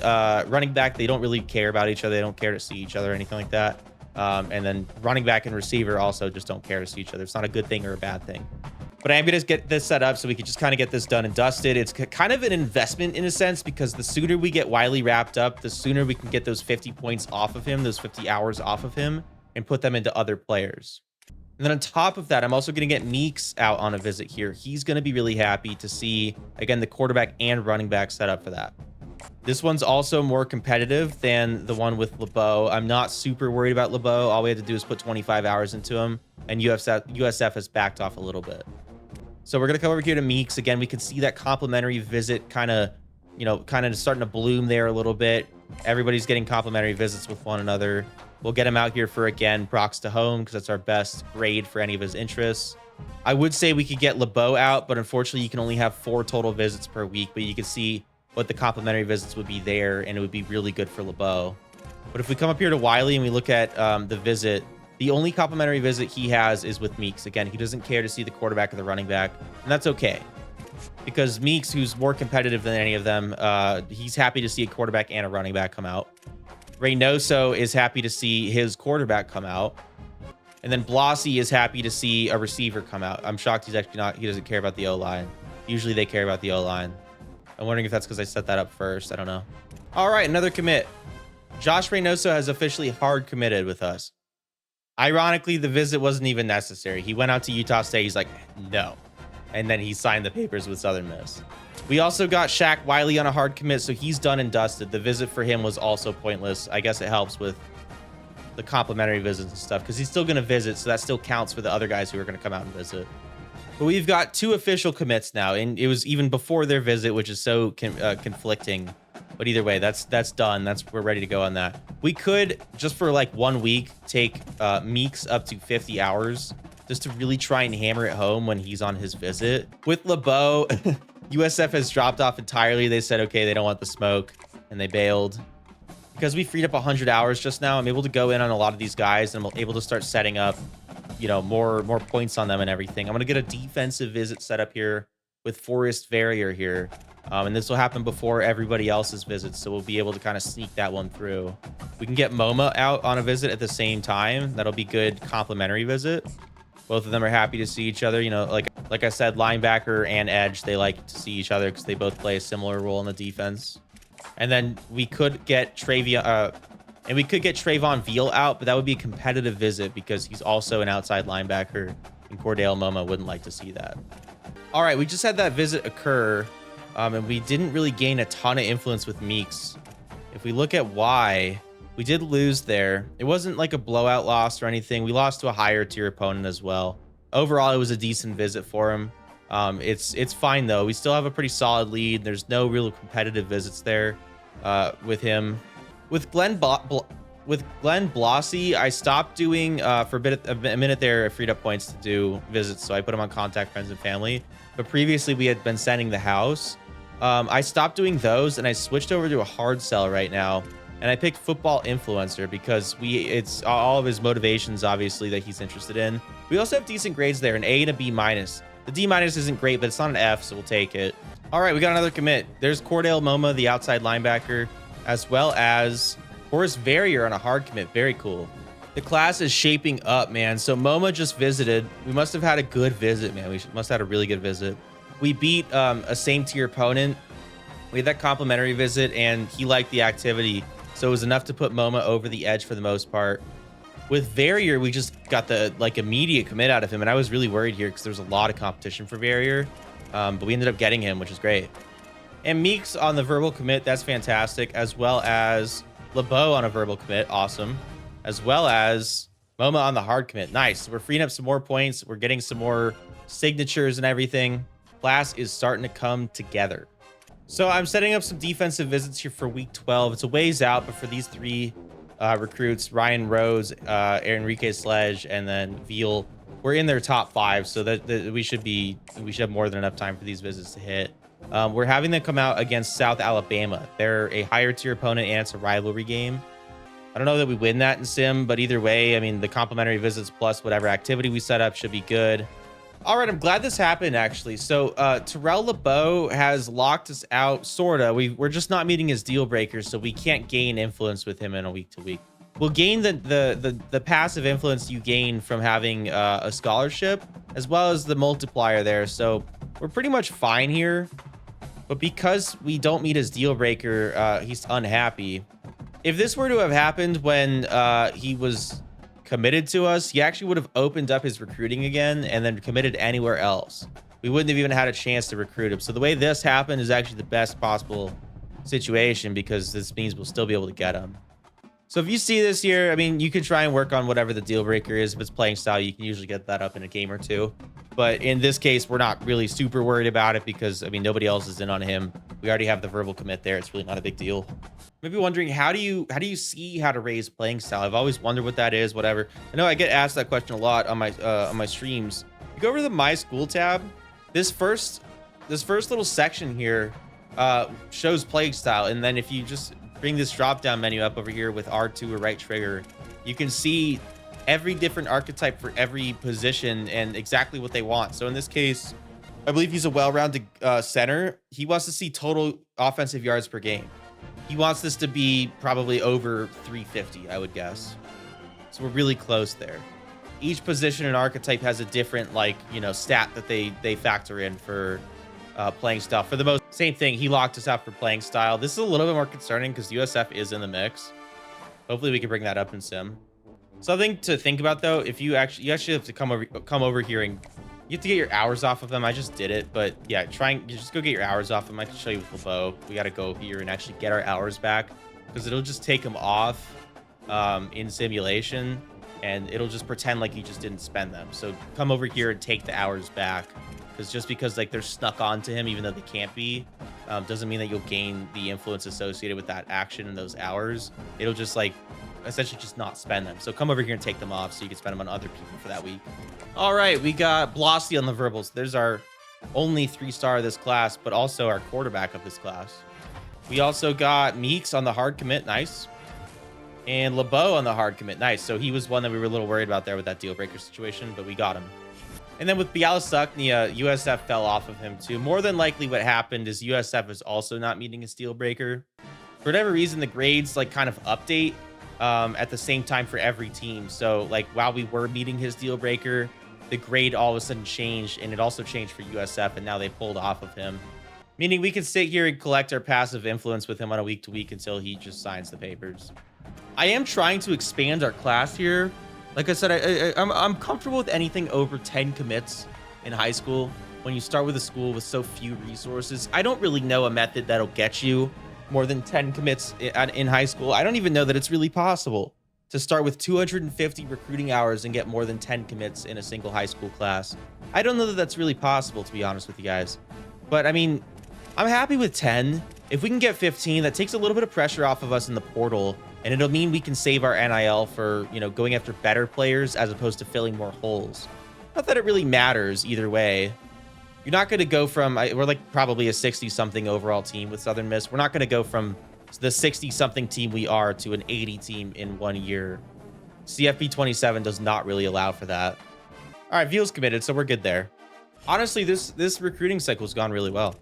S1: running back, they don't really care about each other. They don't care to see each other or anything like that. And then running back and receiver also just don't care to see each other. It's not a good thing or a bad thing. But I am going to get this set up so we can just kind of get this done and dusted. It's kind of an investment in a sense, because the sooner we get Wiley wrapped up, the sooner we can get those 50 points off of him, those 50 hours off of him, and put them into other players. And then on top of that, I'm also going to get Meeks out on a visit here. He's going to be really happy to see, again, the quarterback and running back set up for that. This one's also more competitive than the one with LeBeau. I'm not super worried about LeBeau. All we had to do is put 25 hours into him, and USF has backed off a little bit. So we're going to come over here to Meeks. Again, we can see that complimentary visit kind of starting to bloom there a little bit. Everybody's getting complimentary visits with one another. We'll get him out here for, again, procs to home, because that's our best grade for any of his interests. I would say we could get LeBeau out, but unfortunately you can only have 4 total visits per week, but you can see what the complimentary visits would be there, and it would be really good for LeBeau. But if we come up here to Wiley and we look at the visit, The only complimentary visit he has is with Meeks. Again, he doesn't care to see the quarterback or the running back, and that's okay. Because Meeks, who's more competitive than any of them, he's happy to see a quarterback and a running back come out. Reynoso is happy to see his quarterback come out. And then Blossy is happy to see a receiver come out. I'm shocked he's actually not, he doesn't care about the O-line. Usually they care about the O-line. I'm wondering if that's because I set that up first. I don't know. All right, another commit. Josh Reynoso has officially hard committed with us. Ironically, the visit wasn't even necessary. He went out to Utah State. He's like, no. And then he signed the papers with Southern Miss. We also got Shaq Wiley on a hard commit, so he's done and dusted. The visit for him was also pointless. I guess it helps with the complimentary visits and stuff because he's still going to visit, so that still counts for the other guys who are going to come out and visit. But we've got 2 official commits now, and it was even before their visit, which is so conflicting. But either way, that's done. We're ready to go on that. We could, just for like 1 week, take Meeks up to 50 hours just to really try and hammer it home when he's on his visit. With LeBeau, USF has dropped off entirely. They said, okay, they don't want the smoke, and they bailed. Because we freed up 100 hours just now, I'm able to go in on a lot of these guys, and I'm able to start setting up, you know, more points on them and everything. I'm going to get a defensive visit set up here with Forrest Verrier here. And this will happen before everybody else's visits, so we'll be able to kind of sneak that one through. We can get MoMA out on a visit at the same time. That'll be good complimentary visit. Both of them are happy to see each other. You know, like I said, linebacker and edge, they like to see each other because they both play a similar role in the defense. And then we could get Trayvon Veal out, but that would be a competitive visit because he's also an outside linebacker, and Cordell MoMA wouldn't like to see that. All right, we just had that visit occur. And we didn't really gain a ton of influence with Meeks. If we look at why, we did lose there. It wasn't like a blowout loss or anything. We lost to a higher tier opponent as well. Overall, it was a decent visit for him. It's fine though. We still have a pretty solid lead. There's no real competitive visits there with him. With Glenn Blossy, I stopped doing for a minute there. I freed up points to do visits, so I put him on contact friends and family. But previously, we had been sending the house. I stopped doing those, and I switched over to a hard sell right now. And I picked football influencer because it's all of his motivations, obviously, that he's interested in. We also have decent grades there, an A and a B minus. The D minus isn't great, but it's not an F, so we'll take it. All right, we got another commit. There's Cordell MoMA, the outside linebacker, as well as Forrest Verrier on a hard commit. Very cool. The class is shaping up, man. So MoMA just visited. We must have had a good visit, man. Must have had a really good visit. We beat a same tier opponent. We had that complimentary visit, and he liked the activity. So it was enough to put MoMA over the edge for the most part. With Verrier, we just got the immediate commit out of him, and I was really worried here because there's a lot of competition for Verrier. But we ended up getting him, which is great. And Meeks on the verbal commit, that's fantastic, as well as LeBeau on a verbal commit, awesome. As well as MoMA on the hard commit, nice. We're freeing up some more points. We're getting some more signatures and everything. Class is starting to come together. So I'm setting up some defensive visits here for week 12. It's a ways out, but for these 3 recruits, Ryan Rose, Enrique Sledge, and then Veal, we're in their top 5, so that we should have more than enough time for these visits to hit. We're having them come out against South Alabama. They're a higher tier opponent, and it's a rivalry game. I don't know that we win that in sim, but either way, I mean, the complimentary visits plus whatever activity we set up should be good. All right, I'm glad this happened, actually. So Terrell LeBeau has locked us out, sorta. We're just not meeting his deal breakers, so we can't gain influence with him in a week-to-week. We'll gain the passive influence you gain from having a scholarship, as well as the multiplier there. So we're pretty much fine here. But because we don't meet his deal breaker, he's unhappy. If this were to have happened when he was committed to us, he actually would have opened up his recruiting again and then committed anywhere else. We wouldn't have even had a chance to recruit him. So the way this happened is actually the best possible situation because this means we'll still be able to get him. So if you see this here, I mean, you could try and work on whatever the deal breaker is. If it's playing style, you can usually get that up in a game or 2. But in this case, we're not really super worried about it because, I mean, nobody else is in on him. We already have the verbal commit there. It's really not a big deal. Maybe wondering, how do you see how to raise playing style? I've always wondered what that is, whatever. I know I get asked that question a lot on my streams. You go over to the My School tab. This first little section here shows playing style. And then if you just bring this drop down menu up over here with R2 or right trigger, you can see every different archetype for every position and exactly what they want. So in this case, I believe he's a well-rounded center. He wants to see total offensive yards per game. He wants this to be probably over 350, I would guess. So we're really close there. Each position and archetype has a different, like, you know, stat that they factor in for playing style. For the most, same thing, he locked us out for playing style. This is a little bit more concerning because USF is in the mix. Hopefully we can bring that up in sim. Something to think about though, if you actually have to come over here and you have to get your hours off of them. I just did it, but yeah, just go get your hours off them. I can show you with LeBeau. We got to go here and actually get our hours back because it'll just take them off in simulation, and it'll just pretend like you just didn't spend them. So come over here and take the hours back, because just because like they're snuck onto him, even though they can't be, doesn't mean that you'll gain the influence associated with that action and those hours. It'll just like essentially just not spend them. So come over here and take them off so you can spend them on other people for that week. All right, we got Blossy on the verbals. There's our only 3-star of this class, but also our quarterback of this class. We also got Meeks on the hard commit. Nice. And LeBeau on the hard commit. Nice. So he was one that we were a little worried about there with that deal breaker situation, but we got him. And then with Bialasuknia, USF fell off of him too. More than likely what happened is USF is also not meeting his deal breaker. For whatever reason, the grades like kind of update at the same time for every team. So like while we were meeting his deal breaker, the grade all of a sudden changed, and it also changed for USF, and now they pulled off of him. Meaning we can sit here and collect our passive influence with him on a week-to-week until he just signs the papers. I am trying to expand our class here. Like I said, I'm comfortable with anything over 10 commits in high school. When you start with a school with so few resources, I don't really know a method that'll get you more than 10 commits in high school. I don't even know that it's really possible to start with 250 recruiting hours and get more than 10 commits in a single high school class. I don't know that that's really possible, to be honest with you guys. But I mean, I'm happy with 10. If we can get 15, that takes a little bit of pressure off of us in the portal, and it'll mean we can save our NIL for, you know, going after better players as opposed to filling more holes. Not that it really matters either way. You're not going to go from, we're like probably a 60-something overall team with Southern Miss. We're not going to go from the 60-something team we are to an 80 team in 1 year. CFB27 does not really allow for that. All right, Veal's committed, so we're good there. Honestly, this recruiting cycle has gone really well.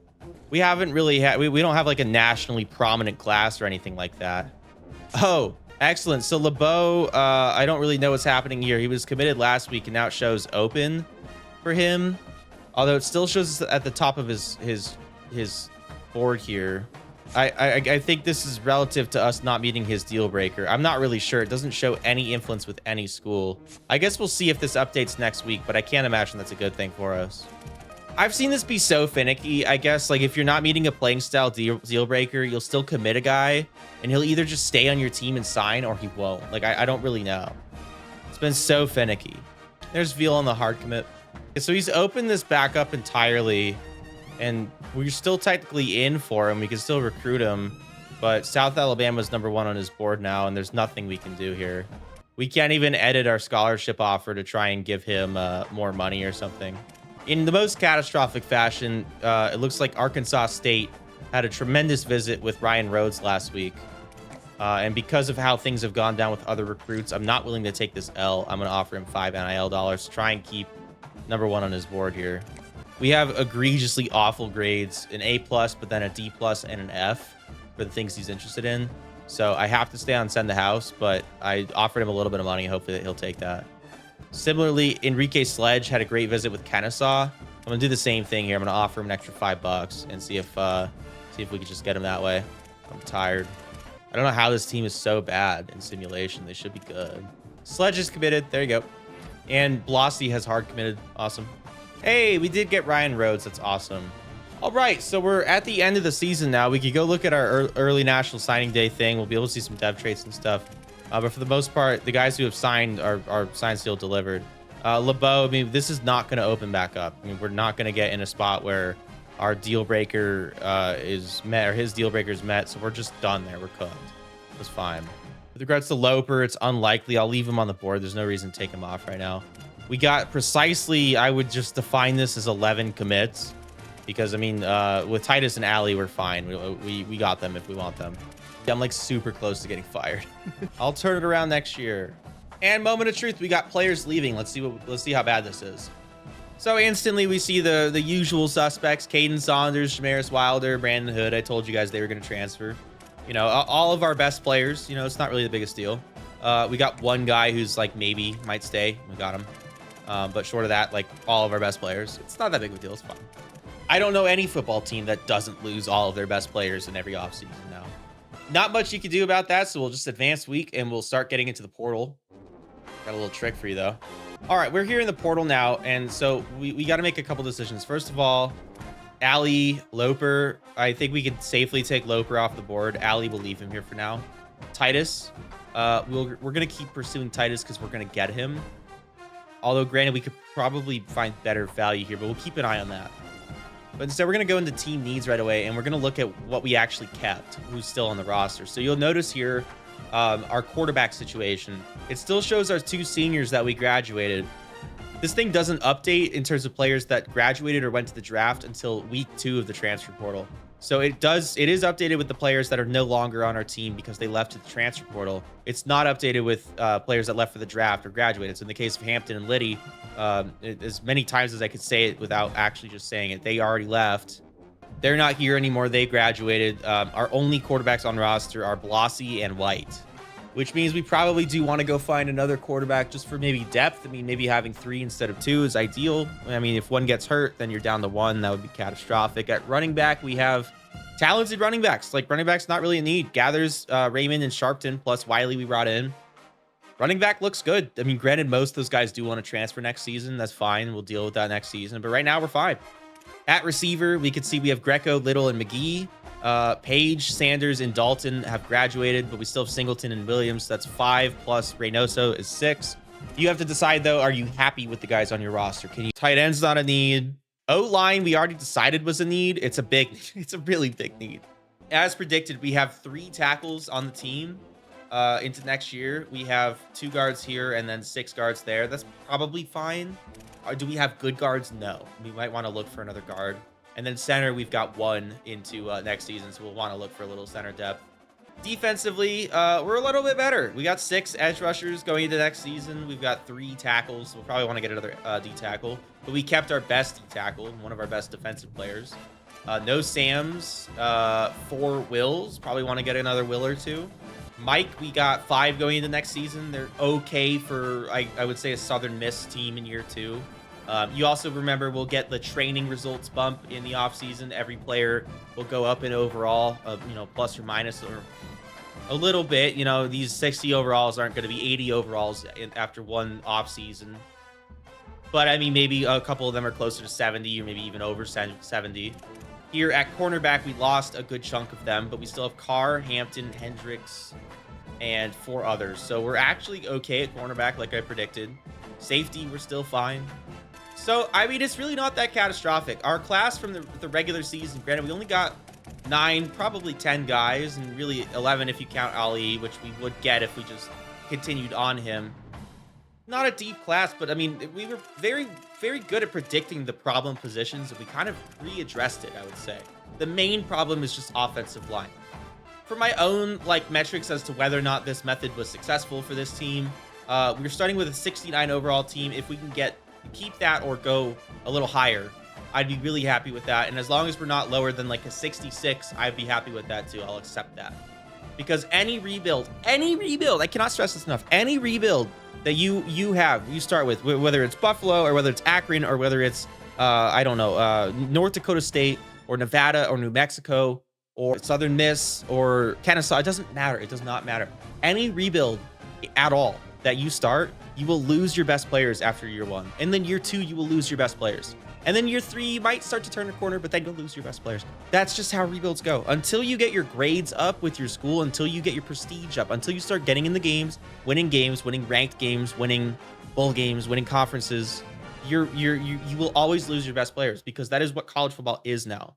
S1: We haven't really had, we don't have like a nationally prominent class or anything like that. Oh, excellent. So LeBeau, I don't really know what's happening here. He was committed last week, and now it shows open for him. Although it still shows at the top of his board here. I think this is relative to us not meeting his deal breaker. I'm not really sure. It doesn't show any influence with any school. I guess we'll see if this updates next week, but I can't imagine that's a good thing for us. I've seen this be so finicky. I guess like if you're not meeting a playing style deal breaker, you'll still commit a guy, and he'll either just stay on your team and sign, or he won't. Like I don't really know. It's been so finicky. There's Veal on the hard commit. So he's opened this back up entirely, and we're still technically in for him. We can still recruit him, but South Alabama's #1 on his board now, and there's nothing we can do here. We can't even edit our scholarship offer to try and give him more money or something. In the most catastrophic fashion, it looks like Arkansas State had a tremendous visit with Ryan Rhodes last week. And because of how things have gone down with other recruits, I'm not willing to take this L. I'm going to offer him $5 NIL to try and keep #1 on his board here. We have egregiously awful grades, an A+, but then a D+, and an F for the things he's interested in. So I have to stay on send the house, but I offered him a little bit of money. Hopefully that he'll take that. Similarly, Enrique Sledge had a great visit with Kennesaw. I'm going to do the same thing here. I'm going to offer him an extra $5 and see if we can just get him that way. I'm tired. I don't know how this team is so bad in simulation. They should be good. Sledge is committed. There you go. And Blossy has hard committed. Awesome. Hey, we did get Ryan Rhodes. That's awesome. All right, so we're at the end of the season now. We could go look at our early National Signing Day thing. We'll be able to see some dev traits and stuff. But for the most part, the guys who have signed are signed, still delivered. LeBeau, I mean, this is not going to open back up. I mean, we're not going to get in a spot where our deal breaker is met, or his deal breaker is met. So we're just done there. We're cooked. It was fine. With regards to Loper, it's unlikely. I'll leave him on the board. There's no reason to take him off right now. We got precisely, I would just define this as 11 commits. Because, I mean, with Titus and Allie, we're fine. We got them if we want them. I'm like super close to getting fired. I'll turn it around next year. And moment of truth, we got players leaving. Let's see how bad this is. So instantly we see the usual suspects: Caden Saunders, Jamaris Wilder, Brandon Hood. I told you guys they were going to transfer. You know, all of our best players. You know, it's not really the biggest deal. We got one guy who's like maybe might stay. We got him. But short of that, like all of our best players, it's not that big of a deal. It's fine. I don't know any football team that doesn't lose all of their best players in every offseason now. Not much you can do about that, so we'll just advance week and we'll start getting into the portal. Got a little trick for you though. All right, we're here in the portal now, and so we got to make a couple decisions. First of all, Ali, Loper. I think we could safely take Loper off the board. Ali, will leave him here for now. Titus, we're gonna keep pursuing Titus because we're gonna get him. Although, granted, we could probably find better value here, but we'll keep an eye on that. But instead, we're gonna go into team needs right away, and we're gonna look at what we actually kept, who's still on the roster. So you'll notice here, our quarterback situation. It still shows our 2 seniors that we graduated. This thing doesn't update in terms of players that graduated or went to the draft until week 2 of the transfer portal. So it is updated with the players that are no longer on our team because they left to the transfer portal. It's not updated with players that left for the draft or graduated. So in the case of Hampton and Liddy, as many times as I could say it without actually just saying it, they already left. They're not here anymore. They graduated. Our only quarterbacks on roster are Blossy and White, which means we probably do want to go find another quarterback just for maybe depth. I mean, maybe having 3 instead of 2 is ideal. I mean, if one gets hurt, then you're down to 1. That would be catastrophic. At running back, we have talented running backs. Like, running back's not really a need. Gathers, Raymond, and Sharpton, plus Wiley we brought in. Running back looks good. I mean, granted, most of those guys do want to transfer next season. That's fine. We'll deal with that next season. But right now, we're fine. At receiver, we can see we have Greco, Little, and McGee. Page, Sanders, and Dalton have graduated, but we still have Singleton and Williams. That's 5, plus Reynoso is 6. You have to decide, though, are you happy with the guys on your roster? Can you... Tight end's not a need. O-line, we already decided was a need. It's a really big need. As predicted, we have 3 tackles on the team into next year. We have 2 guards here and then 6 guards there. That's probably fine. Do we have good guards? No. We might want to look for another guard. And then center, we've got 1 into next season, so we'll want to look for a little center depth. Defensively, we're a little bit better. We got 6 edge rushers going into next season. We've got 3 tackles. We'll probably want to get another D tackle. But we kept our best D tackle, one of our best defensive players. No Sams, 4 Wills. Probably want to get another Will or 2. Mike, we got 5 going into next season. They're okay for, I would say, a Southern Miss team in year 2. You also remember we'll get the training results bump in the offseason. Every player will go up in overall, plus or minus or a little bit. You know, these 60 overalls aren't going to be 80 overalls after one offseason. But, I mean, maybe a couple of them are closer to 70 or maybe even over 70. Here at cornerback, we lost a good chunk of them, but we still have Carr, Hampton, Hendricks, and 4 others. So we're actually okay at cornerback like I predicted. Safety, we're still fine. So, I mean, it's really not that catastrophic. Our class from the regular season, granted, we only got 9, probably 10 guys, and really 11 if you count Ali, which we would get if we just continued on him. Not a deep class, but I mean, we were very, very good at predicting the problem positions, and we kind of readdressed it, I would say. The main problem is just offensive line. For my own metrics as to whether or not this method was successful for this team, we're starting with a 69 overall team. If we can keep that or go a little higher, I'd be really happy with that. And as long as we're not lower than like a 66, I'd be happy with that too. I'll accept that. Because any rebuild, I cannot stress this enough, any rebuild that you start with, whether it's Buffalo or whether it's Akron or whether it's, North Dakota State or Nevada or New Mexico or Southern Miss or Kennesaw, it doesn't matter. It does not matter. Any rebuild at all that you start, you will lose your best players after year 1. And then year 2, you will lose your best players. And then year 3, you might start to turn a corner, but then you'll lose your best players. That's just how rebuilds go. Until you get your grades up with your school, until you get your prestige up, until you start getting in the games, winning ranked games, winning bowl games, winning conferences, you will always lose your best players because that is what college football is now.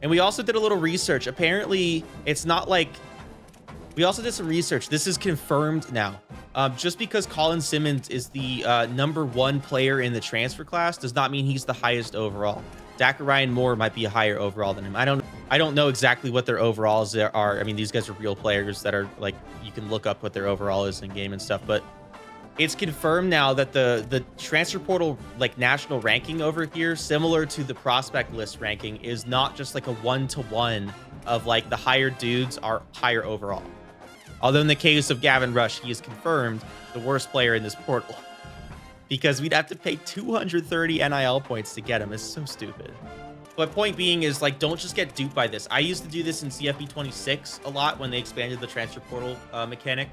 S1: And we also did a little research. Apparently, it's not like... We also did some research. This is confirmed now. Just because Colin Simmons is the #1 player in the transfer class does not mean he's the highest overall. Dak or Ryan Moore might be a higher overall than him. I don't know exactly what their overalls are. I mean, these guys are real players that are you can look up what their overall is in game and stuff. But It's confirmed now that the transfer portal like national ranking over here, similar to the prospect list ranking, is not just like a 1-to-1 of like the higher dudes are higher overall. Although in the case of Gavin Rush, he is confirmed the worst player in this portal because we'd have to pay 230 NIL points to get him. It's so stupid. But point being is like, don't just get duped by this. I used to do this in CFB26 a lot when they expanded the transfer portal mechanic,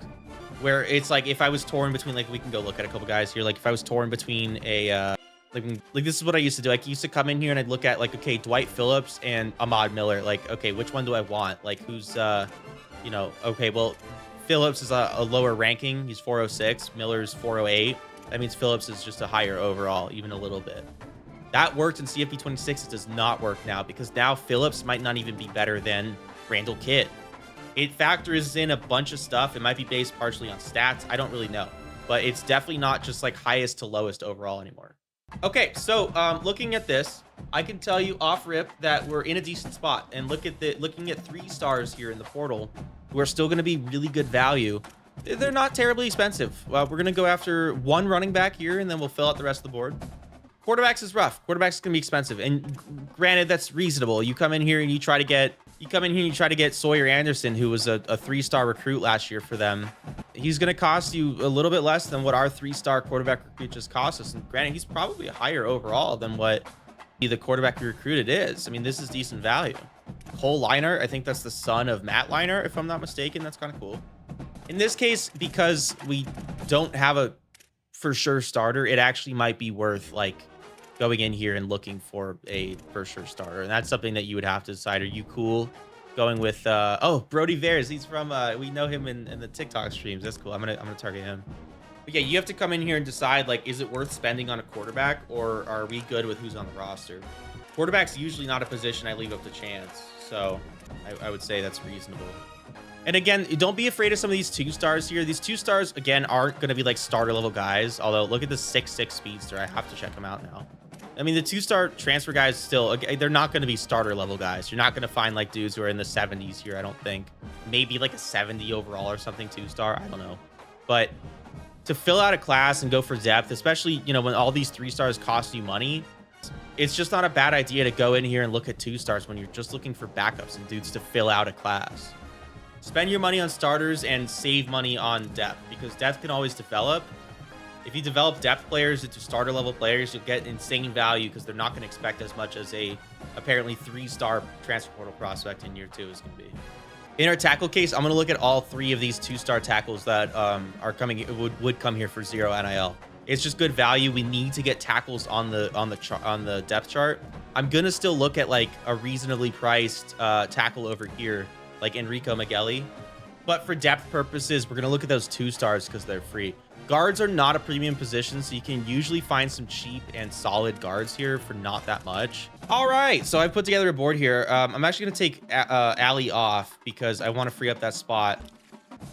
S1: where it's like if I was torn between, like, we can go look at a couple guys here. Like if I was torn between a like this is what I used to do. I used to come in here and I'd look at like, okay, Dwight Phillips and Ahmad Miller. Like, okay, which one do I want? Like who's you know, okay, well, Phillips is a lower ranking. He's 406. Miller's 408. That means Phillips is just a higher overall, even a little bit. That worked in CFB26. It does not work now because now Phillips might not even be better than Randall Kidd. It factors in a bunch of stuff. It might be based partially on stats. I don't really know, but it's definitely not just like highest to lowest overall anymore. Okay, so looking at this, I can tell you off rip that we're in a decent spot. And looking at 3 stars here in the portal, who are still going to be really good value. They're not terribly expensive. We're going to go after 1 running back here, and then we'll fill out the rest of the board. Quarterbacks is rough. Quarterbacks is going to be expensive, and granted, that's reasonable. You come in here and you try to get Sawyer Anderson, who was a 3-star recruit last year for them. He's going to cost you a little bit less than what our 3-star quarterback recruit just cost us. And granted, he's probably higher overall than what the quarterback we recruited is. I mean, this is decent value. Cole Liner, I think that's the son of Matt Liner, if I'm not mistaken. That's kind of cool. In this case, because we don't have a for sure starter, it actually might be worth like going in here and looking for a for sure starter. And that's something that you would have to decide. Are you cool going with oh, Brody Veres? He's from we know him in the TikTok streams. That's cool. I'm gonna target him. But yeah, you have to come in here and decide, like, is it worth spending on a quarterback, or are we good with who's on the roster? Quarterback's usually not a position I leave up to chance, so I would say that's reasonable. And again, don't be afraid of some of these 2-stars here. These 2-stars, again, aren't going to be like starter level guys, although look at the 6'6 speedster. I have to check him out now. I mean, the 2-star transfer guys still, they're not going to be starter level guys. You're not going to find like dudes who are in the 70s here, I don't think. Maybe like a 70 overall or something 2-star, I don't know. But to fill out a class and go for depth, especially, you know, when all these 3-stars cost you money, it's just not a bad idea to go in here and look at 2-stars when you're just looking for backups and dudes to fill out a class. Spend your money on starters and save money on depth, because depth can always develop. If you develop depth players into starter level players, you'll get insane value because they're not going to expect as much as a apparently 3-star transfer portal prospect in year 2 is going to be. In our tackle case, I'm going to look at all 3 of these 2-star tackles that are coming would come here for 0 NIL. It's just good value. We need to get tackles on the depth chart. I'm going to still look at like a reasonably priced tackle over here, like Enrico Migueli. But for depth purposes, we're going to look at those 2-stars because they're free. Guards are not a premium position, so you can usually find some cheap and solid guards here for not that much. All right, so I put together a board here. I'm actually going to take Ali off because I want to free up that spot.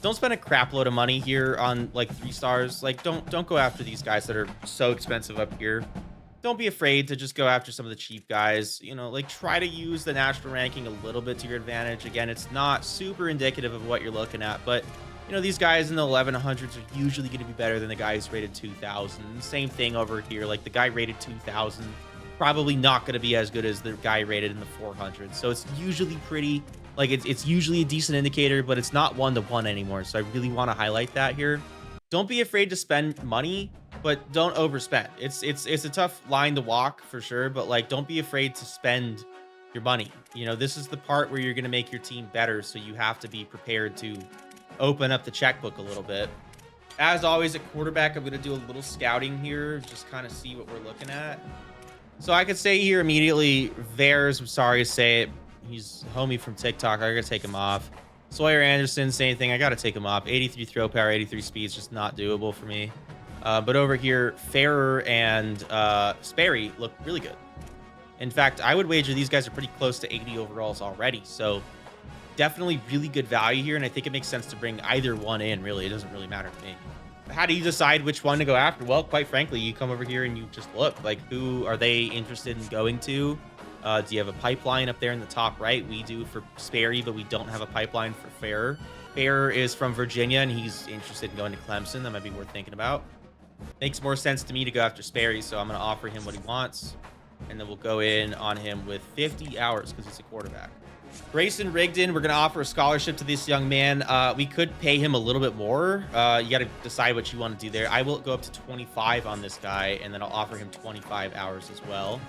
S1: Don't spend a crap load of money here on like 3-stars. Like, don't go after these guys that are so expensive up here. Don't be afraid to just go after some of the cheap guys. You know, like, try to use the national ranking a little bit to your advantage. Again, it's not super indicative of what you're looking at, but you know, these guys in the 1100s are usually going to be better than the guys rated 2000. Same thing over here. Like, the guy rated 2000 probably not going to be as good as the guy rated in the 400s. So it's usually pretty, like, it's usually a decent indicator, but it's not 1-to-1 anymore. So I really want to highlight that here. Don't be afraid to spend money, but don't overspend. It's a tough line to walk for sure, but like, don't be afraid to spend your money. You know, this is the part where you're going to make your team better. So you have to be prepared to open up the checkbook a little bit. As always, at quarterback, I'm going to do a little scouting here, just kind of see what we're looking at. So I could say here immediately, Veres, I'm sorry to say it, he's a homie from TikTok. I gotta take him off. Sawyer Anderson, same thing. I gotta take him off. 83 throw power, 83 speed is just not doable for me. But over here, Farrer and Sperry look really good. In fact, I would wager these guys are pretty close to 80 overalls already. So definitely really good value here, and I think it makes sense to bring either one in, really. It doesn't really matter to me. How do you decide which one to go after? Well, quite frankly, you come over here and you just look. Like, who are they interested in going to? Do you have a pipeline up there in the top right? We do for Sperry, but we don't have a pipeline for Farrer. Farrer is from Virginia, and he's interested in going to Clemson. That might be worth thinking about. Makes more sense to me to go after Sperry, so I'm going to offer him what he wants. And then we'll go in on him with 50 hours because he's a quarterback. Grayson Rigdon, we're going to offer a scholarship to this young man. We could pay him a little bit more. You got to decide what you want to do there. I will go up to 25 on this guy, and then I'll offer him 25 hours as well.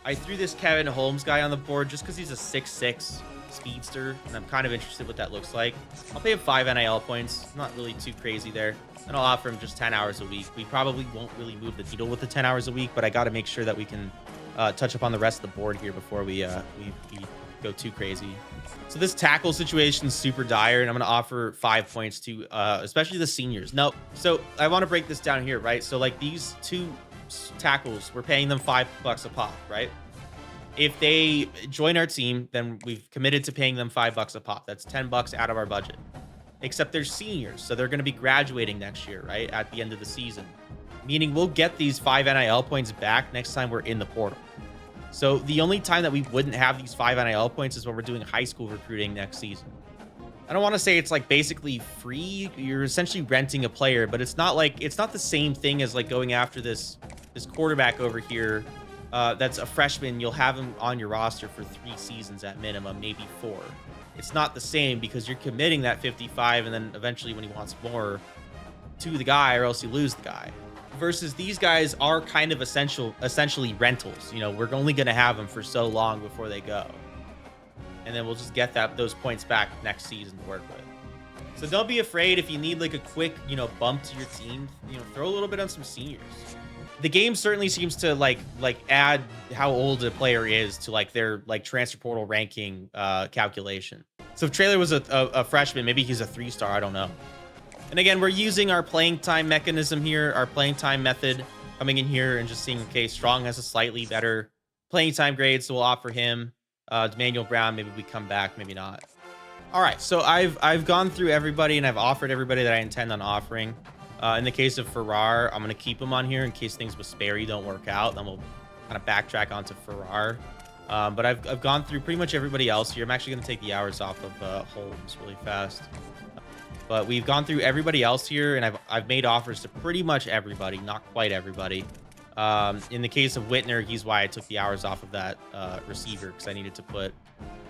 S1: I threw this Kevin Holmes guy on the board just because he's a 6'6" speedster, and I'm kind of interested what that looks like. I'll pay him 5 NIL points. Not really too crazy there. And I'll offer him just 10 hours a week. We probably won't really move the needle with the 10 hours a week, but I got to make sure that we can touch upon the rest of the board here before we go too crazy. So this tackle situation is super dire, and I'm going to offer 5 points to especially the seniors. No, so I want to break this down here, right? So like these 2 tackles, we're paying them $5 a pop, right? If they join our team, then we've committed to paying them $5 a pop. That's $10 out of our budget. Except they're seniors, so they're going to be graduating next year, right? At the end of the season. Meaning we'll get these 5 NIL points back next time we're in the portal. So the only time that we wouldn't have these 5 NIL points is when we're doing high school recruiting next season. I don't want to say it's like basically free. You're essentially renting a player, but it's not the same thing as like going after this quarterback over here. That's a freshman. You'll have him on your roster for 3 seasons at minimum, maybe 4. It's not the same because you're committing that 55, and then eventually when he wants more to the guy, or else you lose the guy. Versus these guys are kind of essentially rentals. You know, we're only going to have them for so long before they go. And then we'll just get those points back next season to work with. So don't be afraid if you need like a quick, bump to your team, throw a little bit on some seniors. The game certainly seems to like add how old a player is to like their like transfer portal ranking calculation. So if Traylor was a freshman, maybe he's a 3-star. I don't know. And again, we're using our playing time mechanism here, our playing time method, coming in here and just seeing, okay, Strong has a slightly better playing time grade, so we'll offer him. Emmanuel Brown, maybe we come back, maybe not. All right, so I've gone through everybody and I've offered everybody that I intend on offering. In the case of Farrar, I'm going to keep him on here in case things with Sperry don't work out. Then we'll kind of backtrack onto Farrar. But I've gone through pretty much everybody else here. I'm actually going to take the hours off of Holmes really fast. But we've gone through everybody else here, and I've made offers to pretty much everybody, not quite everybody. In the case of Whitner, he's why I took the hours off of that receiver, because I needed to put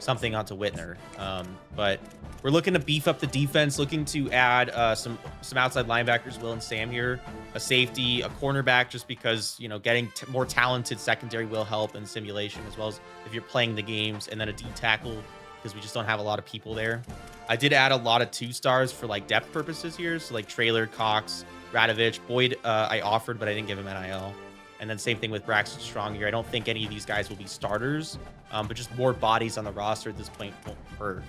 S1: something onto Whitner. But we're looking to beef up the defense, looking to add some outside linebackers, Will and Sam here, a safety, a cornerback, just because, getting more talented secondary will help in simulation, as well as if you're playing the games, and then a D tackle, because we just don't have a lot of people there. I did add a lot of 2-stars for like depth purposes here. So like Traylor, Cox, Radovich, Boyd, I offered, but I didn't give him NIL. And then same thing with Braxton Strong here. I don't think any of these guys will be starters, but just more bodies on the roster at this point won't hurt.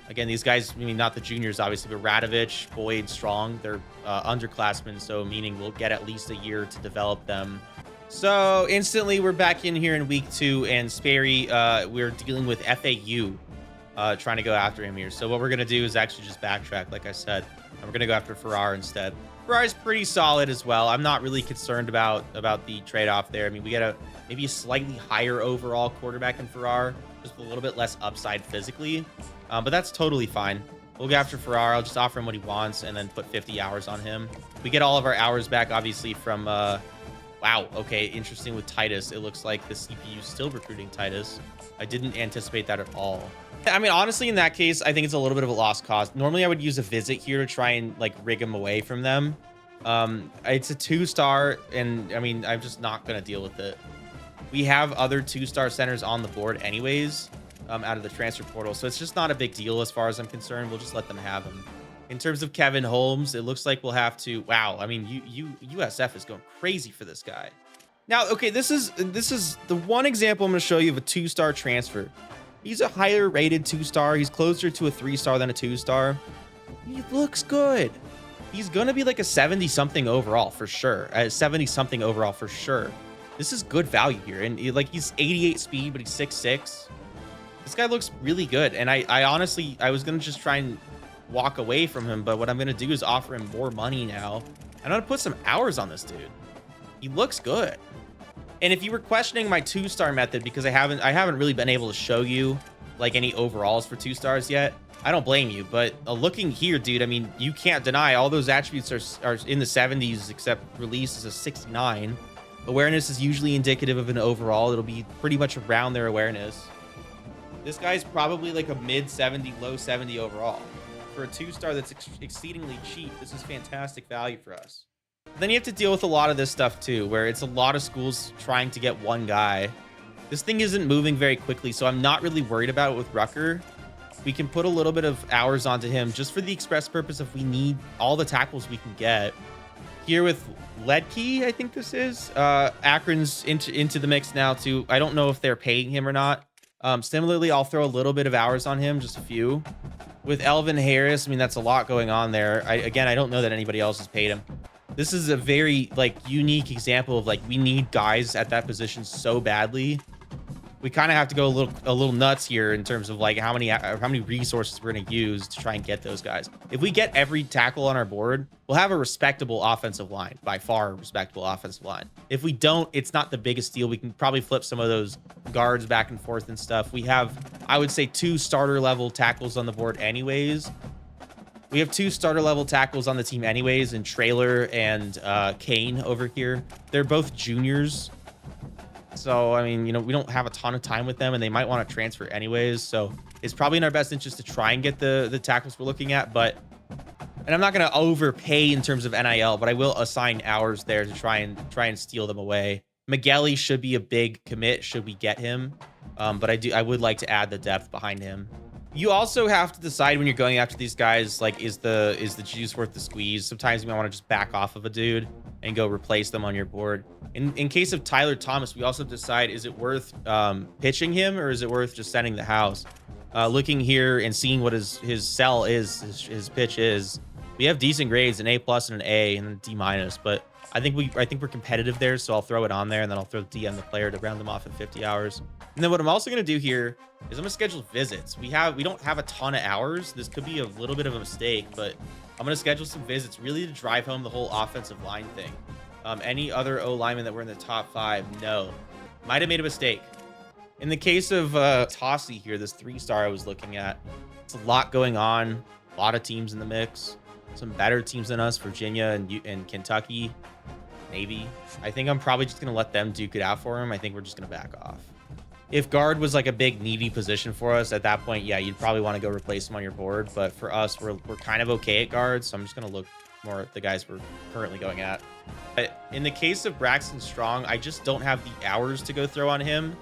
S1: Again, these guys, not the juniors, obviously, but Radovich, Boyd, Strong, they're underclassmen. So meaning we'll get at least a year to develop them. So instantly we're back in here in week 2, and Sperry, we're dealing with FAU. Trying to go after him here. So what we're going to do is actually just backtrack, like I said. And we're going to go after Farrar instead. Farrar's pretty solid as well. I'm not really concerned about the trade-off there. We get maybe a slightly higher overall quarterback in Farrar, just a little bit less upside physically. But that's totally fine. We'll go after Farrar. I'll just offer him what he wants and then put 50 hours on him. We get all of our hours back, obviously, from... wow, okay, interesting with Titus. It looks like the CPU is still recruiting Titus. I didn't anticipate that at all. Honestly, in that case, I think it's a little bit of a lost cause. Normally, I would use a visit here to try and like rig him away from them. It's a 2-star, and I'm just not going to deal with it. We have other 2-star centers on the board anyways, out of the transfer portal. So it's just not a big deal as far as I'm concerned. We'll just let them have him. In terms of Kevin Holmes, it looks like we'll have to... Wow, USF is going crazy for this guy. Now, okay, this is the one example I'm going to show you of a 2-star transfer. He's a higher rated 2-star. He's closer to a 3-star than a 2-star. He looks good. He's going to be like a 70-something overall for sure. A 70-something overall for sure. This is good value here. And he's 88 speed, but he's 6'6". This guy looks really good. And I honestly, I was going to just try and walk away from him, but what I'm going to do is offer him more money now. I'm going to put some hours on this dude. He looks good. And if you were questioning my 2-star method, because I haven't really been able to show you like any overalls for 2 stars yet, I don't blame you. But looking here, dude, I mean, you can't deny all those attributes are in the 70s, except release is a 69. Awareness is usually indicative of an overall. It'll be pretty much around their awareness. This guy's probably like a mid 70, low 70 overall. For a 2-star that's exceedingly cheap, this is fantastic value for us. Then you have to deal with a lot of this stuff too, where it's a lot of schools trying to get one guy. This thing isn't moving very quickly, so I'm not really worried about it with Rucker. We can put a little bit of hours onto him just for the express purpose of we need all the tackles we can get. Here with Ledkey, I think this is. Akron's into the mix now too. I don't know if they're paying him or not. Similarly, I'll throw a little bit of hours on him, just a few. With Elvin Harris, I mean, that's a lot going on there. Again, I don't know that anybody else has paid him. This is a very like unique example of like we need guys at that position so badly. We kind of have to go a little nuts here in terms of like how many resources we're going to use to try and get those guys. If we get every tackle on our board, we'll have a respectable offensive line, by far a respectable offensive line. If we don't, it's not the biggest deal. We can probably flip some of those guards back and forth and stuff. We have, I would say, 2 starter level tackles on the board anyways. We have 2 starter level tackles on the team anyways, in Trailer and Kane over here. They're both juniors. So, I mean, you know, we don't have a ton of time with them, and they might want to transfer anyways. So it's probably in our best interest to try and get the tackles we're looking at. But, and I'm not going to overpay in terms of NIL, but I will assign hours there to try and steal them away. Migueli should be a big commit should we get him. But I would like to add the depth behind him. You also have to decide when you're going after these guys, like, is the juice worth the squeeze? Sometimes you might want to just back off of a dude and go replace them on your board. In case of Tyler Thomas, we also decide, is it worth pitching him, or is it worth just sending the house? Looking here and seeing what his sell is, his pitch is, we have decent grades, an A+ and an A and a D-, but I think we're competitive there, so I'll throw it on there, and then I'll throw DM the player to round them off at 50 hours. And then what I'm also going to do here is I'm going to schedule visits. We don't have a ton of hours. This could be a little bit of a mistake, but I'm going to schedule some visits really to drive home the whole offensive line thing. Any other O linemen that were in the top 5? No. Might have made a mistake. In the case of Tossie here, this 3-star I was looking at, it's a lot going on. A lot of teams in the mix. Some better teams than us, Virginia and Kentucky, Navy. I think I'm probably just going to let them duke it out for him. I think we're just going to back off. If guard was like a big needy position for us at that point, yeah, you'd probably want to go replace him on your board. But for us, we're kind of okay at guard, so I'm just going to look more at the guys we're currently going at. But in the case of Braxton Strong, I just don't have the hours to go throw on him.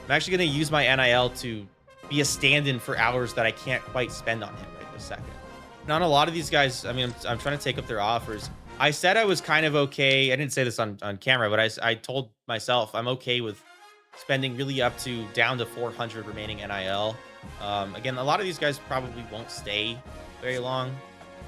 S1: I'm actually going to use my NIL to be a stand-in for hours that I can't quite spend on him right this second. And on a lot of these guys, I mean, I'm trying to take up their offers. I said I was kind of okay. I didn't say this on camera, but I told myself I'm okay with spending really up to down to 400 remaining NIL. Again, a lot of these guys probably won't stay very long.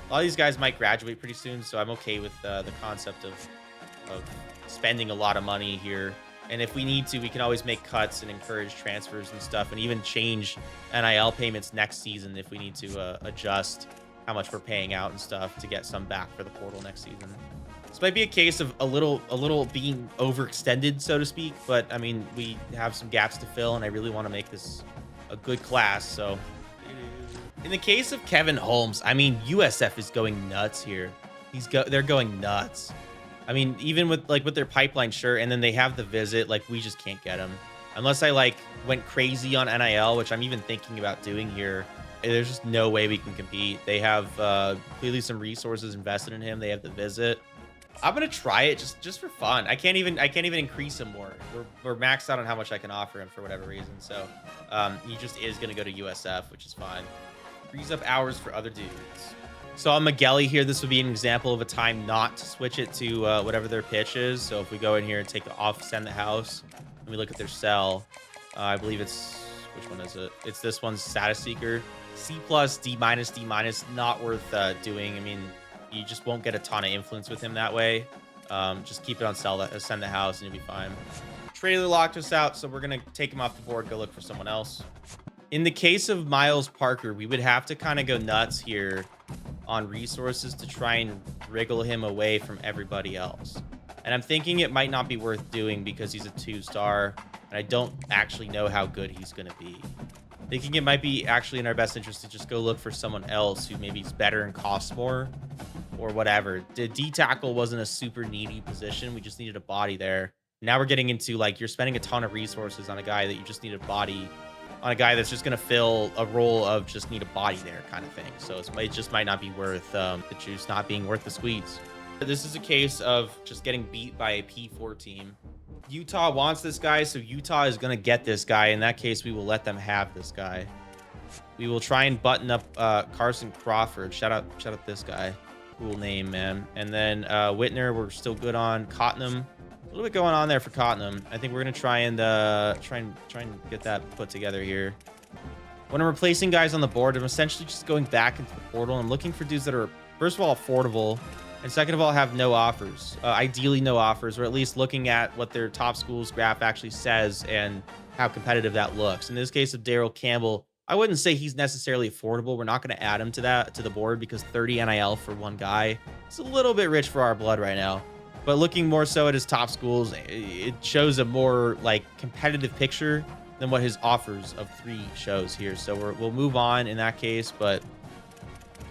S1: A lot of these guys might graduate pretty soon, so I'm okay with the concept of spending a lot of money here. And if we need to, we can always make cuts and encourage transfers and stuff, and even change NIL payments next season if we need to adjust how much we're paying out and stuff to get some back for the portal next season. This might be a case of a little being overextended, so to speak, but I mean, we have some gaps to fill, and I really want to make this a good class. So in the case of Kevin Holmes, I mean, USF is going nuts here. They're going nuts. I mean, even with their pipeline, sure, and then they have the visit, like, we just can't get them unless I like went crazy on NIL, which I'm even thinking about doing here. There's just no way we can compete. They have clearly some resources invested in him. They have the visit. I'm gonna try it just for fun. I can't even increase him more. We're maxed out on how much I can offer him for whatever reason. So he just is gonna go to USF, which is fine. Frees up hours for other dudes. So on Migueli here, this would be an example of a time not to switch it to whatever their pitch is. So if we go in here and take the off, send the house, and we look at their cell, I believe it's, which one is it? It's this one's Status Seeker. C+, D-, D-, not worth doing. I mean, you just won't get a ton of influence with him that way. Just keep it on send the house, and you'll be fine. Trailer locked us out, so we're going to take him off the board, go look for someone else. In the case of Miles Parker, we would have to kind of go nuts here on resources to try and wriggle him away from everybody else. And I'm thinking it might not be worth doing because he's a 2-star, and I don't actually know how good he's going to be. Thinking it might be actually in our best interest to just go look for someone else who maybe is better and costs more or whatever. The D tackle wasn't a super needy position. We just needed a body there. Now we're getting into like you're spending a ton of resources on a guy that you just need a body on a guy that's just going to fill a role of just need a body there kind of thing. So it just might not be worth the juice not being worth the squeeze. This is a case of just getting beat by a P4 team. Utah wants this guy, so Utah is going to get this guy. In that case, we will let them have this guy. We will try and button up Carson Crawford. Shout out this guy. Cool name, man. And then Whitner, we're still good on. Cottenham. A little bit going on there for Cottenham. I think we're going to try and get that put together here. When I'm replacing guys on the board, I'm essentially just going back into the portal. I'm looking for dudes that are, first of all, affordable. And second of all, have no offers, ideally no offers, or at least looking at what their top schools graph actually says and how competitive that looks. In this case of Daryl Campbell, I wouldn't say he's necessarily affordable. We're not going to add him to the board because 30 NIL for one guy, it's a little bit rich for our blood right now. But looking more so at his top schools, it shows a more like competitive picture than what his offers of 3 shows here. So we'll move on in that case, but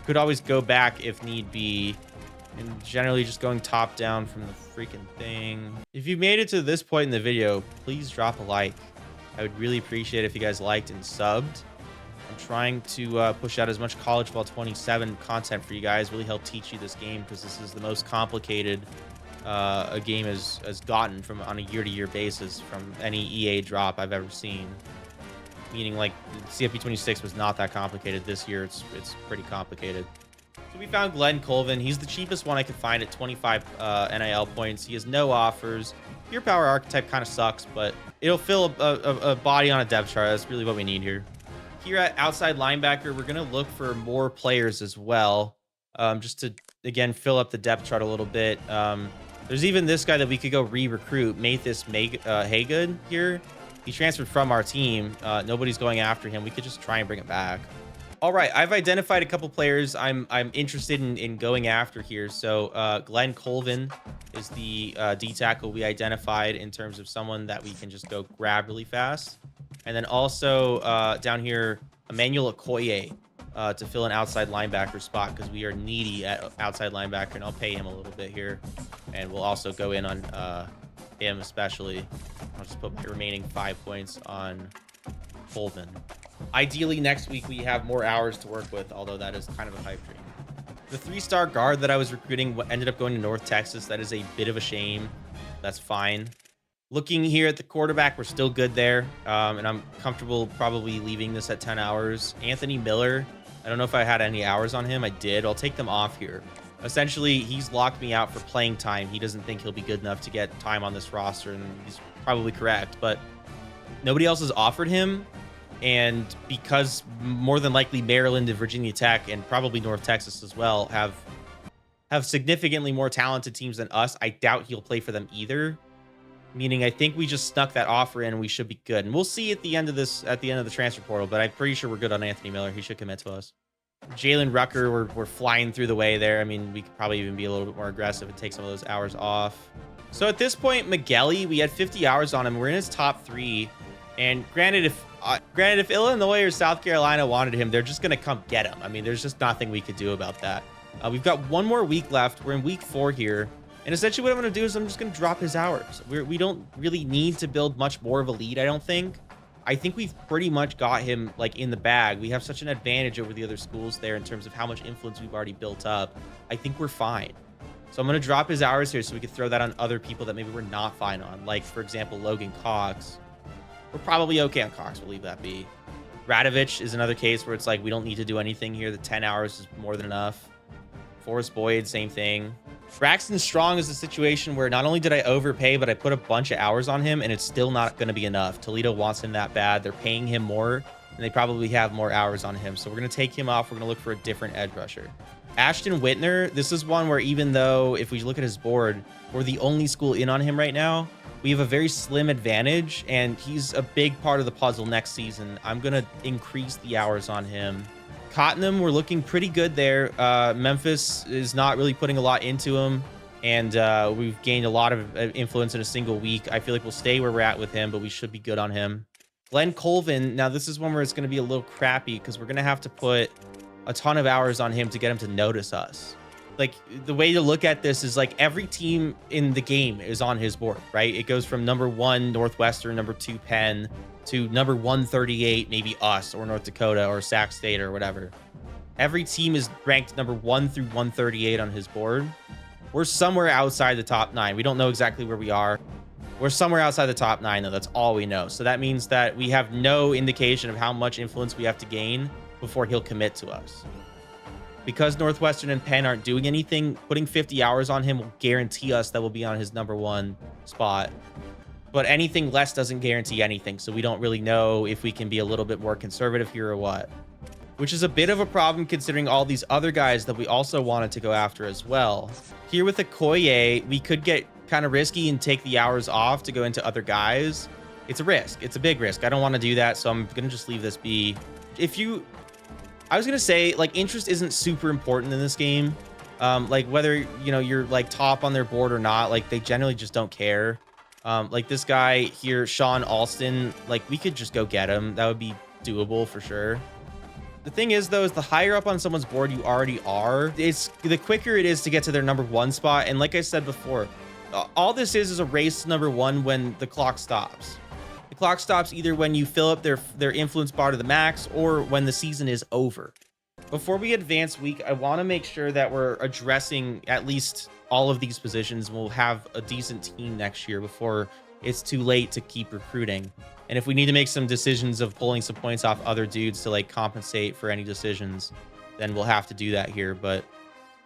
S1: could always go back if need be. And generally just going top down from the freaking thing. If you made it to this point in the video, please drop a like. I would really appreciate it if you guys liked and subbed. I'm trying to push out as much College Football 27 content for you guys, really help teach you this game because this is the most complicated a game has gotten from on a year-to-year basis from any EA drop I've ever seen. Meaning like CFB27 was not that complicated. This year it's pretty complicated. So we found Glenn Colvin. He's the cheapest one I could find at 25 NIL points. He has no offers. Pure Power Archetype kind of sucks, but it'll fill a body on a depth chart. That's really what we need here. Here at outside linebacker, we're going to look for more players as well, just to, again, fill up the depth chart a little bit. There's even this guy that we could go re-recruit, Mathis Haygood here. He transferred from our team. Nobody's going after him. We could just try and bring it back. All right, I've identified a couple players I'm interested in going after here. So Glenn Colvin is the D tackle we identified in terms of someone that we can just go grab really fast. And then also down here, Emmanuel Okoye to fill an outside linebacker spot because we are needy at outside linebacker, and I'll pay him a little bit here. And we'll also go in on him especially. I'll just put my remaining 5 points on Colvin. Ideally, next week we have more hours to work with, although that is kind of a pipe dream. The 3-star guard that I was recruiting ended up going to North Texas. That is a bit of a shame. That's fine. Looking here at the quarterback, we're still good there. And I'm comfortable probably leaving this at 10 hours. Anthony Miller, I don't know if I had any hours on him. I did. I'll take them off here. Essentially, he's locked me out for playing time. He doesn't think he'll be good enough to get time on this roster, and he's probably correct. But nobody else has offered him. And because more than likely Maryland and Virginia Tech and probably North Texas as well have significantly more talented teams than us, I doubt he'll play for them either. Meaning I think we just snuck that offer in and we should be good. And we'll see at the end of the transfer portal, but I'm pretty sure we're good on Anthony Miller. He should commit to us. Jalen Rucker, we're flying through the way there. I mean, we could probably even be a little bit more aggressive and take some of those hours off. So at this point, Migueli, we had 50 hours on him. We're in his top 3. And granted, if Illinois or South Carolina wanted him, they're just going to come get him. I mean, there's just nothing we could do about that. We've got 1 more week left. We're in week 4 here. And essentially what I'm going to do is I'm just going to drop his hours. We don't really need to build much more of a lead, I don't think. I think we've pretty much got him like in the bag. We have such an advantage over the other schools there in terms of how much influence we've already built up. I think we're fine. So I'm going to drop his hours here so we could throw that on other people that maybe we're not fine on. Like, for example, Logan Cox. We're probably okay on Cox. We'll leave that be. Radovich is another case where it's like we don't need to do anything here. The 10 hours is more than enough. Forrest Boyd, same thing. Braxton Strong is a situation where not only did I overpay, but I put a bunch of hours on him, and it's still not going to be enough. Toledo wants him that bad. They're paying him more, and they probably have more hours on him. So we're going to take him off. We're going to look for a different edge rusher. Ashton Whitner, this is one where even though if we look at his board, we're the only school in on him right now, we have a very slim advantage, and he's a big part of the puzzle next season. I'm going to increase the hours on him. Cottenham, we're looking pretty good there. Memphis is not really putting a lot into him, and we've gained a lot of influence in a single week. I feel like we'll stay where we're at with him, but we should be good on him. Glenn Colvin, now this is one where it's going to be a little crappy because we're going to have to put a ton of hours on him to get him to notice us. Like, the way to look at this is like every team in the game is on his board, right? It goes from number 1 Northwestern, number 2 Penn, to number 138, maybe us or North Dakota or Sac State or whatever. Every team is ranked number 1 through 138 on his board. We're somewhere outside the top 9. We don't know exactly where we are. We're somewhere outside the top 9, though. That's all we know. So that means that we have no indication of how much influence we have to gain before he'll commit to us. Because Northwestern and Penn aren't doing anything, putting 50 hours on him will guarantee us that we'll be on his number 1 spot. But anything less doesn't guarantee anything, so we don't really know if we can be a little bit more conservative here or what. Which is a bit of a problem considering all these other guys that we also wanted to go after as well. Here with Okoye, we could get kind of risky and take the hours off to go into other guys. It's a risk. It's a big risk. I don't want to do that, so I'm going to just leave this be. I was going to say, like, interest isn't super important in this game. Like, whether, you know, you're, like, top on their board or not, like, they generally just don't care. Like, this guy here, Sean Alston, like, we could just go get him. That would be doable for sure. The thing is, though, is the higher up on someone's board you already are, it's the quicker it is to get to their number 1 spot. And like I said before, all this is a race to number 1 when the clock stops. The clock stops either when you fill up their influence bar to the max or when the season is over. Before we advance week, I want to make sure that we're addressing at least all of these positions. We'll have a decent team next year before it's too late to keep recruiting. And if we need to make some decisions of pulling some points off other dudes to like compensate for any decisions, then we'll have to do that here. But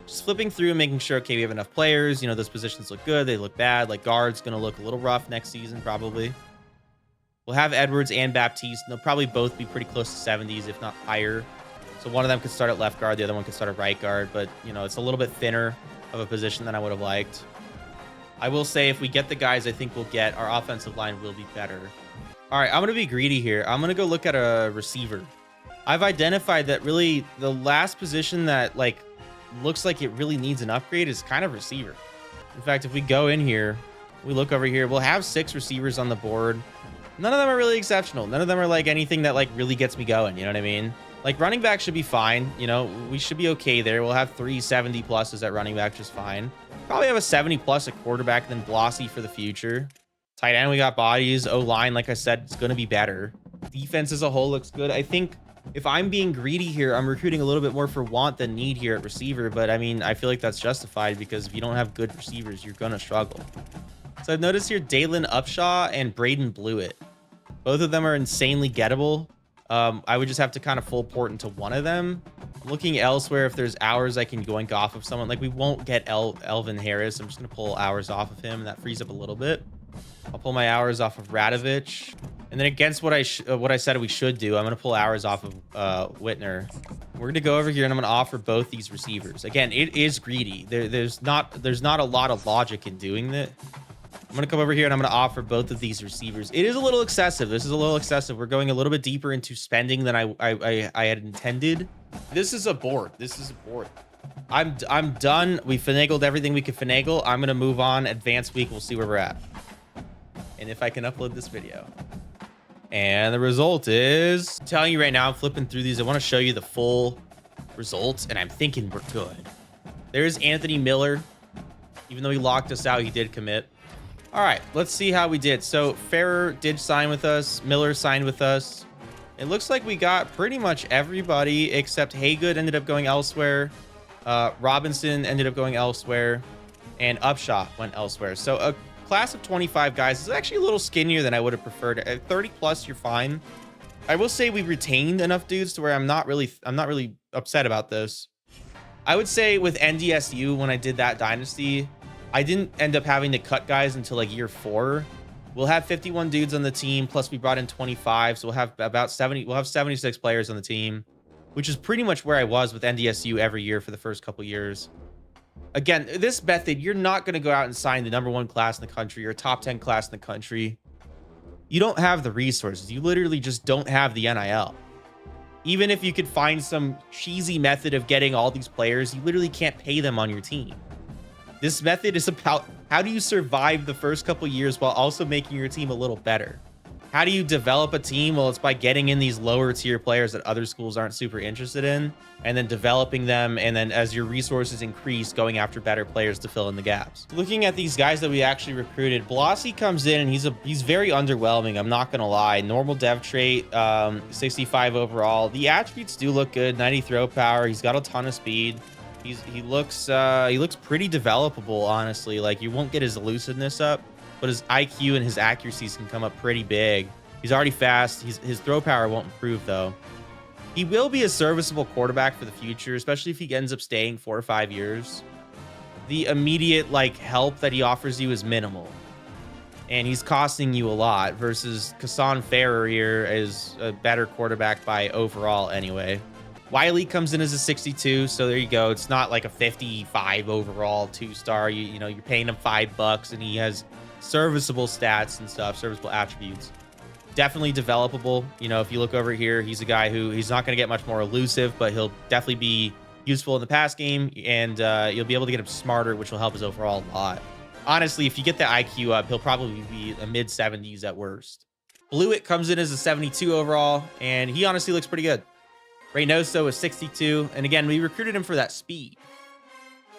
S1: just flipping through and making sure, okay, we have enough players. You know, those positions look good. They look bad. Like guard's going to look a little rough next season, probably. We'll have Edwards and Baptiste. They'll probably both be pretty close to 70s, if not higher. So one of them could start at left guard. The other one could start at right guard. But, you know, it's a little bit thinner of a position than I would have liked. I will say if we get the guys I think we'll get, our offensive line will be better. All right, I'm going to be greedy here. I'm going to go look at a receiver. I've identified that really the last position that like looks like it really needs an upgrade is kind of receiver. In fact, if we go in here, we look over here, we'll have 6 receivers on the board. None of them are really exceptional. None of them are like anything that like really gets me going. You know what I mean? Like running back should be fine. You know, we should be okay there. We'll have 3 70 pluses at running back, just fine. Probably have a 70 plus at quarterback, then Blossy for the future. Tight end, we got bodies. O-line, like I said, it's going to be better. Defense as a whole looks good. I think if I'm being greedy here, I'm recruiting a little bit more for want than need here at receiver. But I mean, I feel like that's justified because if you don't have good receivers, you're going to struggle. So I've noticed here Dalen Upshaw and Braden Blewett. Both of them are insanely gettable. I would just have to kind of full port into one of them. Looking elsewhere, if there's hours I can yoink off of someone. Like we won't get Elvin Harris. I'm just going to pull hours off of him. That frees up a little bit. I'll pull my hours off of Radovich. And then against what I said we should do, I'm going to pull hours off of Whitner. We're going to go over here and I'm going to offer both these receivers. Again, it is greedy. There's not a lot of logic in doing that. I'm going to come over here and I'm going to offer both of these receivers. It is a little excessive. This is a little excessive. We're going a little bit deeper into spending than I had intended. This is a board. This is a board. I'm done. We finagled everything we could finagle. I'm going to move on. Advanced week. We'll see where we're at. And if I can upload this video. And the result is, I'm telling you right now, I'm flipping through these. I want to show you the full results, and I'm thinking we're good. There's Anthony Miller. Even though he locked us out, he did commit. All right, let's see how we did. So Ferrer did sign with us. Miller signed with us. It looks like we got pretty much everybody except Haygood ended up going elsewhere. Robinson ended up going elsewhere. And Upshaw went elsewhere. So a class of 25 guys is actually a little skinnier than I would have preferred. At 30 plus, you're fine. I will say we retained enough dudes to where I'm not really upset about this. I would say with NDSU, when I did that dynasty, I didn't end up having to cut guys until like year 4. We'll have 51 dudes on the team, plus we brought in 25, so we'll have about 70. We'll have 76 players on the team, which is pretty much where I was with NDSU every year for the first couple years. Again, this method, you're not going to go out and sign the #1 class in the country or top 10 class in the country. You don't have the resources. You literally just don't have the NIL. Even if you could find some cheesy method of getting all these players, you literally can't pay them on your team. This method is about how do you survive the first couple years while also making your team a little better? How do you develop a team? Well, it's by getting in these lower tier players that other schools aren't super interested in, and then developing them. And then as your resources increase, going after better players to fill in the gaps. Looking at these guys that we actually recruited, Blasi comes in and he's very underwhelming. I'm not going to lie. Normal dev trait, 65 overall. The attributes do look good. 90 throw power. He's got a ton of speed. He looks pretty developable, honestly. Like, you won't get his elusiveness up, but his IQ and his accuracies can come up pretty big. He's already fast. His throw power won't improve, though. He will be a serviceable quarterback for the future, especially if he ends up staying 4 or 5 years. The immediate, like, help that he offers you is minimal. And he's costing you a lot, versus Kassan Ferrer here is a better quarterback by overall anyway. Wiley comes in as a 62, so there you go. It's not like a 55 overall 2-star. You know, you're paying him $5 and he has serviceable stats and stuff, serviceable attributes. Definitely developable. You know, if you look over here, he's a guy who he's not going to get much more elusive, but he'll definitely be useful in the pass game, and you'll be able to get him smarter, which will help his overall a lot. Honestly, if you get the IQ up, he'll probably be a mid-70s at worst. Blewett comes in as a 72 overall, and he honestly looks pretty good. Reynoso is 62, and again, we recruited him for that speed.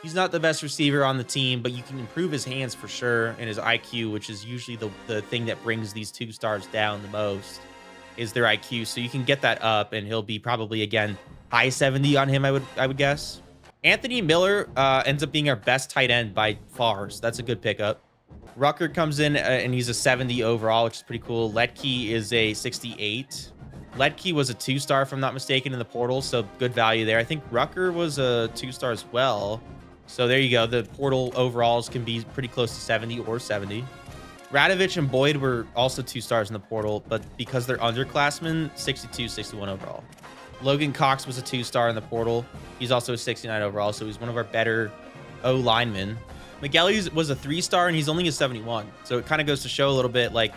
S1: He's not the best receiver on the team, but you can improve his hands for sure, and his IQ, which is usually the thing that brings these 2-stars down the most, is their IQ. So you can get that up, and he'll be probably, again, high 70 on him, I would guess. Anthony Miller ends up being our best tight end by far, so that's a good pickup. Rucker comes in, and he's a 70 overall, which is pretty cool. Letke is a 68. Letke was a 2-star, if I'm not mistaken, in the portal, so good value there. I think Rucker was a 2-star as well. So there you go. The portal overalls can be pretty close to 70 or 70. Radovich and Boyd were also 2-stars in the portal, but because they're underclassmen, 62, 61 overall. Logan Cox was a 2-star in the portal. He's also a 69 overall, so he's one of our better O linemen. Miguel was a 3-star, and he's only a 71. So it kind of goes to show a little bit, like,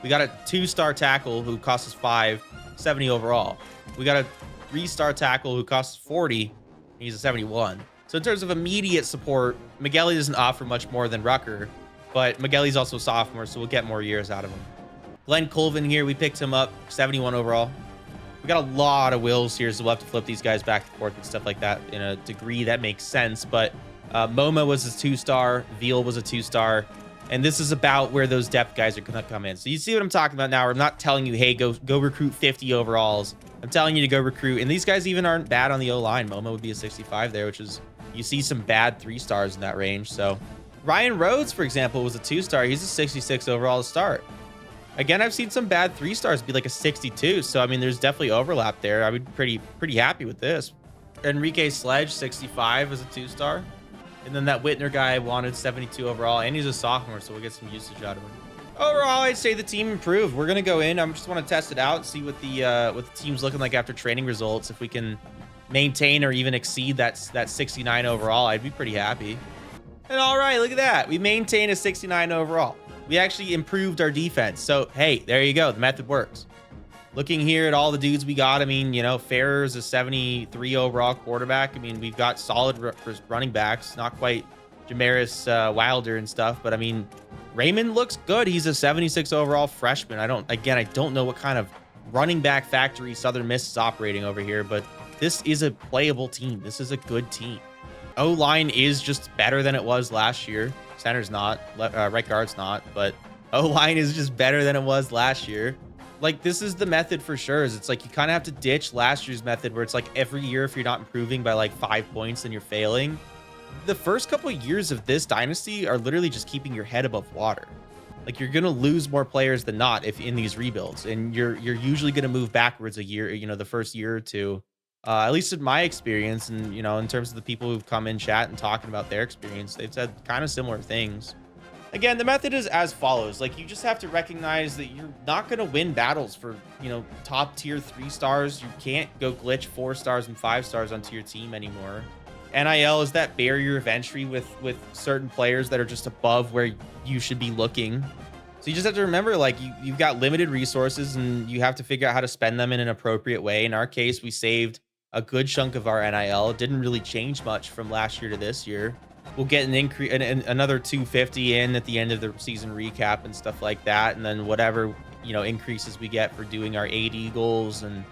S1: we got a 2-star tackle who costs us 5, 70 overall. We got a 3-star tackle who costs 40, and he's a 71. So in terms of immediate support, Miguel doesn't offer much more than Rucker, but Miguel's also a sophomore, so we'll get more years out of him. Glenn Colvin here, we picked him up, 71 overall. We got a lot of wills here, so we'll have to flip these guys back and forth and stuff like that in a degree that makes sense. But MoMA was a 2-star, Veal was a 2-star, and this is about where those depth guys are going to come in. So you see what I'm talking about now. I'm not telling you, hey, go recruit 50 overalls. I'm telling you to go recruit, and these guys even aren't bad on the O-line. MoMA would be a 65 there, which is, you see some bad 3-stars in that range. So Ryan Rhodes, for example, was a 2-star. He's a 66 overall to start. Again, I've seen some bad 3-stars be like a 62. So, I mean, there's definitely overlap there. I would be pretty happy with this. Enrique Sledge, 65 as a 2-star. And then that Whitner guy wanted 72 overall, and he's a sophomore, so we'll get some usage out of him. Overall, I'd say the team improved. We're going to go in. I just want to test it out, see what the team's looking like after training results. If we can maintain or even exceed that 69 overall, I'd be pretty happy. And all right, look at that. We maintained a 69 overall. We actually improved our defense. So, hey, there you go. The method works. Looking here at all the dudes we got, I mean, you know, Ferrer's a 73 overall quarterback. I mean, we've got solid running backs. Not quite Jamaris Wilder and stuff, but I mean, Raymond looks good. He's a 76 overall freshman. I don't know what kind of running back factory Southern Miss is operating over here, but this is a playable team. This is a good team. O-line is just better than it was last year. Center's not, right guard's not, but O-line is just better than it was last year. Like, this is the method for sure. It's like you kind of have to ditch last year's method where it's like every year if you're not improving by like 5 points, then you're failing. The first couple of years of this dynasty are literally just keeping your head above water. Like, you're going to lose more players than not if in these rebuilds, and you're usually going to move backwards a year, you know, the first year or two. At least in my experience, and, you know, in terms of the people who've come in chat and talking about their experience, they've said kind of similar things. Again, the method is as follows. Like, you just have to recognize that you're not going to win battles for, you know, top tier 3-stars. You can't go glitch 4-stars and 5-stars onto your team anymore. NIL is that barrier of entry with certain players that are just above where you should be looking. So you just have to remember, like, you've got limited resources and you have to figure out how to spend them in an appropriate way. In our case, we saved a good chunk of our NIL. It didn't really change much from last year to this year. we'll get an increase, another 250 in at the end of the season recap and stuff like that. And then whatever, increases we get for doing our AD goals and,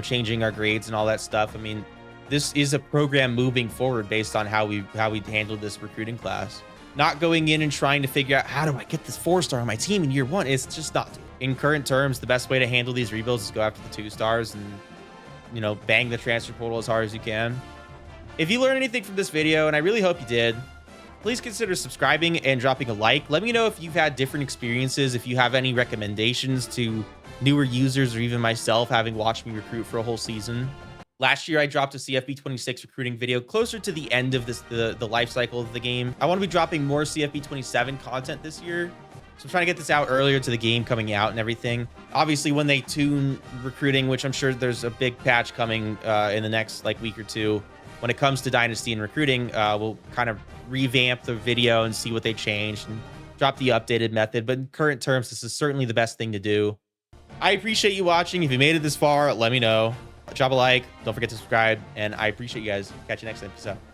S1: changing our grades and all that stuff. I mean, this is a program moving forward based on how we handled this recruiting class. Not going in and trying to figure out, how do I get this 4-star on my team in year one? It's just not. In current terms, the best way to handle these rebuilds is go after the 2-stars and, bang the transfer portal as hard as you can. If you learned anything from this video, and I really hope you did, please consider subscribing and dropping a like. Let me know if you've had different experiences, if you have any recommendations to newer users or even myself having watched me recruit for a whole season. Last year, I dropped a CFB26 recruiting video closer to the end of the life cycle of the game. I want to be dropping more CFB27 content this year. So I'm trying to get this out earlier to the game coming out and everything. Obviously, when they tune recruiting, which I'm sure there's a big patch coming in the next week or two, when it comes to Dynasty and recruiting, we'll kind of revamp the video and see what they changed and drop the updated method. But in current terms, this is certainly the best thing to do. I appreciate you watching. If you made it this far, let me know. Drop a like. Don't forget to subscribe. And I appreciate you guys. Catch you next time. Peace out.